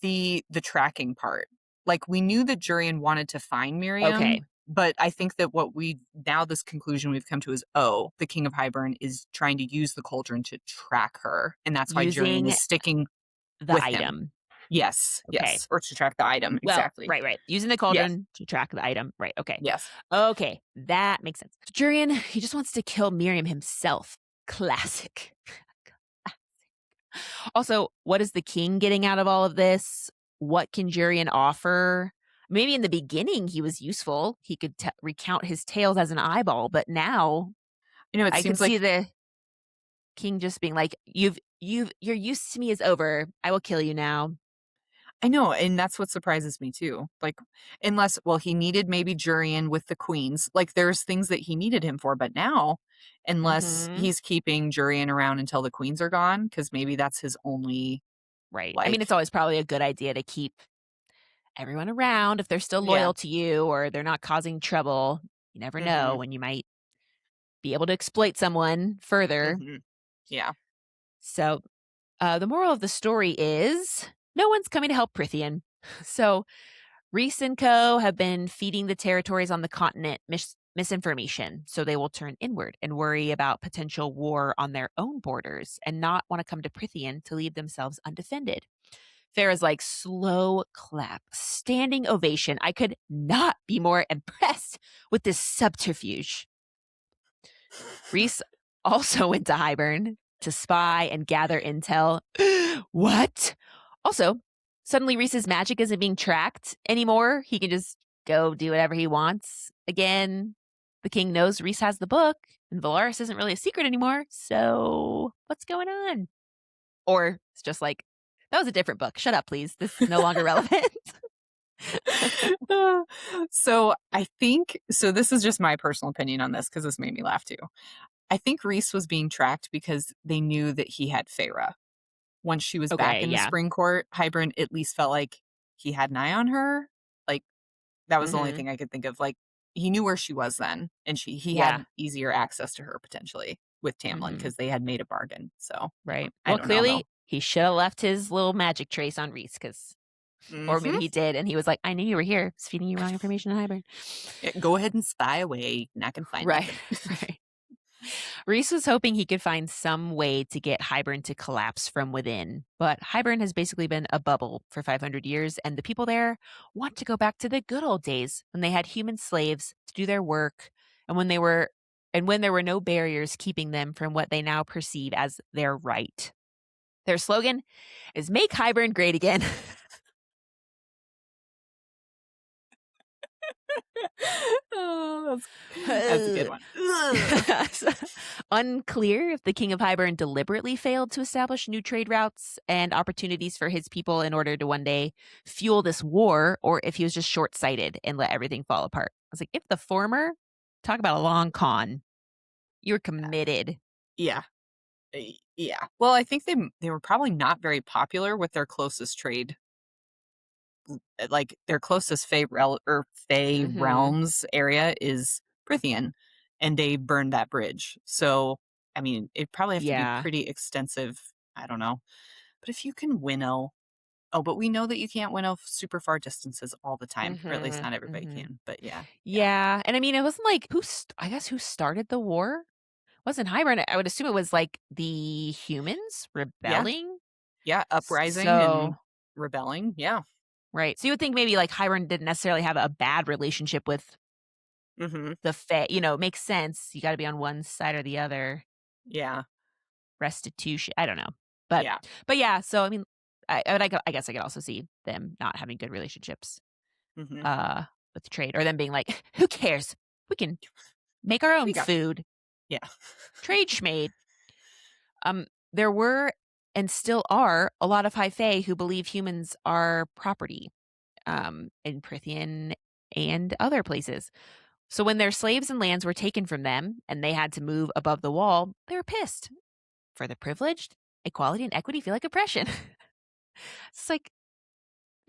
the tracking part. Like we knew that Jurian wanted to find Miriam, Okay. but I think that what we now this conclusion we've come to is the king of Hybern is trying to use the cauldron to track her, and that's why Jurian Using is sticking the with him. item. Yes, Okay. yes, or to track the item Well, exactly. right. Using the Yes, cauldron to track the item. Right. Okay. yes. Okay. That makes sense. Jurian, he just wants to kill Miriam himself. Classic. Also, what is the king getting out of all of this? What can Jurian offer? Maybe in the beginning he was useful. He could recount his tales as an eyeball, but now It I could seems see like the king just being like, your use to me is over. I will kill you now." I know, and that's what surprises me too. Like, unless, well, he needed maybe Jurian with the queens. Like, there's things that he needed him for, but now, unless Mhm. he's keeping Jurian around until the queens are gone, because maybe that's his only, Right. I mean, it's like, always probably a good idea to keep everyone around if they're still yeah, loyal to you or they're not causing trouble. You never know hmm when you might be able to exploit someone further. hmm yeah. So, the moral of the story is no one's coming to help Prithian. So, Rhys and Co. have been feeding the territories on the continent misinformation, so they will turn inward and worry about potential war on their own borders and not want to come to Prithian to leave themselves undefended. Farah's like, slow clap, standing ovation. I could not be more impressed with this subterfuge. Rhys also went to Hybern to spy and gather intel. What? Also, suddenly Rhys's magic isn't being tracked anymore. He can just go do whatever he wants. Again, the king knows Rhys has the book, and Valaris isn't really a secret anymore. So, what's going on? Or it's just like, that was a different book. Shut up, please. This is no longer relevant. So I think, so this is just my personal opinion on this because this made me laugh too. I think Rhys was being tracked because they knew that he had Feyre. Once she was back Okay, in the yeah. spring court, Hybern at least felt like he had an eye on her. Like that was the only Mhm. thing I could think of. Like he knew where she was then, and he Yeah. had easier access to her potentially with Tamlin Mhm. because they had made a bargain. So Right. I Well, don't know though. clearly he should have left his little magic trace on Rhys because or maybe Hmm he did and he was like, I knew you were here. I was feeding you wrong information in Hybern. Go ahead and spy away. Not gonna find Right. nothing. Right. Rhys was hoping he could find some way to get Hybern to collapse from within, but Hybern has basically been a bubble for 500 years, and the people there want to go back to the good old days when they had human slaves to do their work, and when there were no barriers keeping them from what they now perceive as their right. Their slogan is "Make Hybern Great Again." Oh, that's a good one. Unclear if the King of Hybern deliberately failed to establish new trade routes and opportunities for his people in order to one day fuel this war, or if he was just short sighted and let everything fall apart. I was like, if the former, talk about a long con. You're committed. Yeah. Yeah. Well, I think they were probably not very popular with their closest trade. Like their closest Fey Hmm. realms area is Prithian, and they burned that bridge. So, I mean, it probably have to be Yeah. pretty extensive. I don't know, but if you can winnow, but we know that you can't winnow super far distances all the time, or at least Hmm. not everybody Hmm. can. But yeah, yeah, Yeah. And I mean, it wasn't like I guess who started the war? Wasn't Hybern. I would assume it was like the humans yeah, rebelling. yeah. Uprising and So rebelling. Yeah. right. So you would think maybe like Hybern didn't necessarily have a bad relationship with hmm the Fae. You know, it makes sense. You got to be on one side or the other. Yeah. restitution. I don't know. But Yeah. but yeah, so I mean, I guess I could also see them not having good relationships Mhm. uh with trade or them being like, who cares? We can make our We own got food. yeah. Trade schmade. There were and still are a lot of high fae who believe humans are property in Prithian and other places. So when their slaves and lands were taken from them and they had to move above the wall, they were pissed. For the privileged, equality and equity feel like oppression. It's like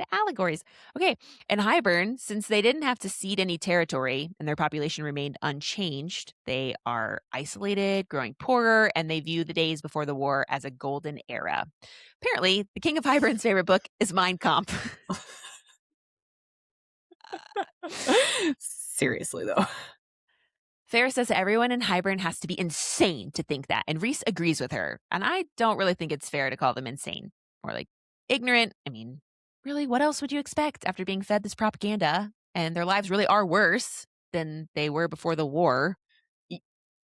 the allegories. Okay. And Hybern, since they didn't have to cede any territory and their population remained unchanged, they are isolated, growing poorer, and they view the days before the war as a golden era. Apparently, the king of Hybern's favorite book is Mein Kampf. Seriously, though. Feyre says everyone in Hybern has to be insane to think that, and Rhys agrees with her. And I don't really think it's fair to call them insane or like ignorant. I mean, really, what else would you expect after being fed this propaganda? And their lives really are worse than they were before the war. Y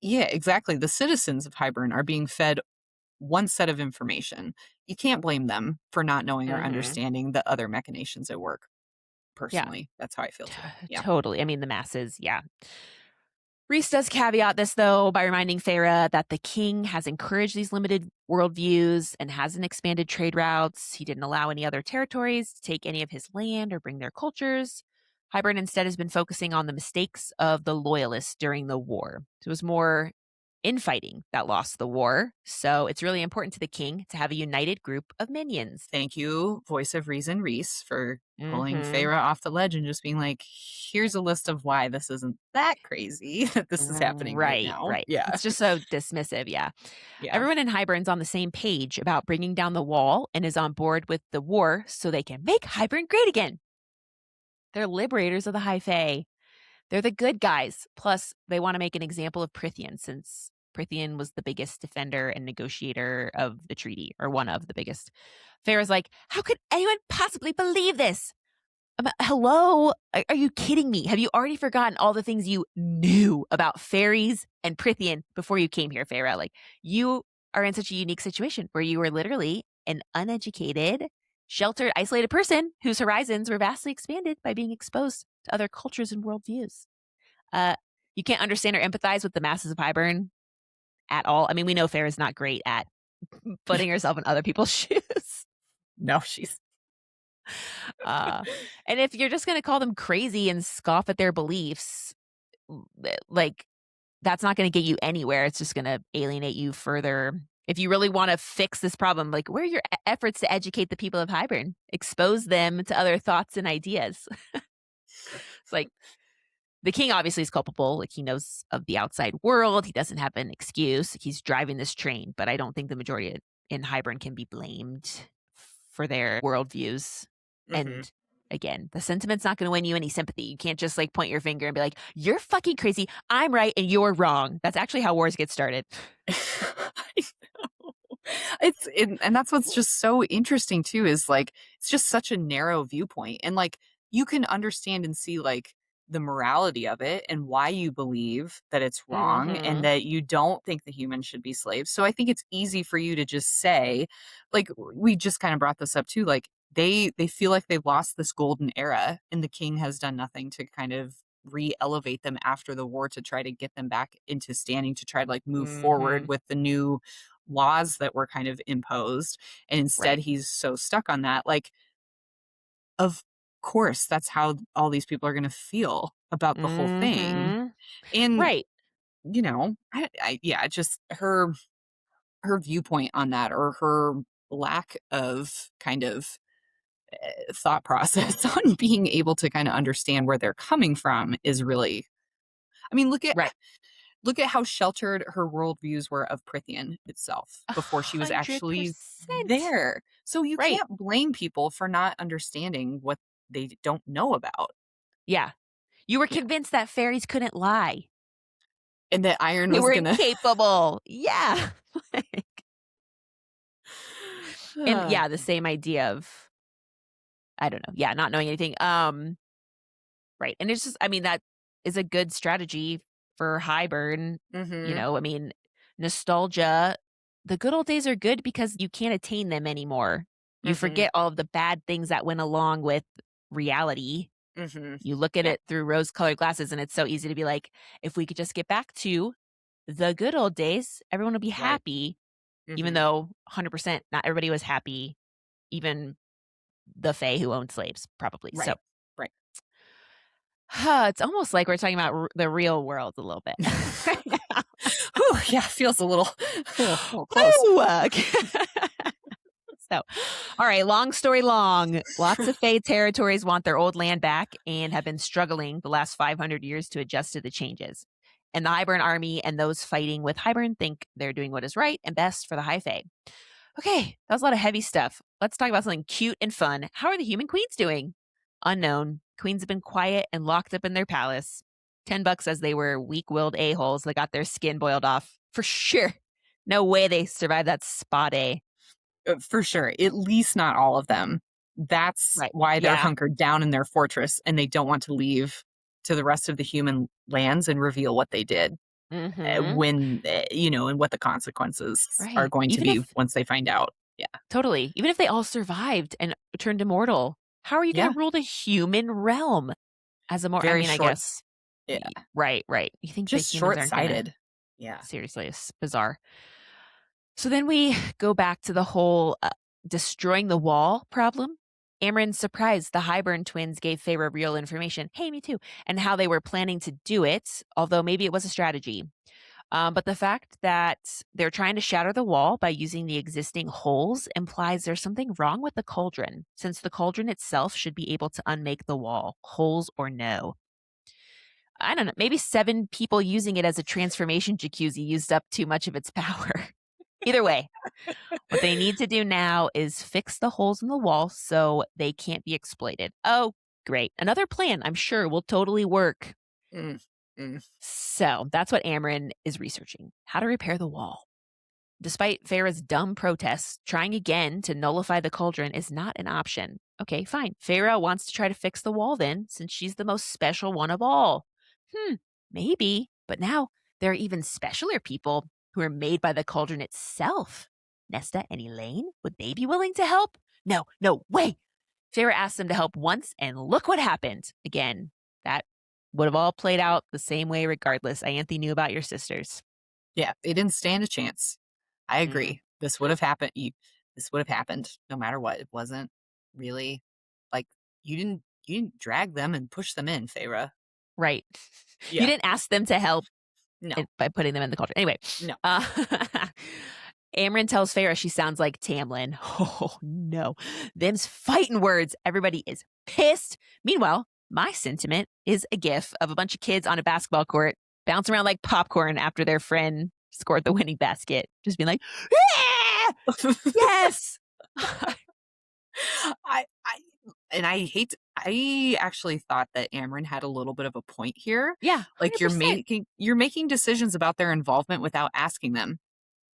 Yeah, exactly. The citizens of Hybern are being fed one set of information. You can't blame them for not knowing or Hmm. understanding the other machinations at work. Yeah, Personally, that's how I feel too. Yeah. totally. I mean, the masses, yeah. Rhys does caveat this, though, by reminding Feyre that the king has encouraged these limited worldviews and hasn't expanded trade routes. He didn't allow any other territories to take any of his land or bring their cultures. Hybern instead has been focusing on the mistakes of the loyalists during the war. So it was more infighting that lost the war. So it's really important to the king to have a united group of minions. Thank you, voice of reason, Reese, for pulling Hmm. Feyre off the ledge and just being like, "Here's a list of why this isn't that crazy that this is happening right Right, now." right. Yeah. It's just so dismissive. Yeah. Yeah. Everyone in Hybern's on the same page about bringing down the wall and is on board with the war so they can make Hybern great again. They're liberators of the High Fae. They're the good guys. Plus, they want to make an example of Prithian since Prithian was the biggest defender and negotiator of the treaty, or one of the biggest. Farah's like, how could anyone possibly believe this? Hello? Are you kidding me? Have you already forgotten all the things you knew about fairies and Prithian before you came here, Feyre? Like, you are in such a unique situation where you were literally an uneducated, sheltered, isolated person whose horizons were vastly expanded by being exposed to other cultures and worldviews. Uh, you can't understand or empathize with the masses of Hybern at all. I mean, we know Feyre is not great at putting herself in other people's shoes. No, she's Uh, and if you're just going to call them crazy and scoff at their beliefs, like that's not going to get you anywhere. It's just going to alienate you further. If you really want to fix this problem, like where are your efforts to educate the people of Hybern? Expose them to other thoughts and ideas. It's like the king obviously is culpable. Like he knows of the outside world. He doesn't have an excuse. He's driving this train, but I don't think the majority in Hybern can be blamed for their worldviews. Mhm. And again, the sentiment's not going to win you any sympathy. You can't just like point your finger and be like, you're fucking crazy. I'm right and you're wrong. That's actually how wars get started. I know. And that's what's just so interesting too is like it's just such a narrow viewpoint and like you can understand and see like the morality of it and why you believe that it's wrong and Hmm. that you don't think the humans should be slaves. So I think it's easy for you to just say like we just kind of brought this up too like they feel like they've lost this golden era and the king has done nothing to kind of re-elevate them after the war to try to get them back into standing to try to like move forward Hmm. with the new laws that were kind of imposed and instead Right. he's so stuck on that like of course that's how all these people are going to feel about the whole thing Hmm. and Right. you know yeah just her viewpoint on that or her lack of kind of thought process on being able to kind of understand where they're coming from is really I mean Right. look at how sheltered her worldviews were of Prithian itself before she was actually 100%. there. So you Right. can't blame people for not understanding what they don't know about. Yeah. You were Yeah. convinced that fairies couldn't lie. And that iron They was were gonna incapable. Yeah. And yeah, the same idea of I don't know. Yeah, not knowing anything. Right. And it's just I mean, that is a good strategy for high burn. Mhm. I mean, nostalgia. The good old days are good because you can't attain them anymore. You Mhm. forget all of the bad things that went along with reality. Mhm. You look at Yeah. it through rose-colored glasses, and it's so easy to be like, "If we could just get back to the good old days, everyone would be Right. happy," even Mhm. though 100% not everybody was happy, even the Fae who owned slaves, probably. So, Right. Right. it's almost like we're talking about the real world a little bit right now. Whew, yeah, feels a little a little close. Woo! So, all right, long story long. Lots of Fae territories want their old land back and have been struggling the last 500 years to adjust to the changes. And the Hybern army and those fighting with Hybern think they're doing what is right and best for the High Fae. Okay, that was a lot of heavy stuff. Let's talk about something cute and fun. How are the human queens doing? Unknown. Queens have been quiet and locked up in their palace. $10 as they were weak-willed a-holes that got their skin boiled off. For sure. No way they survived that spa day. For sure. At least not all of them. That's Right. why they're Yeah. hunkered down in their fortress and they don't want to leave to the rest of the human lands and reveal what they did Mhm. when, and what the consequences are Right. going to Even be if once they find out. Yeah. totally. Even if they all survived and turned immortal, how are you gonna Yeah. rule the human realm as a more I Very mean, I short. guess Yeah. right, right. You think the Just humans short aren't gonna sighted. Yeah. seriously, it's bizarre. So then we go back to the whole destroying the wall problem. Amren's surprised the Hybern twins gave Feyre real information. Hey, me too. And how they were planning to do it, although maybe it was a strategy. But the fact that they're trying to shatter the wall by using the existing holes implies there's something wrong with the cauldron, since the cauldron itself should be able to unmake the wall, holes or no. I don't know. Maybe 7 people using it as a transformation jacuzzi used up too much of its power. Either way, what they need to do now is fix the holes in the wall so they can't be exploited. Oh, great. Another plan I'm sure will totally work. Mm, mm. So that's what Amren is researching how to repair the wall. Despite Farah's dumb protests, trying again to nullify the cauldron is not an option. Okay, fine. Farah wants to try to fix the wall then, since she's the most special one of all. Maybe. But now there are even specialer people who are made by the cauldron itself. Nesta and Elaine, would they be willing to help? No, no, way. Farah asked them to help once, and look what happened. Again, that would have all played out the same way regardless. Ianthe knew about your sisters. Yeah. They didn't stand a chance. I Mm, agree. This would have happened. This would have happened no matter what. It wasn't really like you didn't drag them and push them in, Feyre. right. You Yeah. didn't ask them to help No. by putting them in the cauldron. Anyway, No. uh, Amren tells Farah she sounds like Tamlin. Oh, no. Them's fighting words. Everybody is pissed. Meanwhile, my sentiment is a gif of a bunch of kids on a basketball court bouncing around like popcorn after their friend scored the winning basket. Just being like, yeah! Yes! I and I hate I actually thought that Amryn had a little bit of a point here. Yeah, Like 100%. you're making decisions about their involvement without asking them,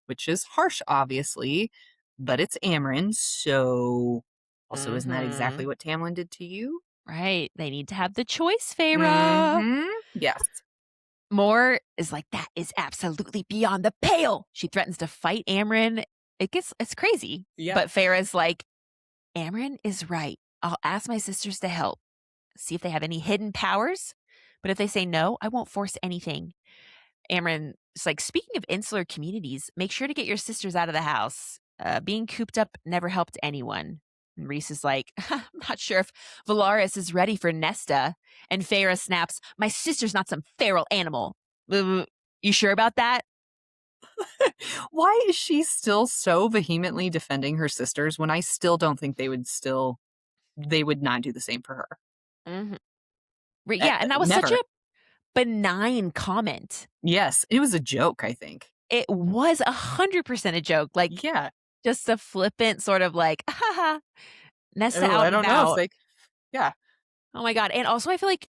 which is harsh, obviously, but it's Amryn, so also isn't that exactly Mhm. what Tamlin did to you? Right. They need to have the choice, Feyre. Mhm. Yes. Moore is like, that is absolutely beyond the pale. She threatens to fight Amren. It's crazy. Yeah. But Farah's like, Amren is right. I'll ask my sisters to help, see if they have any hidden powers. But if they say no, I won't force anything. Amren is like, speaking of insular communities, make sure to get your sisters out of the house. Being cooped up never helped anyone. And Rhys is like, I'm not sure if Valaris is ready for Nesta. And Feyre snaps, my sister's not some feral animal. You sure about that? Why is she still so vehemently defending her sisters when I still don't think they would not do the same for her? Mhm. Yeah, and that was such Never. a benign comment. Yes, it was a joke, I think. It was 100% a joke, like, Yeah. just a flippant sort of like, "Ha Nesta Oh, out I and don't know if about." they yeah. Oh my god, and also I feel like,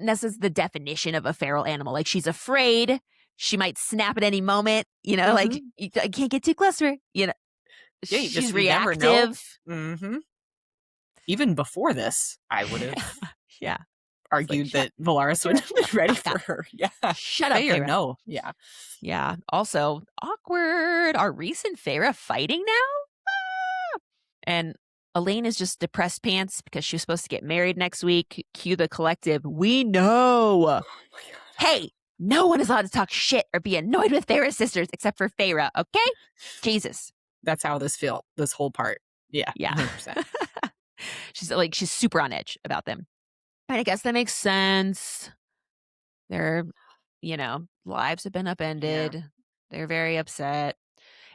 Nessa's the definition of a feral animal, like, she's afraid, she might snap at any moment, like, Mhm. I can't get too close to her, Yeah, she's you never know. reactive. Mhm. Even before this, I would've Yeah. argued shut that Valaris would have been ready fuck for up. her. Yeah. Shut up, Feyre, Feyre. no. Yeah. Yeah. Also, awkward. Are Rhys and Feyre fighting now? Ah! And Elaine is just depressed pants because she was supposed to get married next week. Cue the collective. We know. Oh my God. Hey, no one is allowed to talk shit or be annoyed with Feyre's sisters except for Feyre, okay? Jesus. That's how this whole part. Yeah. Yeah. 100%. she's super on edge about them. And I guess that makes sense. Their, lives have been Yeah. upended. They're very upset.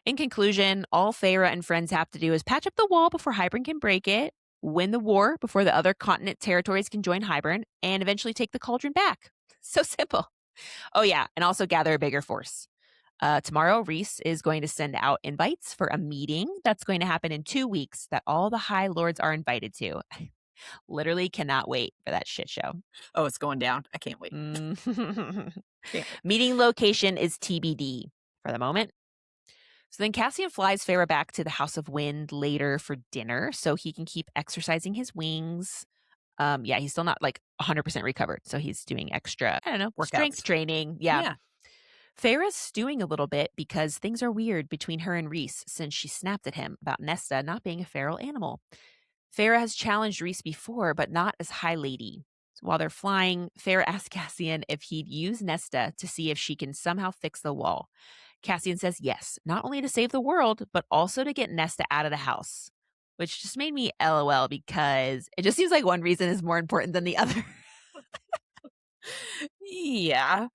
In conclusion, all Feyre and friends have to do is patch up the wall before Hybern can break it, win the war before the other continent territories can join Hybern, and eventually take the cauldron back. So simple. Oh, yeah, and also gather a bigger force. Tomorrow, Rhys is going to send out invites for a meeting that's going to happen in 2 weeks that all the High Lords are invited to. Literally cannot wait for that shit show. Oh, it's going down. I can't wait. Mm. Yeah. Meeting location is TBD for the moment. So then Cassian flies Feyre back to the House of Wind later for dinner so he can keep exercising his wings. He's still not 100% recovered. So he's doing extra, strength Workouts. training. Yeah. Feyre's stewing a little bit because things are weird between her and Rhys since she snapped at him about Nesta not being a feral animal. Feyre has challenged Rhys before, but not as High Lady. So while they're flying, Feyre asks Cassian if he'd use Nesta to see if she can somehow fix the wall. Cassian says yes, not only to save the world, but also to get Nesta out of the house, which just made me LOL because it just seems like one reason is more important than the other. Yeah.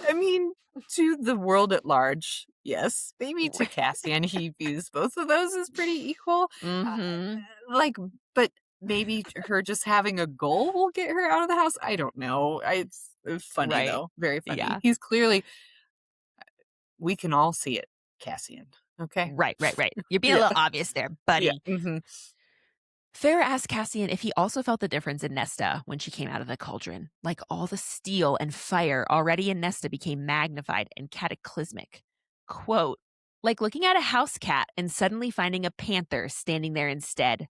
I mean, to the world at large, yes. Maybe to Cassian, he views both of those as pretty equal. Mm-hmm. But maybe her just having a goal will get her out of the house. I don't know. It's funny, Right. though. Very funny. Yeah. He's clearly, we can all see it, Cassian. Okay? Right. You're being a little obvious there, buddy. Yeah. Mm-hmm. Feyre asked Cassian if he also felt the difference in Nesta when she came out of the cauldron. Like all the steel and fire already in Nesta became magnified and cataclysmic. Quote, like looking at a house cat and suddenly finding a panther standing there instead.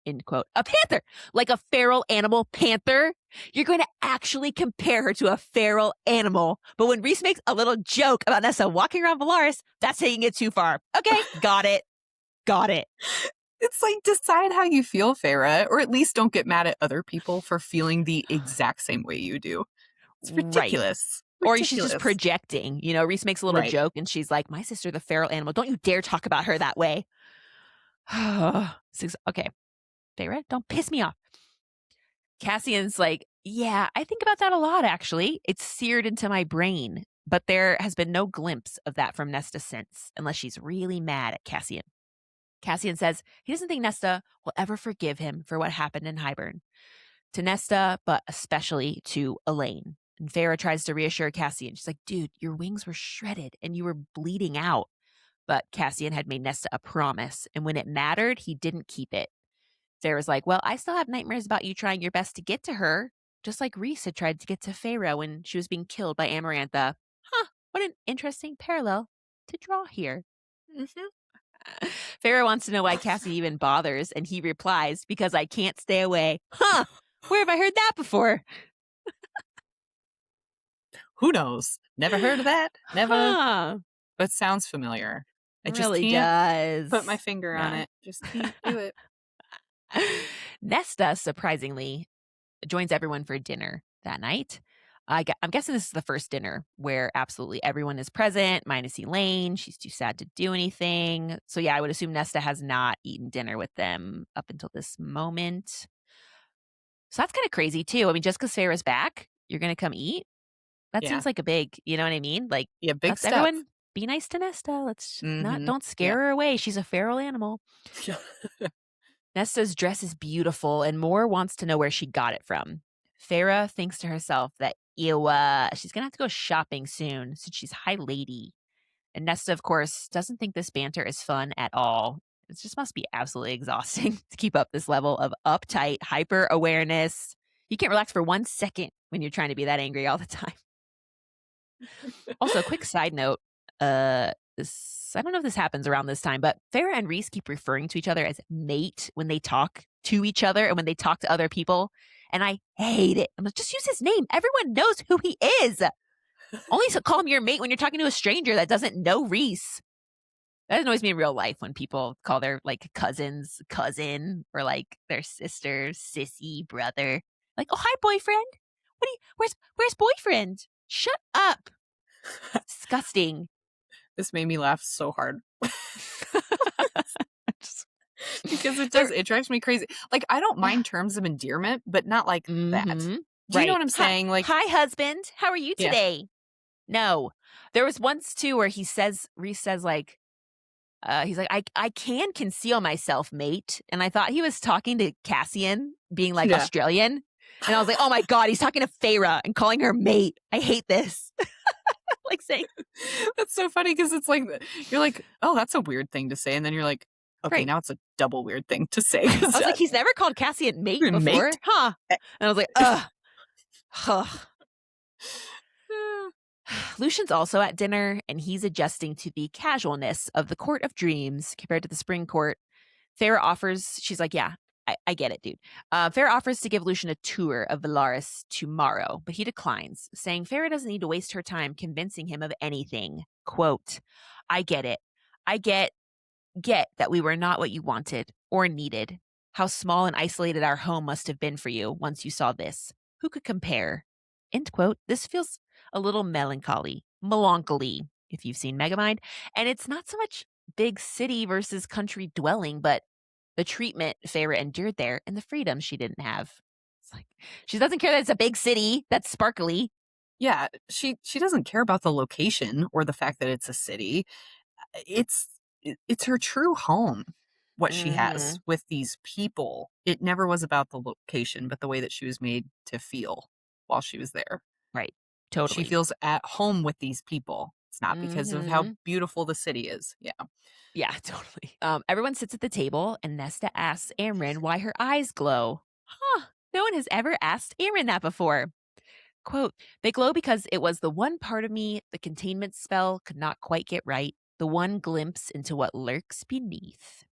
End quote. A panther! Like a feral animal panther? You're going to actually compare her to a feral animal. But when Rhys makes a little joke about Nesta walking around Valaris, that's taking it too far. Okay, got it. It's decide how you feel, Feyre, or at least don't get mad at other people for feeling the exact same way you do. It's ridiculous. Right. Or she's just projecting. Rhys makes a little joke and she's like, my sister, the feral animal. Don't you dare talk about her that way. Okay. Feyre, don't piss me off. Cassian's like, yeah, I think about that a lot, actually. It's seared into my brain. But there has been no glimpse of that from Nesta since, unless she's really mad at Cassian. Cassian says he doesn't think Nesta will ever forgive him for what happened in Hybern. To Nesta, but especially to Elaine. And Feyre tries to reassure Cassian. She's like, dude, your wings were shredded and you were bleeding out. But Cassian had made Nesta a promise, and when it mattered, he didn't keep it. Feyre's like, well, I still have nightmares about you trying your best to get to her, just like Rhys had tried to get to Feyre when she was being killed by Amarantha. Huh, what an interesting parallel to draw here. Mm-hmm. Feyre wants to know why Cassie even bothers, and he replies, because I can't stay away. Huh, where have I heard that before? Who knows? Never heard of that. Never. Huh. But sounds familiar. I just really can't does. put my finger on it. Just can't do it. Nesta, surprisingly, joins everyone for dinner that night. I'm guessing this is the first dinner where absolutely everyone is present, minus Elaine. She's too sad to do anything. So yeah, I would assume Nesta has not eaten dinner with them up until this moment. So that's kind of crazy too. I mean, just because Sarah's back, you're going to come eat? That seems like a big, you know what I mean? Big step. Everyone be nice to Nesta. Let's don't scare her away. She's a feral animal. Nesta's dress is beautiful, and Moore wants to know where she got it from. Feyre thinks to herself that she's going to have to go shopping soon since she's High Lady. And Nesta, of course, doesn't think this banter is fun at all. It just must be absolutely exhausting to keep up this level of uptight hyper awareness. You can't relax for 1 second when you're trying to be that angry all the time. Also, quick side note, I don't know if this happens around this time, but Feyre and Rhys keep referring to each other as mate when they talk to each other and when they talk to other people. and I hate it. I'm like, just use his name. Everyone knows who he is. Only call him your mate when you're talking to a stranger that doesn't know Rhys. That annoys me in real life when people call their like cousins cousin or like their sister sissy brother. Like, oh hi boyfriend. What do you? Where's boyfriend? Shut up. Disgusting. This made me laugh so hard. Because it drives me crazy. Like, I don't mind terms of endearment, but not like that. Mm-hmm. Do you know what I'm saying? Like, hi husband, how are you yeah. today? No. There was once too where Rhys says like, he's like, I can conceal myself, mate. And I thought he was talking to Cassian, being like Australian. And I was like, oh my God, he's talking to Feyre and calling her mate. I hate this. Like saying. That's so funny because it's like, you're like, oh, that's a weird thing to say. And then you're like, okay, now it's a double weird thing to say. I was like, he's never called Cassian mate before. Mate? Huh? And I was like, ugh. Lucien's also at dinner, and he's adjusting to the casualness of the Court of Dreams compared to the Spring Court. Feyre offers, she's like, yeah, I get it, dude. Feyre offers to give Lucien a tour of Velaris tomorrow, but he declines, saying Feyre doesn't need to waste her time convincing him of anything. Quote, I get it. I get that we were not what you wanted or needed. How small and isolated our home must have been for you once you saw this. Who could compare? End quote. This feels a little melancholy, if you've seen Megamind. And it's not so much big city versus country dwelling, but the treatment Feyre endured there and the freedom she didn't have. It's like, she doesn't care that it's a big city that's sparkly. Yeah, she doesn't care about the location or the fact that it's a city. It's her true home, what she has with these people. It never was about the location, but the way that she was made to feel while she was there. Right. Totally. She feels at home with these people. It's not because of how beautiful the city is. Yeah. Yeah, totally. Everyone sits at the table, and Nesta asks Amren why her eyes glow. Huh. No one has ever asked Amren that before. Quote, they glow because it was the one part of me the containment spell could not quite get right, the one glimpse into what lurks beneath.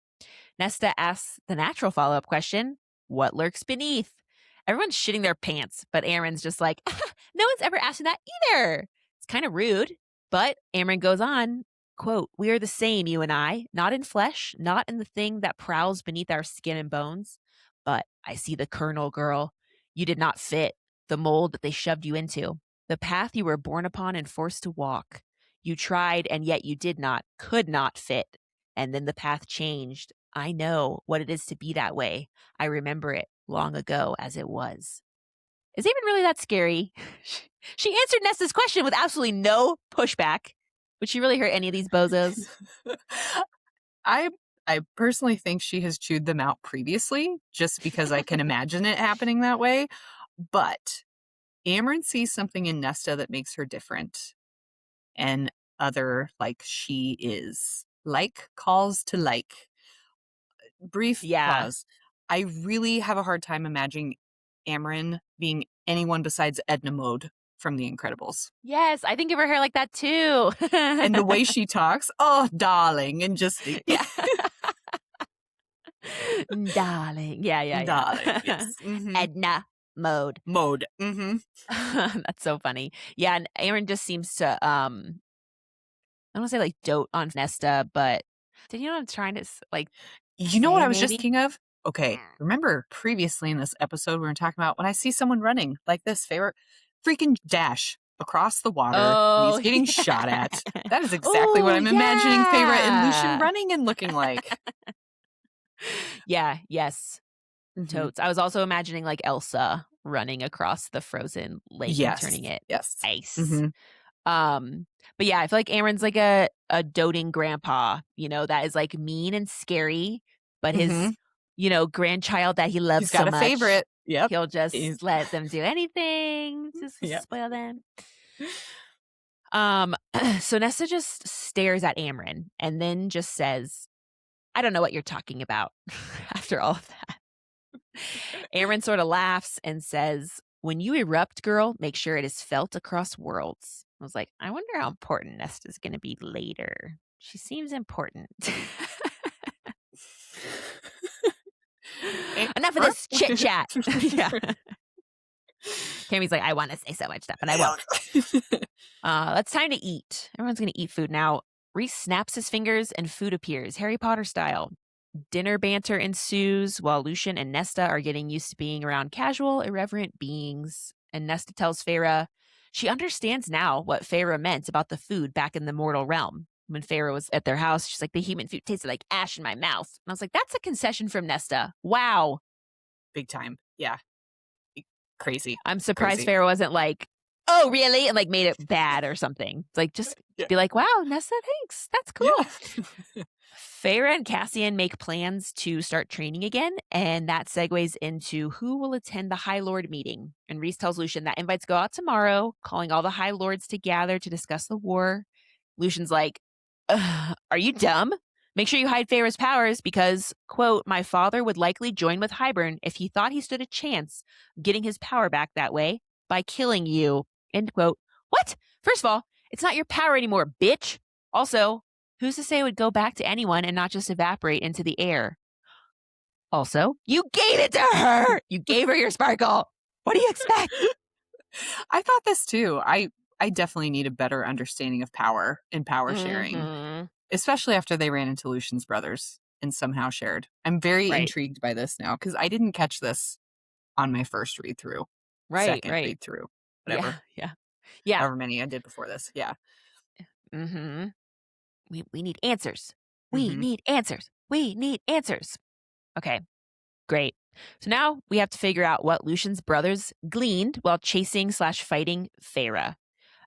Nesta asks the natural follow-up question, what lurks beneath? Everyone's shitting their pants, but Amren's just like, no one's ever asked that either. It's kind of rude, but Amren goes on, quote, we are the same, you and I, not in flesh, not in the thing that prowls beneath our skin and bones, but I see the kernel, girl. You did not fit the mold that they shoved you into, the path you were born upon and forced to walk. You tried, and yet you could not fit. And then the path changed. I know what it is to be that way. I remember it long ago as it was. Is it even really that scary? She answered Nesta's question with absolutely no pushback. Would she really hurt any of these bozos? I personally think she has chewed them out previously, just because I can imagine it happening that way. But Amren sees something in Nesta that makes her different and other, like she is. Like calls to like. Brief pause. I really have a hard time imagining Amren being anyone besides Edna Mode from The Incredibles. Yes, I think of her hair like that too. And the way she talks, oh, darling, and just yeah. Darling. Yeah. Darling, yes. Edna Mode. That's so funny. Yeah, and Amren just seems to I don't want to say like dote on Nesta, but did you know what I'm trying to like? You know what I was just thinking of? Okay, remember previously in this episode we were talking about when I see someone running like this, favorite freaking dash across the water and he's getting shot at. That is exactly what I'm imagining Feyre and Lucien running and looking like. Yes. Totes. I was also imagining like Elsa running across the frozen lake and turning it ice. But yeah, I feel like Amren's like a doting grandpa, that is like mean and scary, but his, grandchild that he loves He's got so a much, favorite. Yep. He'll just let them do anything to spoil them. So Nesta just stares at Amren and then just says, I don't know what you're talking about after all of that. Amren sort of laughs and says, when you erupt, girl, make sure it is felt across worlds. I was like, I wonder how important Nesta's going to be later. She seems important. Enough of this chit chat. Yeah. Cammy's like, I want to say so much stuff, but I won't. It's time to eat. Everyone's going to eat food now. Rhys snaps his fingers and food appears, Harry Potter style. Dinner banter ensues while Lucien and Nesta are getting used to being around casual, irreverent beings. And Nesta tells Feyre she understands now what Feyre meant about the food back in the mortal realm. When Feyre was at their house, she's like, the human food tasted like ash in my mouth. And I was like, that's a concession from Nesta. Wow. Big time. Yeah. Crazy. I'm surprised Crazy. Feyre wasn't like, oh, really? And like made it bad or something. It's like, just be like, wow, Nesta, thanks. That's cool. Yeah. Feyre and Cassian make plans to start training again, and that segues into who will attend the High Lord meeting. And Rhys tells Lucien that invites go out tomorrow, calling all the High Lords to gather to discuss the war. Lucian's like, are you dumb? Make sure you hide Feyre's powers because, quote, my father would likely join with Hybern if he thought he stood a chance of getting his power back that way by killing you, end quote. What? First of all, it's not your power anymore, bitch. Also, who's to say it would go back to anyone and not just evaporate into the air? Also, you gave it to her. You gave her your sparkle. What do you expect? I thought this too. I definitely need a better understanding of power and power sharing, especially after they ran into Lucien's brothers and somehow shared. I'm very intrigued by this now because I didn't catch this on my first read through. Second read through. Whatever. Yeah. However many I did before this. Yeah. Mm-hmm. We need answers. We need answers. We need answers. Okay, great. So now we have to figure out what Lucien's brothers gleaned while chasing/fighting Feyre.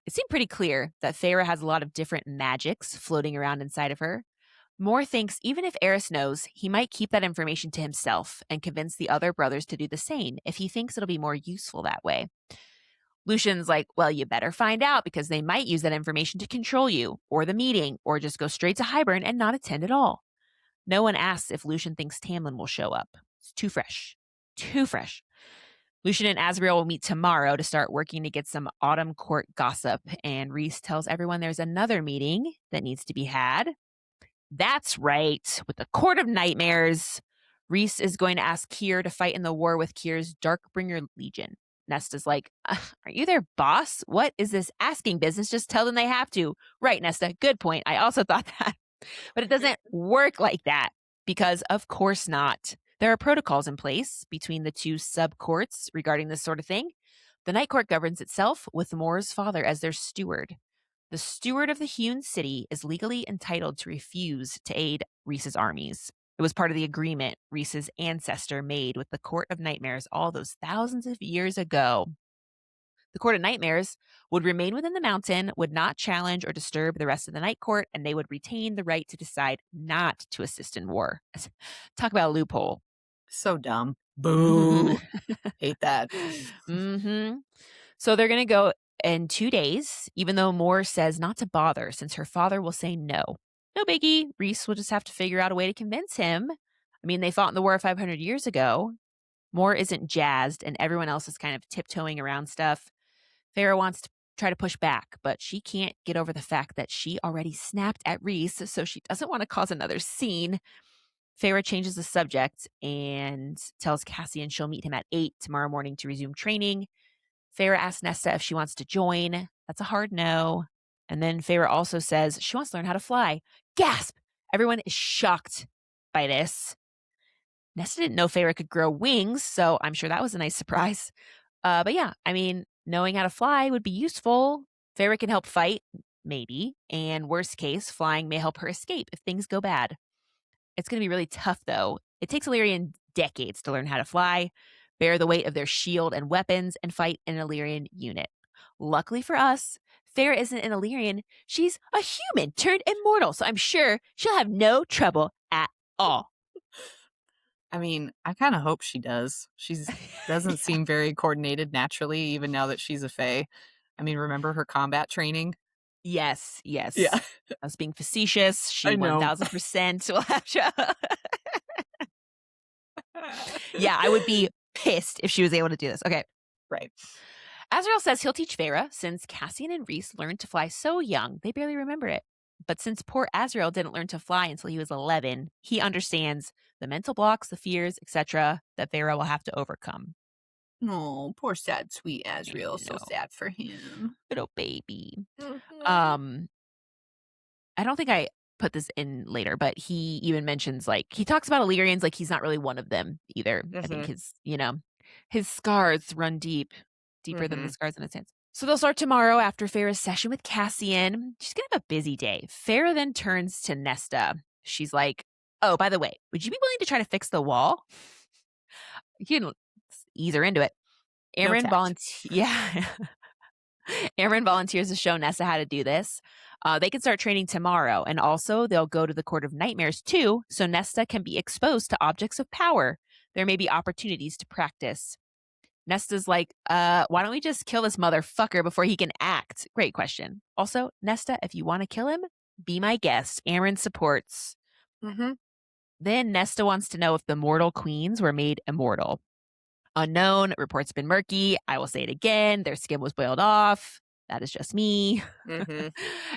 It seemed pretty clear that Feyre has a lot of different magics floating around inside of her. Moore thinks even if Eris knows, he might keep that information to himself and convince the other brothers to do the same if he thinks it'll be more useful that way. Lucien's like, well, you better find out because they might use that information to control you or the meeting or just go straight to Hybern and not attend at all. No one asks if Lucien thinks Tamlin will show up. It's too fresh. Too fresh. Lucien and Azriel will meet tomorrow to start working to get some autumn court gossip, and Rhys tells everyone there's another meeting that needs to be had. That's right, with the Court of Nightmares. Rhys is going to ask Keir to fight in the war with Keir's Darkbringer Legion. Nesta's like, are you their boss? What is this asking business? Just tell them they have to. Right, Nesta, good point. I also thought that. But it doesn't work like that because, of course not. There are protocols in place between the two sub-courts regarding this sort of thing. The Night Court governs itself with Moore's father as their steward. The steward of the hewn city is legally entitled to refuse to aid Rhys's armies. It was part of the agreement Rhys's ancestor made with the Court of Nightmares all those thousands of years ago. The Court of Nightmares would remain within the mountain, would not challenge or disturb the rest of the Night Court, and they would retain the right to decide not to assist in war. Talk about a loophole. So dumb. Boo. Hate that. So they're going to go in 2 days, even though Moore says not to bother since her father will say no. No biggie. Rhys will just have to figure out a way to convince him. I mean, they fought in the war 500 years ago. Moore isn't jazzed, and everyone else is kind of tiptoeing around stuff. Feyre wants to try to push back, but she can't get over the fact that she already snapped at Rhys, so she doesn't want to cause another scene. Feyre changes the subject and tells Cassian she'll meet him at 8 tomorrow morning to resume training. Feyre asks Nesta if she wants to join. That's a hard no. And then Feyre also says she wants to learn how to fly. Gasp! Everyone is shocked by this. Nesta didn't know Feyre could grow wings, so I'm sure that was a nice surprise. But yeah, I mean, knowing how to fly would be useful. Feyre can help fight, maybe. And worst case, flying may help her escape if things go bad. It's going to be really tough, though. It takes Illyrian decades to learn how to fly, bear the weight of their shield and weapons, and fight an Illyrian unit. Luckily for us, Feyre isn't an Illyrian. She's a human turned immortal, so I'm sure she'll have no trouble at all. I mean, I kind of hope she does. She doesn't seem very coordinated naturally, even now that she's a Fae. I mean, remember her combat training? Yes. Yeah. I was being facetious. She I know. 1000% will have to. Yeah, I would be pissed if she was able to do this. Okay. Right. Azriel says he'll teach Feyre since Cassian and Rhys learned to fly so young, they barely remember it. But since poor Azriel didn't learn to fly until he was 11, he understands the mental blocks, the fears, etc. that Feyre will have to overcome. Oh, poor sad sweet I Asriel. So know, sad for him. little baby. Mhm. Um, I don't think I put this in later, but he even mentions, like he talks about Illyrians like he's not really one of them either. I think Mhm. his scars run deep, deeper than the Mhm. scars in his hands. So they'll start tomorrow after Feyre's session with Cassian. She's gonna have a busy day. Feyre then turns to Nesta. She's like, "Oh, by the way, would you be willing to try to fix the wall?" You can ease her into it. No Aaron tact. yeah. Aaron volunteers to show Nessa how to do this. They can start training tomorrow, and also they'll go to the Court of Nightmares too, so Nesta can be exposed to objects of power. There may be opportunities to practice. Nesta's like, why don't we just kill this motherfucker before he can act? Great question. Also, Nesta, if you want to kill him, be my guest. Aaron supports. Mhm. Then Nesta wants to know if the mortal queens were made immortal. Unknown, reports have been murky. I will say it again. Their skin was boiled off. That is just me. Mhm.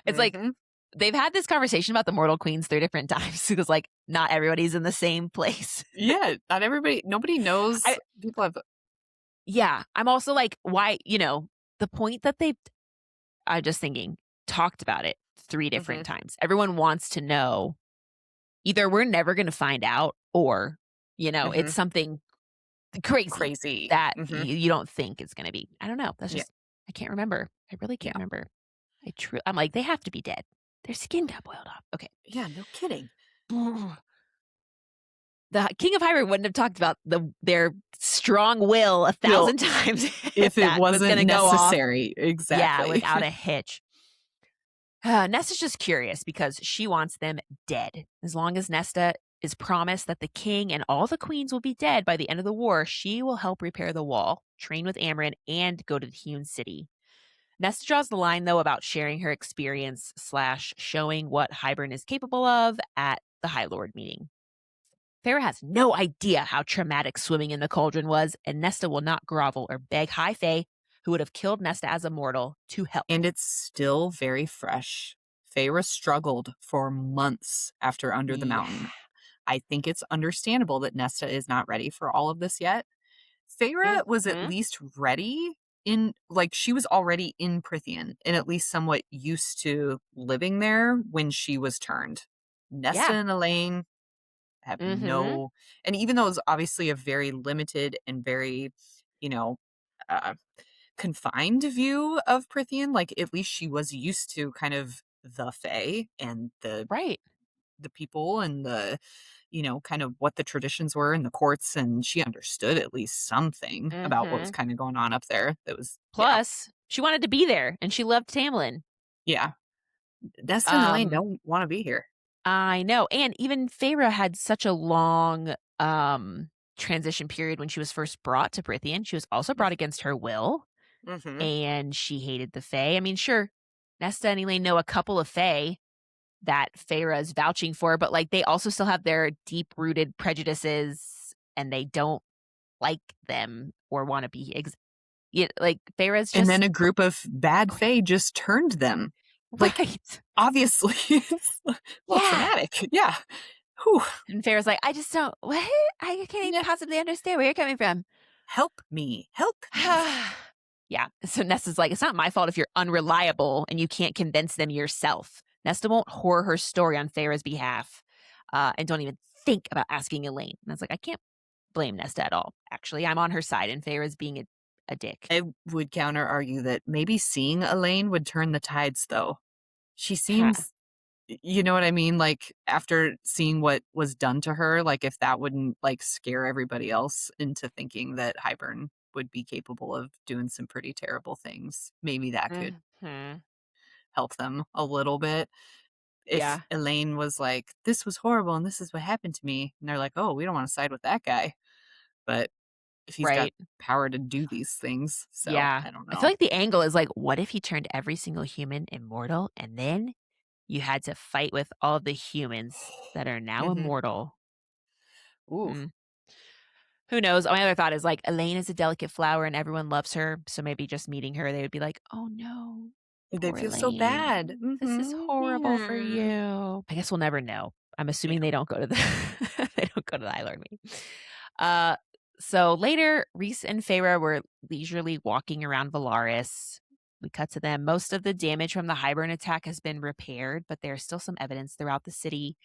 It's like Mhm. they've had this conversation about the mortal queens 3 different times because, like, not everybody's in the same place. Yeah, not everybody nobody I knows people have Yeah, I'm also like, why, the point that they I'm just thinking, talked about it 3 different Mhm. times. Everyone wants to know either we're never gonna find out or, it's Mhm. something crazy Crazy. that Mhm. you don't think it's gonna be. I don't know. That's Yeah. just I can't remember. I really Yeah. can't remember. I'm like, they have to be dead. Their skin got boiled off. Okay. Yeah, no kidding. The King of Hyrule wouldn't have talked about their strong will a Well, thousand times if if it that was wasn't gonna go off, necessary. yeah, Exactly. without a hitch. Nesta's just curious because she wants them dead. As long as Nesta is promised that the king and all the queens will be dead by the end of the war, she will help repair the wall, train with Amryn, and go to the hewn city. Nesta draws the line, though, about sharing her experience / showing what Hybern is capable of at the High Lord meeting. Feyre has no idea how traumatic swimming in the cauldron was, and Nesta will not grovel or beg High Fae, who would have killed Nesta as a mortal, to help. And it's still very fresh. Feyre struggled for months after Under the Yeah. Mountain. I think it's understandable that Nesta is not ready for all of this yet. Feyre was at Mhm. least ready in, like, she was already in Prithian and at least somewhat used to living there when she was turned. Nesta Yeah. and Elaine have Mhm. no, and even though it's obviously a very limited and very, you know, uh, confined view of Prithian, like, at least she was used to kind of the Fae and Right. the people and the, kind of what the traditions were in the courts, and she understood at least something about what was Mhm. kind of going on up there. That was, yeah, Plus, she wanted to be there, and she loved Tamlin. yeah. Nesta and Elaine Um, don't want to be here. I know, and even Feyre had such a long, transition period when she was first brought to Prythian. She was also brought against her will, Mm-hmm. and she hated the Fae. I mean, sure, Nesta and Elaine know a couple of Fae that Feyre is vouching for, but, like, they also still have their deep-rooted prejudices, and they don't like them or wanna be yeah, like, Feyre's And then just a group of bad Fae just turned them. Like, right. obviously, it's a little Yeah. traumatic. Yeah. Whew. And Farrah's like, "I just don't what? I can't even Yeah. possibly understand where you're coming from." Help me. Help me. Yeah. So Nesta's like, "It's not my fault if you're unreliable and you can't convince them yourself." Nesta won't whore her story on Farrah's behalf, and don't even think about asking Elaine. And I was like, I can't blame Nesta at all. Actually, I'm on her side, and Farrah's being a dick. I would counter argue that maybe seeing Elaine would turn the tides, though. She Huh. seems, you know what I mean? Like, after seeing what was done to her, like, if that wouldn't, like, scare everybody else into thinking that Hybern would be capable of doing some pretty terrible things, maybe that could Mhm. help them a little bit. If Yeah. Elaine was like, "This was horrible and this is what happened to me," and they're like, "Oh, we don't wanna side with that guy," but if he's got Right. power to do these things, so Yeah. I don't I feel know. like the angle is like, what if he turned every single human immortal and then you had to fight with all the humans that are now Mhm. immortal? Ooh. Hmm. Who knows? My other thought is like, Elaine is a delicate flower and everyone loves her. So maybe just meeting her, they would be like, oh no, They poor feel so bad. Elaine. This is Mhm. horrible for Yeah. you. I guess we'll never know. I'm assuming Yeah. they don't go to the they don't go to the High Lord meeting. Uh So later, Rhys and Feyre were leisurely walking around Valaris. We cut to them. Most of the damage from the Hybern attack has been repaired, but there's still some evidence throughout the city.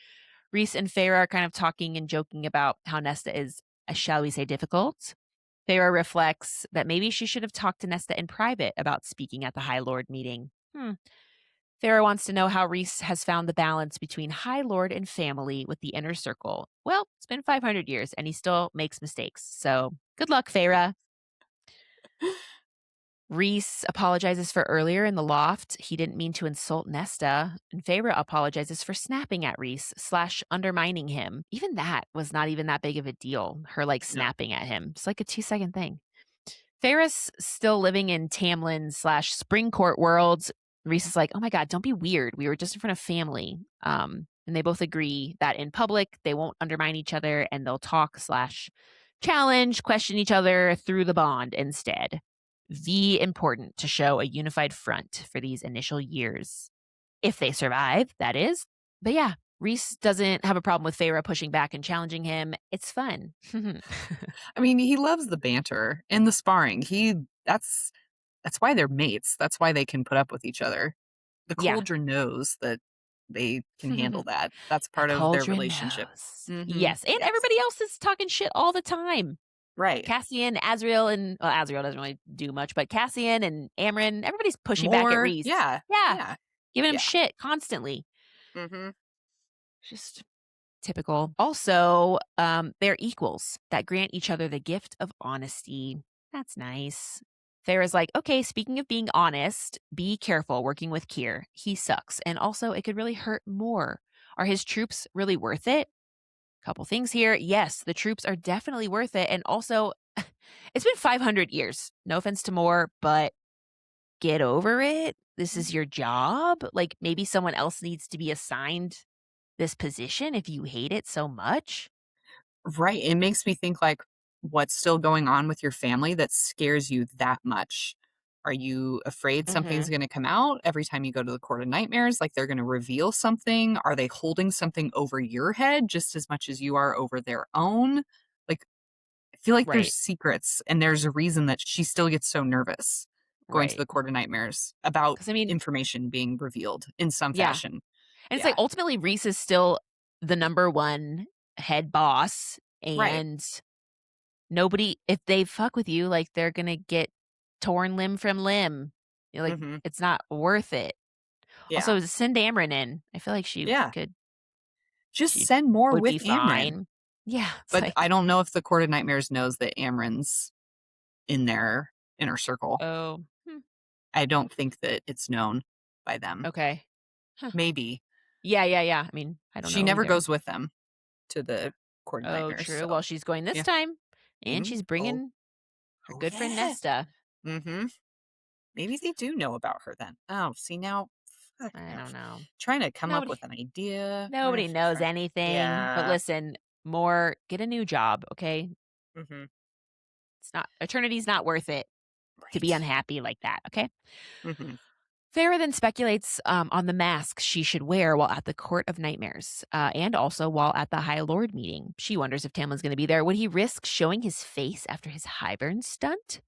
Rhys and Feyre are kind of talking and joking about how Nesta is, shall we say, difficult. Feyre reflects that maybe she should have talked to Nesta in private about speaking at the High Lord meeting. Feyre wants to know how Rhys has found the balance between High Lord and family with the inner circle. Well, it's been 500 years and he still makes mistakes. So good luck, Feyre. Rhys apologizes for earlier in the loft. He didn't mean to insult Nesta. And Feyre apologizes for snapping at Rhys / undermining him. Even that was not even that big of a deal. Her like No. snapping at him. It's like a 2-second thing. Feyre's still living in Tamlin / Springcourt worlds. Rhys is like, oh my God, don't be weird. We were just in front of family. And they both agree that in public, they won't undermine each other and they'll talk / challenge, question each other through the bond instead. Important to show a unified front for these initial years. If they survive, that is. But yeah, Rhys doesn't have a problem with Feyre pushing back and challenging him. It's fun. I mean, he loves the banter and the sparring. That's why they're mates. That's why they can put up with each other. The Yeah. cauldron knows that they can handle that. That's The part of their cauldron relationship. knows. Mhm. Yes, and Yes. everybody else is talking shit all the time. Right. Cassian, Azriel, and well, Azriel doesn't really do much, but Cassian and Amryn, everybody's pushing back at More. Rhys. Yeah. Yeah, Yeah. giving him Yeah. shit constantly. Mhm. Just typical. Also, they're equals that grant each other the gift of honesty. That's nice. Farrah's like, okay, speaking of being honest, be careful working with Kier. He sucks. And also, it could really hurt more. Are his troops really worth it? Couple things here. Yes, the troops are definitely worth it. And also, it's been 500 years. No offense to Moore, but get over it. This is your job. Like maybe someone else needs to be assigned this position if you hate it so much. Right. It makes me think like, what's still going on with your family that scares you that much? Are you afraid something's Mhm. going to come out every time you go to the Court of Nightmares? Like they're going to reveal something? Are they holding something over your head just as much as you are over their own? Like, I feel like there's Right. secrets, and there's a reason that she still gets so nervous going to Right. the Court of Nightmares about Because I mean, information being revealed in some yeah. fashion. And it's like Yeah. ultimately Reese is still the number one head boss. Right. And nobody, if they fuck with you, like they're going to get torn limb from limb. You're like, Hmm. it's not worth it. Yeah. Also, send Amryn in. I feel like Yeah. Just she send more would with be Amren. fine. Yeah. It's But like, I don't know if the Court of Nightmares knows that Amren's in their inner circle. oh, I don't think that it's known by them. okay. Huh. Maybe. Yeah. Yeah. Yeah. I mean, I don't She know never either. goes with them to the Court of Oh, Nightmares, true. so Well, she's going this yeah. time, and Mm. she's Oh. bringing her Oh, good friend yeah. Nesta. Mhm. Maybe they do know about her then. Oh, see now, fuck, I now don't know. trying to come up Nobody with an idea. nobody knows anything, but Yeah. listen, more get a new job, okay? Mhm. It's not eternity's not worth it to be Right. unhappy like that, okay? Mhm. Farah then speculates on the mask she should wear while at the Court of Nightmares, and also while at the High Lord meeting. She wonders if Tamlin's going to be there. Would he risk showing his face after his Hybern stunt?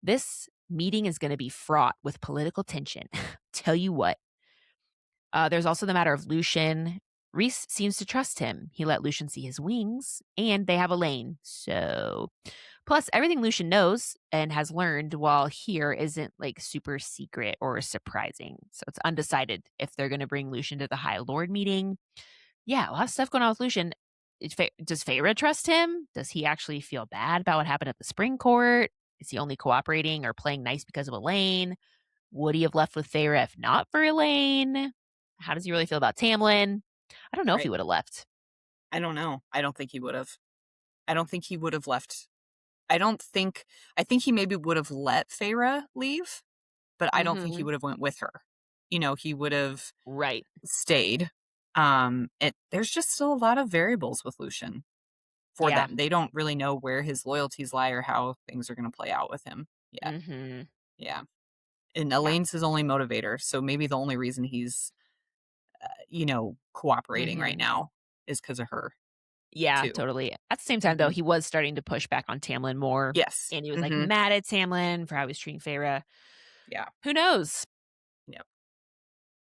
This meeting is going to be fraught with political tension. Tell you what. There's also the matter of Lucien. Rhys seems to trust him. He let Lucien see his wings, and they have a lane. So, plus everything Lucien knows and has learned while here isn't like super secret or surprising. So it's undecided if they're going to bring Lucien to the High Lord meeting. Yeah, a lot of stuff going on with Lucien. Does Feyre trust him? Does he actually feel bad about what happened at the Spring Court? Is he only cooperating or playing nice because of Elaine? Would he have left with Feyre if not for Elaine? How does he really feel about Tamlin? I don't know if he Right. would have left. I don't know. I don't think he would have. I don't think he would have left. I don't think I think he maybe would have let Feyre leave, but I don't think he Mhm. would have went with her. He would have Right. stayed. There's just still a lot of variables with Lucian for Yeah. them. They don't really know where his loyalties lie or how things are going to play out with him yet. Mhm. Yeah. And Yeah. Elaine's his only motivator, so maybe the only reason he's cooperating right Mhm. now is because of her. Yeah, too. totally. At the same time, though, Mhm. he was starting to push back on Tamlin more, Yes. and he was, like, Mhm. mad at Tamlin for how he was treating Feyre. Yeah. Who knows? Yep.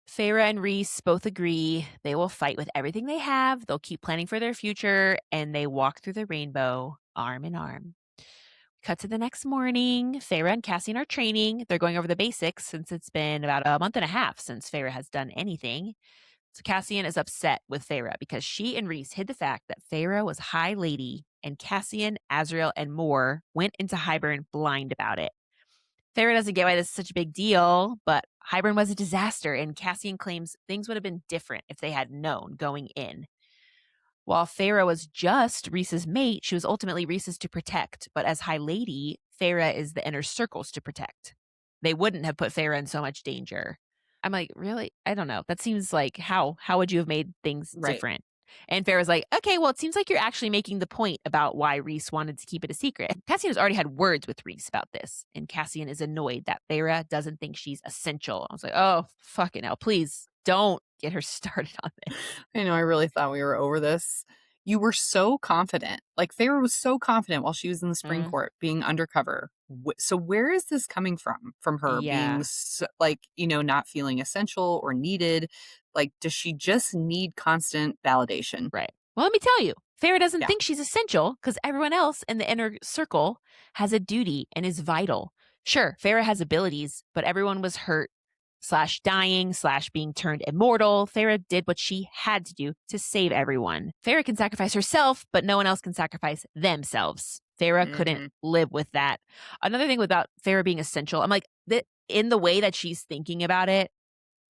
Feyre and Rhys both agree they will fight with everything they have, they'll keep planning for their future, and they walk through the rainbow arm in arm. Cut to the next morning. Feyre and Cassian are training. They're going over the basics since it's been about a month and a half since Feyre has done anything. So Cassian is upset with Feyre because she and Rhys hid the fact that Feyre was High Lady and Cassian, Azriel, and Moore went into Hybern blind about it. Feyre doesn't get why this is such a big deal, but Hybern was a disaster, and Cassian claims things would have been different if they had known going in. While Feyre was just Rhys's mate, she was ultimately Rhys's to protect, but as High Lady, Feyre is the inner circles to protect. They wouldn't have put Feyre in so much danger. I'm like, "Really? I don't know. That seems like how would you have made things Right. different?" And Feyre's like, "Okay, well, it seems like you're actually making the point about why Rhys wanted to keep it a secret." Cassian has already had words with Rhys about this, and Cassian is annoyed that Feyre doesn't think she's essential. I was like, "Oh, fucking hell, please don't get her started on this." I know, I really thought we were over this. You were so confident. Like, Feyre was so confident while she was in the spring Mm, court being undercover. So where is this coming from? From her being yeah. like, not feeling essential or needed? Like, does she just need constant validation? Right. Well, let me tell you, Feyre doesn't Yeah. think she's essential because everyone else in the inner circle has a duty and is vital. Sure, Feyre has abilities, but everyone was hurt slash dying slash being turned immortal. Feyre did what she had to do to save everyone. Feyre can sacrifice herself, but no one else can sacrifice themselves. Feyre couldn't Mhm. live with that. Another thing about Feyre being essential, I'm like, in the way that she's thinking about it,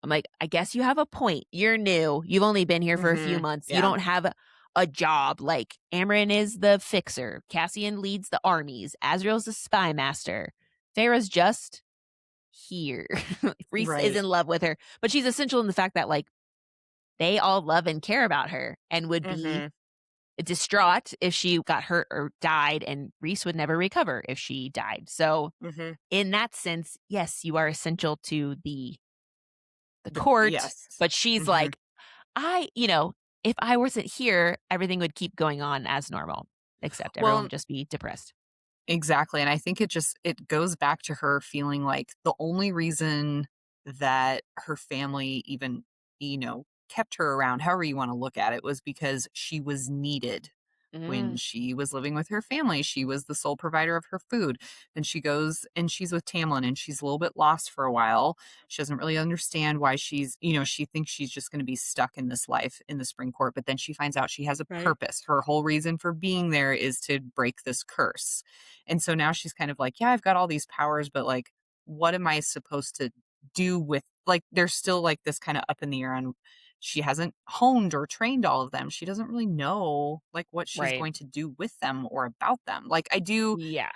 I'm like, I guess you have a point. You're new. You've only been here for a few Mhm. months. You Yeah. don't have a job. Like Amryn is the fixer. Cassian leads the armies. Azriel's the spy master. Farah's just here. Rhys is Right. in love with her, but she's essential in the fact that like they all love and care about her and would be Mhm. distraught if she got hurt or died, and Rhys would never recover if she died. So Mhm. in that sense, yes, you are essential to the court, Yes. but she's Mhm. like, if I wasn't here, everything would keep going on as normal, except everyone Well, would just be depressed. exactly, and I think it goes back to her feeling like the only reason that her family even, kept her around, however you wanna look at it, was because she was needed. When Mm, she was living with her family, she was the sole provider of her food. Then she goes and she's with Tamlin and she's a little bit lost for a while. She doesn't really understand why she thinks she's just going to be stuck in this life in the spring court, but then she finds out she has a right. purpose. Her whole reason for being there is to break this curse. And so now she's kind of like, yeah, I've got all these powers, but like, what am I supposed to do with, like, there's still like this kind of up in the air on, she hasn't honed or trained all of them. She doesn't really know like what she's Right. going to do with them or about them. Like, Yeah.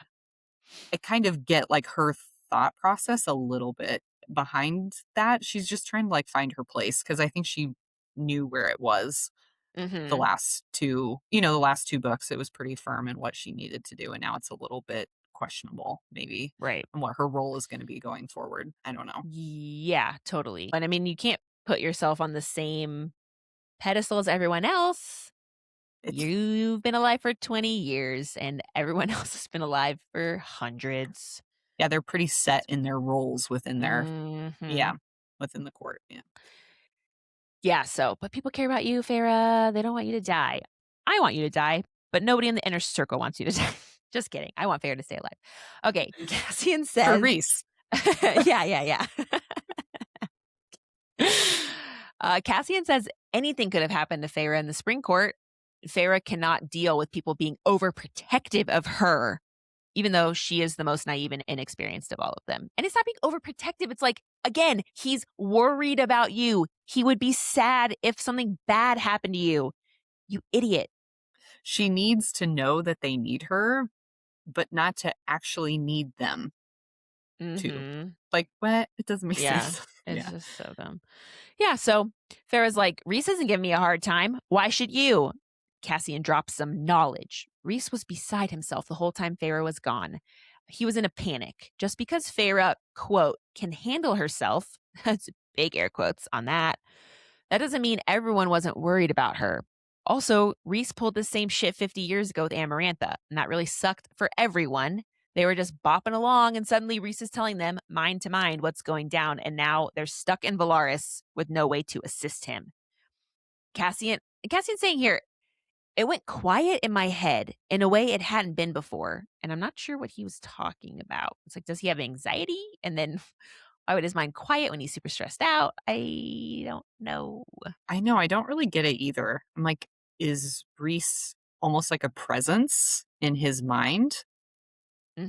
I kind of get like her thought process a little bit behind that. She's just trying to like find her place because I think she knew where it was Mhm. the last two books. It was pretty firm in what she needed to do. And now it's a little bit questionable, maybe, Right. on what her role is going to be going forward. I don't know. Yeah, totally. And I mean, you can't put yourself on the same pedestal as everyone else. It's You've been alive for 20 years and everyone else has been alive for hundreds. Yeah, they're pretty set in their roles within their yeah, Mhm. within the court, yeah. Yeah, so but people care about you, Farah. They don't want you to die. I want you to die, but nobody in the inner circle wants you to die. Just kidding. I want Farah to stay alive. Okay, Cassian For says Reese. yeah, yeah, yeah. Cassian says anything could have happened to Farah in the spring court. Farah cannot deal with people being overprotective of her, even though she is the most naive and inexperienced of all of them. And it's not being overprotective. It's like, again, he's worried about you. He would be sad if something bad happened to you. You idiot. She needs to know that they need her, but not to actually need them too. Mhm. Like, what? It doesn't make Yeah. sense. It's Yeah. just so dumb. Yeah, so Farrah's like, Rhys isn't giving me a hard time. Why should you? Cassian drops some knowledge. Rhys was beside himself the whole time Farrah was gone. He was in a panic. Just because Farrah, quote, can handle herself, that's big air quotes on that, that doesn't mean everyone wasn't worried about her. Also, Rhys pulled the same shit 50 years ago with Amarantha, and that really sucked for everyone. They were just bopping along, and suddenly Rhys is telling them, mind to mind, what's going down, and now they're stuck in Valaris with no way to assist him. Cassian's saying here, it went quiet in my head in a way it hadn't been before, and I'm not sure what he was talking about. It's like, does he have anxiety? And then why would his mind quiet when he's super stressed out? I don't know. I know, I don't really get it either. I'm like, is Reese almost like a presence in his mind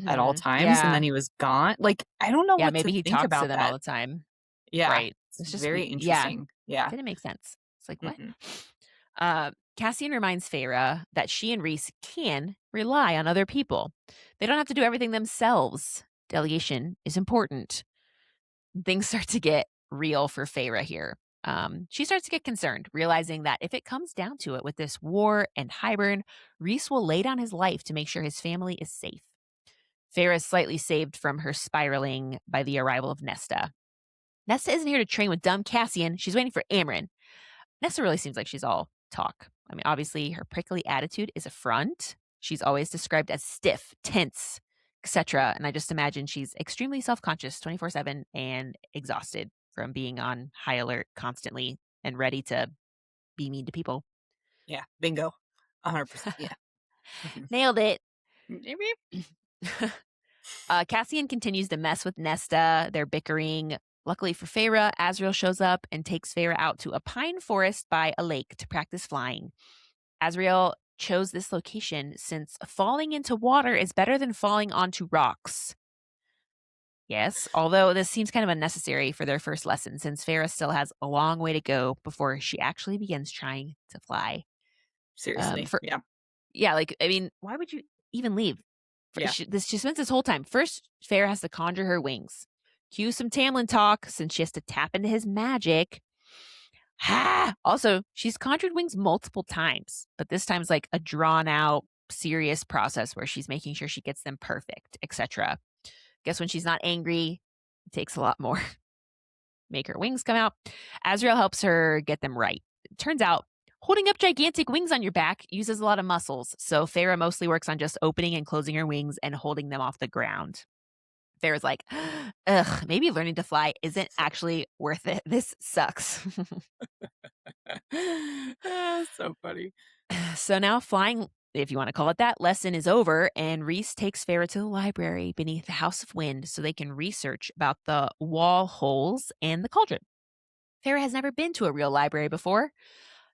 at all times, and then Yeah. he was gone? Like, I don't know Yeah, what to maybe he think talks to about them all that. the time. Yeah, Right. it's It's just very we yeah, interesting. Yeah. didn't make sense. It's like, what? Mm-mm. Cassian reminds Feyre that she and Rhys can rely on other people. They don't have to do everything themselves. Delegation is important. Things start to get real for Feyre here. She starts to get concerned, realizing that if it comes down to it with this war and Hybern, Rhys will lay down his life to make sure his family is safe. Feyre is slightly saved from her spiraling by the arrival of Nesta. Nesta isn't here to train with dumb Cassian. She's waiting for Amryn. Nesta really seems like she's all talk. I mean, obviously, her prickly attitude is a front. She's always described as stiff, tense, etc. And I just imagine she's extremely self conscious 24/7 and exhausted from being on high alert constantly and ready to be mean to people. Yeah, bingo. 100%. Yeah. Mhm. Nailed it. Beep, beep. Cassian continues to mess with Nesta. They're bickering. Luckily for Feyre, Azriel shows up and takes Feyre out to a pine forest by a lake to practice flying. Azriel chose this location since falling into water is better than falling onto rocks. Yes, although this seems kind of unnecessary for their first lesson since Feyre still has a long way to go before she actually begins trying to fly. Seriously. For Yeah. Yeah, like, I mean, why would you even leave? Yeah. She spends this whole time. First, Feyre has to conjure her wings. Cue some Tamlin talk since she has to tap into his magic. Ha! Also, she's conjured wings multiple times, but this time's like a drawn out, serious process where she's making sure she gets them perfect, etc. Guess when she's not angry, it takes a lot more. Make her wings come out. Azrael helps her get them right. It turns out holding up gigantic wings on your back uses a lot of muscles, so Feyre mostly works on just opening and closing her wings and holding them off the ground. Feyre's like, ugh, maybe learning to fly isn't actually worth it. This sucks. So funny. So now flying, if you want to call it that, lesson is over, and Rhys takes Feyre to the library beneath the House of Wind so they can research about the wall holes and the cauldron. Feyre has never been to a real library before.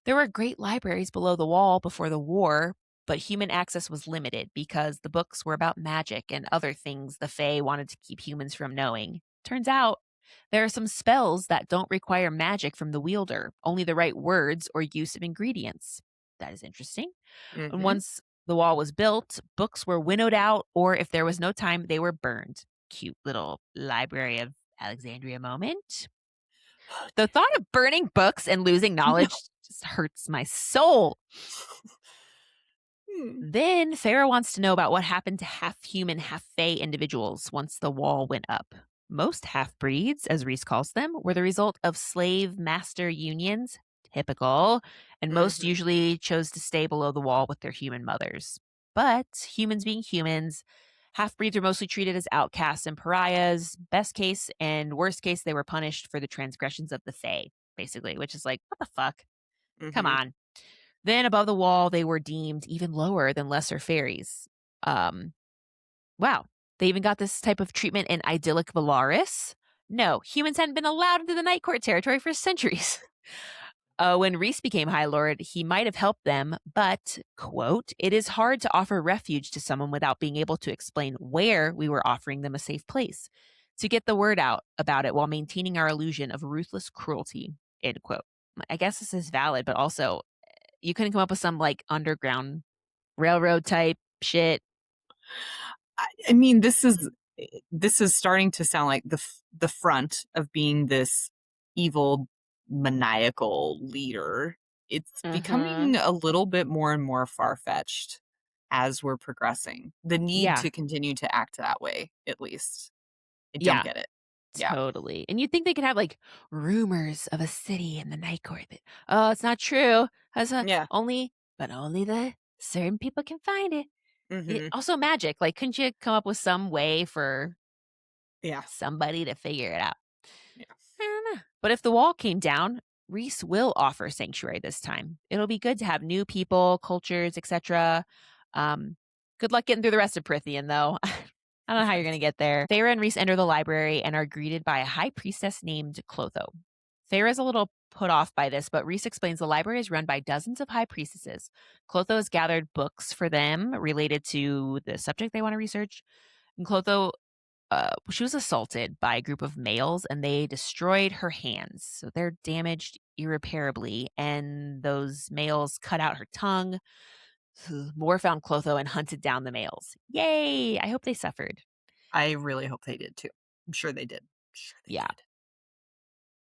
There were great libraries below the wall before the war, but human access was limited because the books were about magic and other things the Fae wanted to keep humans from knowing. Turns out, there are some spells that don't require magic from the wielder, only the right words or use of ingredients. That is interesting. And Mhm. once the wall was built, books were winnowed out, or if there was no time, they were burned. Cute little Library of Alexandria moment. The thought of burning books and losing No. knowledge just hurts my soul. Hmm. Then Farah wants to know about what happened to half human, half fae individuals once the wall went up. Most half breeds, as Rhys calls them, were the result of slave master unions, typical, and most Mhm. usually chose to stay below the wall with their human mothers. But humans being humans, half breeds are mostly treated as outcasts and pariahs. Best case and worst case, they were punished for the transgressions of the fae, basically, which is like, what the fuck? Come Mhm. on. Then above the wall, they were deemed even lower than lesser fairies. Um, wow. They even got this type of treatment in idyllic Valaris. No, humans hadn't been allowed into the Night Court territory for centuries. When Rhys became High Lord, he might have helped them, but, quote, it is hard to offer refuge to someone without being able to explain where we were offering them a safe place, to get the word out about it while maintaining our illusion of ruthless cruelty, end quote. I guess this is valid, but also you couldn't come up with some like underground railroad type shit. I mean, this is starting to sound like the front of being this evil maniacal leader. It's Mhm. becoming a little bit more and more far-fetched as we're progressing. The need Yeah. to continue to act that way, at least. I don't Yeah. get it. Yeah. Totally. And you'd think they could have, like, rumors of a city in the night court that, "Oh, it's not true. That's Yeah. only the certain people can find it." Mhm. Also magic, like, couldn't you come up with some way for Yeah. somebody to figure it out? Yeah. I don't know. But if the wall came down, Rhys will offer sanctuary this time. It'll be good to have new people, cultures, etc. Um, Good luck getting through the rest of Prithian, though. I don't know how you're going to Right. get there. Feyre and Rhys enter the library and are greeted by a high priestess named Clotho. Feyre is a little put off by this, but Rhys explains the library is run by dozens of high priestesses. Clotho has gathered books for them related to the subject they want to research. And Clotho she was assaulted by a group of males and they destroyed her hands. So they're damaged irreparably. And those males cut out her tongue. Moore found Clotho and hunted down the males. Yay! I hope they suffered. I really hope they did too. I'm sure they did. Sure they Yeah, did.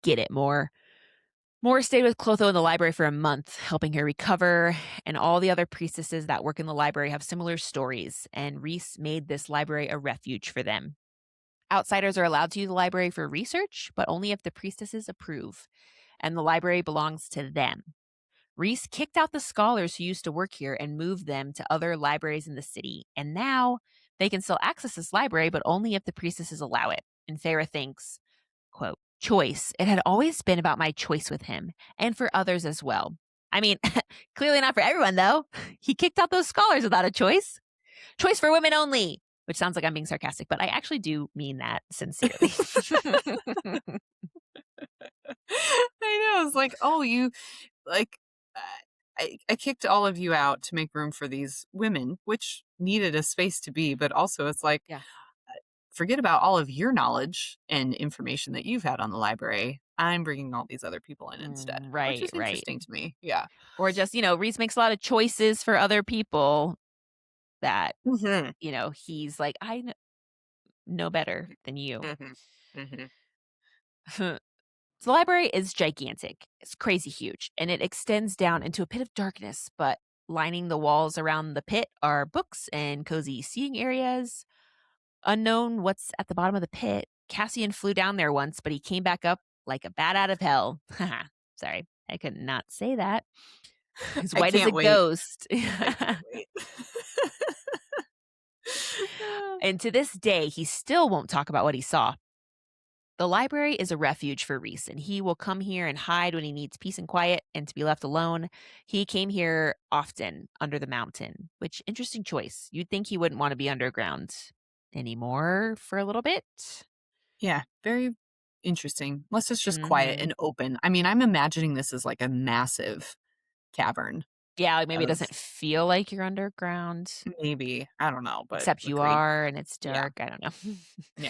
get it, Moore. Moore stayed with Clotho in the library for a month, helping her recover, and all the other priestesses that work in the library have similar stories, and Rhys made this library a refuge for them. Outsiders are allowed to use the library for research, but only if the priestesses approve, and the library belongs to them. Rhys kicked out the scholars who used to work here and moved them to other libraries in the city, and now they can still access this library, but only if the priestesses allow it. And Feyre thinks, quote, choice. It had always been about my choice with him, and for others as well. I mean, clearly not for everyone, though. He kicked out those scholars without a choice. Choice for women only, which sounds like I'm being sarcastic, but I actually do mean that sincerely. I know. It's like, oh, you like uh, I kicked all of you out to make room for these women, which needed a space to be, but also it's like Yeah. forget about all of your knowledge and information that you've had on the library. I'm bringing all these other people in instead, which Right, is right. interesting to me. Yeah. Or just, Reese makes a lot of choices for other people that, Mhm. he's like, know better than you. Mhm. Mhm. So the library is gigantic. It's crazy huge, and it extends down into a pit of darkness, but lining the walls around the pit are books and cozy seating areas. Unknown what's at the bottom of the pit. Cassian flew down there once, but he came back up like a bat out of hell. Haha. Sorry, I could not say that. He's I white as a can't wait. ghost. I can't wait. And to this day, he still won't talk about what he saw. The library is a refuge for Rhys, and he will come here and hide when he needs peace and quiet and to be left alone. He came here often under the mountain, which interesting choice. You'd think he wouldn't want to be underground anymore for a little bit. Yeah, very interesting. Unless it's just quiet Mhm. and open. I mean, I'm imagining this as like a massive cavern Yeah, like maybe it of doesn't feel like you're underground, maybe, I don't know, but except you agreed. are and it's Yeah. dark. I don't know. Yeah.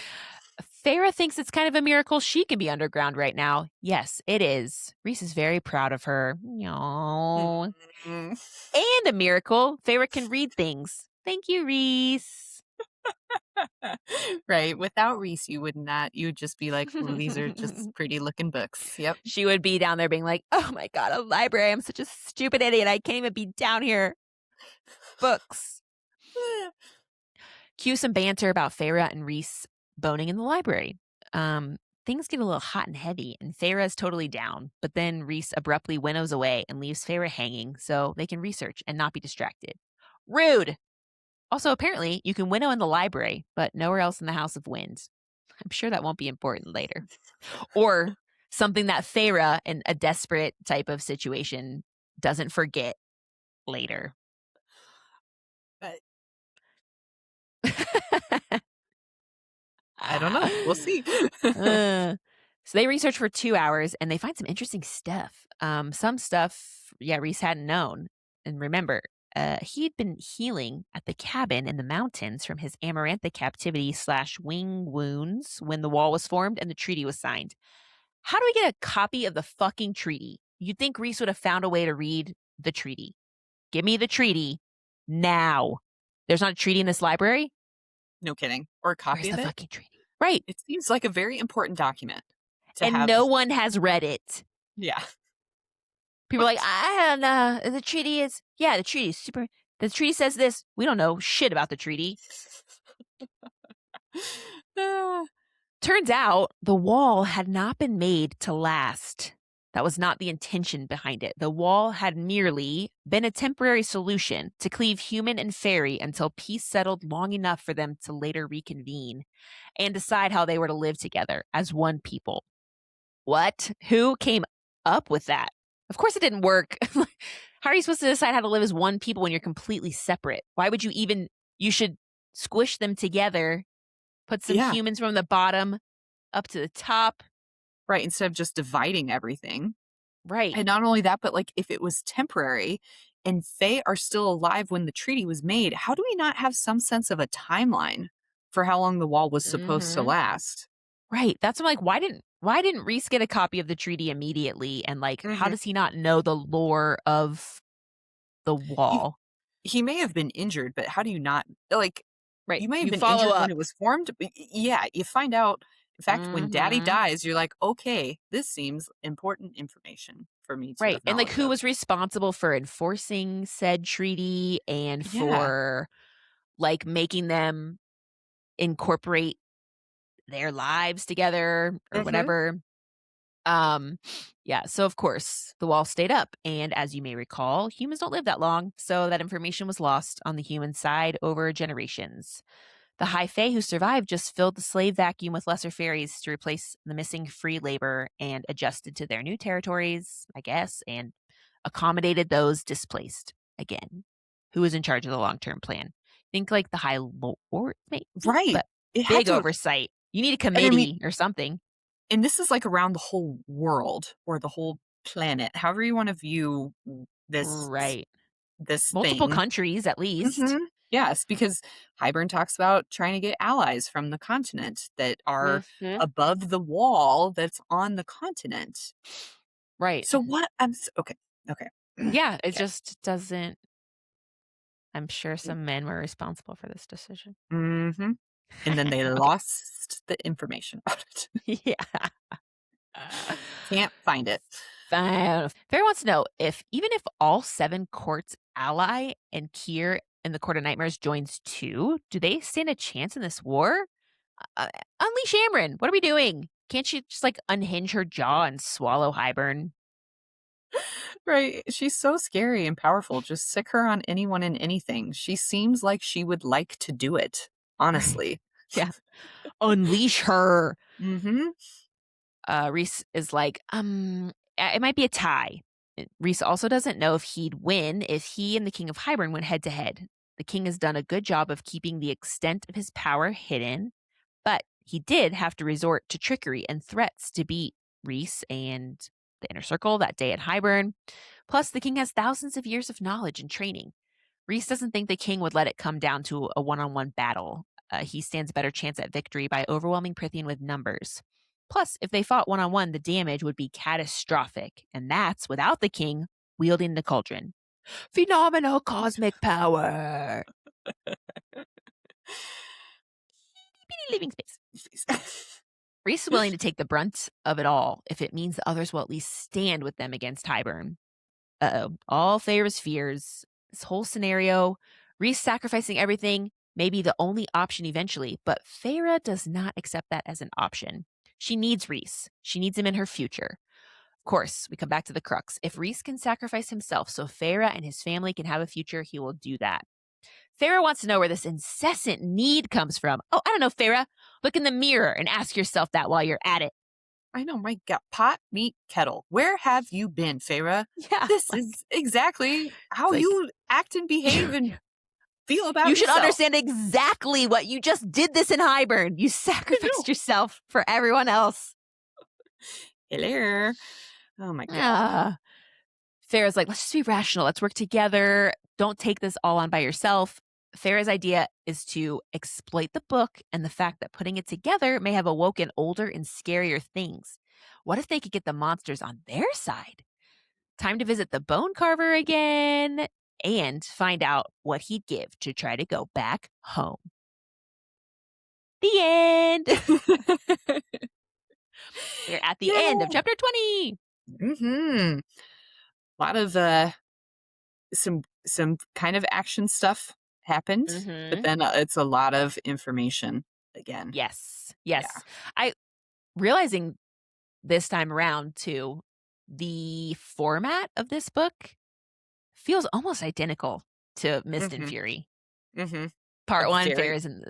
Farah thinks it's kind of a miracle she can be underground right now. Yes, it is. Reese is very proud of her. Aww. Mm. And a miracle, Farah can read things. Thank you, Reese. Right. Without Reese, you would not. You would just be like, "Ooh, these are just pretty looking books." Yep. She would be down there being like, oh my God, a library. I'm such a stupid idiot. I can't even be down here. Books. Cue some banter about Farah and Reese boning in the library. Um, Things get a little hot and heavy, and Farah is totally down. But then Reese abruptly winnows away and leaves Farah hanging so they can research and not be distracted. Rude! Also, apparently, you can winnow in the library, but nowhere else in the House of Wind. I'm sure that won't be important later. Or something that Farah, in a desperate type of situation, doesn't forget later. But I don't know. We'll see. Uh, so they research for 2 hours and they find some interesting stuff. Some stuff, yeah, Reese hadn't known. And remember, he'd been healing at the cabin in the mountains from his Amarantha captivity / wing wounds when the wall was formed and the treaty was signed. How do we get a copy of the fucking treaty? You'd think Reese would have found a way to read the treaty. Give me the treaty now. There's not a treaty in this library? No kidding. Or a Where's copy of the it. fucking treaty? Right. It seems like a very important document to And have. no one has read it. Yeah. People are like, What? I don't know. The treaty is, yeah, the treaty is super. The treaty says this. We don't know shit about the treaty. Ah. Turns out the wall had not been made to last. That was not the intention behind it. The wall had merely been a temporary solution to cleave human and fairy until peace settled long enough for them to later reconvene and decide how they were to live together as one people. What? Who came up with that? Of course it didn't work. How are you supposed to decide how to live as one people when you're completely separate? Why would you even you should squish them together, put some Yeah. humans from the bottom up to the top. Right, instead of just dividing everything. Right. And not only that, but, like, if it was temporary and Fae are still alive when the treaty was made, how do we not have some sense of a timeline for how long the wall was supposed to Mhm. last? Right. That's why I'm like, why didn't Rhys get a copy of the treaty immediately? And like, how Mhm. does he not know the lore of the He wall? he may have been injured, but how do you not like, Right. you may have You been follow injured when up. it was formed, but yeah, you find out in fact, when daddy Mhm. dies, you're like, "Okay, this seems important information for me to Right. have And like knowledge who of." was responsible for enforcing said treaty and Yeah. for like making them incorporate their lives together or Mhm. whatever. Um, yeah, so of course, the wall stayed up, and as you may recall, humans don't live that long, so that information was lost on the human side over generations. The High Fae who survived just filled the slave vacuum with lesser fairies to replace the missing free labor and adjusted to their new territories, I guess, and accommodated those displaced again. Who was in charge of the long term plan? Think like the High Lord, maybe, Right. but It had big to have oversight. You need a and I mean committee or something. and this is, like, around the whole world or the whole planet, however you wanna view this Right. this Multiple thing. countries at least. Mhm. Yes, because Hybern talks about trying to get allies from the continent that are Mhm. above the wall that's on the continent. Right. So what okay, okay. Yeah, it Okay. just doesn't I'm sure some men were responsible for this decision. Mhm. And then they Okay. lost the information about it. Yeah. Can't find it. Fine. Fair wants to know if even if all 7 courts ally and Kier and the Court of Nightmares joins too, do they stand a chance in this war? Uh, Unleash Amryn. What are we doing? Can't she just, like, unhinge her jaw and swallow Hybern? Right. She's so scary and powerful. Just sick her on anyone and anything. She seems like she would like to do it, Right. honestly. Yeah. Unleash her. Mhm. Reese is like, it might be a tie. Reese also doesn't know if he'd win if he and the King of Hybern went head to head. The king has done a good job of keeping the extent of his power hidden, but he did have to resort to trickery and threats to beat Reese and the inner circle that day at Hybern. Plus, the king has thousands of years of knowledge and training. Reese doesn't think the king would let it come down to a one on one battle. He stands a better chance at victory by overwhelming Prithian with numbers. Plus, if they fought one on one, the damage would be catastrophic, and that's without the king wielding the cauldron. Phenomenal cosmic power. Living space. Reese is willing to take the brunt of it all if it means that others will at least stand with them against Hybern. Uh-oh. All Feyre's fears. This whole scenario, Reese sacrificing everything may be the only option eventually, but Feyre does not accept that as an option. She needs Reese. She needs him in her future. Of course, we come back to the crux. If Reese can sacrifice himself so Feyre and his family can have a future, he will do that. Feyre wants to know where this incessant need comes from. Oh, I don't know, Feyre. Look in the mirror and ask yourself that while you're at it. I know, my God. Pot, meat, kettle. Where have you been, Feyre? Yeah, This like is exactly how it's like you act and behave and feel about you should yourself. understand exactly what you just did this in Hybern. You I know. sacrificed yourself for everyone else. Hello. Oh my God. Ah. Farrah's like, let's just be rational. Let's work together. Don't take this all on by yourself. Farrah's idea is to exploit the book and the fact that putting it together may have awoken older and scarier things. What if they could get the monsters on their side? Time to visit the bone carver again and find out what he'd give to try to go back home. The end. We're at the end of Yeah. chapter 20. Mhm. A lot of some kind of action stuff happened, but Mm-hmm. then it's a lot of information again. Yes. Yeah. Yes. I realizing this time around too, the format of this book feels almost identical to Mist and Mhm. Fury. Mhm. A Part 1, very Feyre is in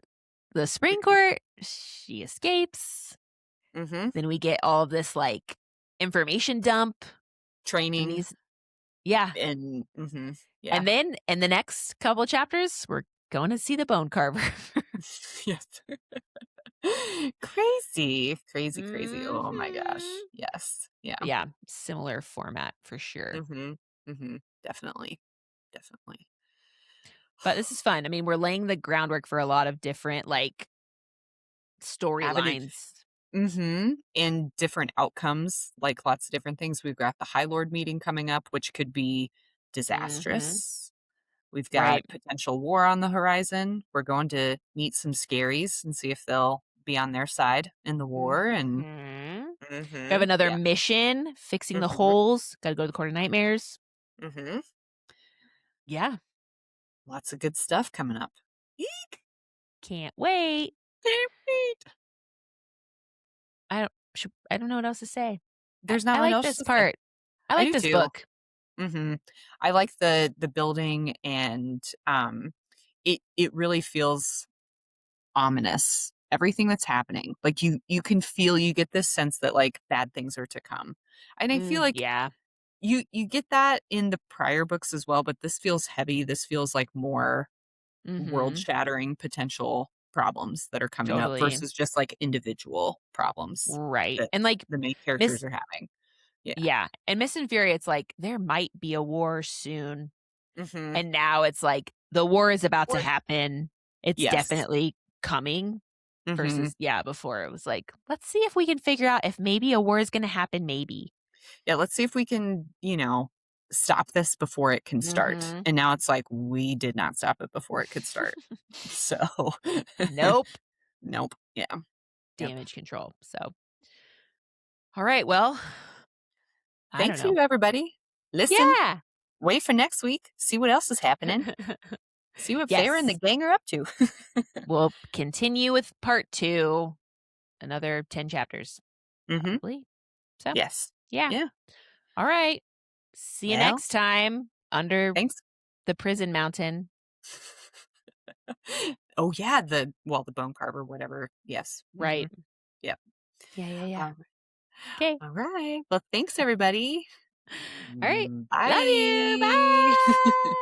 the spring court, she escapes, Mhm. then we get all of this, like, information dump, and Training these yeah, and mhm. Yeah. and then in the next couple chapters, we're going to see the bone carver. Yes. Crazy. Crazy, crazy. Oh my gosh. Mhm. Yes. Yeah. Yeah, similar format for sure. Mhm. Mhm. Definitely. Definitely. But this is fun. I mean, we're laying the groundwork for a lot of different, like, Avenue. storylines. Mhm. And different outcomes, like lots of different things. We've got the High Lord meeting coming up, which could be Mhm. disastrous. We've got Right. potential war on the horizon. We're going to meet some scaries and see if they'll be on their side in the war. And Mhm. We have mhm, another yeah, mission, fixing the mhm, holes. Gotta go to the Court of Nightmares. mhm. Yeah, Lots of good stuff coming up. Eek! can't wait. Can't wait. I don't know what else to say. There's not I much like else this to say. part. I I like do this too. book. I like the building and it really feels ominous. Everything that's happening. Like you can feel you get this sense that like bad things are to come. And I feel like Yeah. you get that in the prior books as well, but this feels heavy. This feels like more Mhm. world-shattering potential problems that are coming up Totally. versus just like individual problems Right. that And, like, the main Miss characters are having. Yeah. yeah, and Miss and Fury, it's like, there might be a war soon, Mhm. and now it's like, the war is about to Or happen. It's yes. definitely coming Mhm. versus yeah, before it was like, "Let's see if we can figure out if maybe a war is gonna happen, maybe." Yeah, let's see if we can, stop this before it can start. Mhm. And now it's like we did not stop it before it could start. So, Nope. nope. Yeah. Yep. Damage control, so alright, well, I don't Thanks know. you everybody. Listen, Yeah! wait for next week. See what else is happening. See what Fair and the Yes. gang are up to. We'll continue with part 2, another 10 chapters, Mhm. probably. So, Yes. yeah. Yeah. Alright. See you Well, next time under thanks. the prison mountain. Oh yeah, the bone carver, whatever. Yes. Right. Yep. Yeah, yeah, yeah. Um, Okay. all right. Well, thanks everybody. Alright. Love you. Bye. Bye.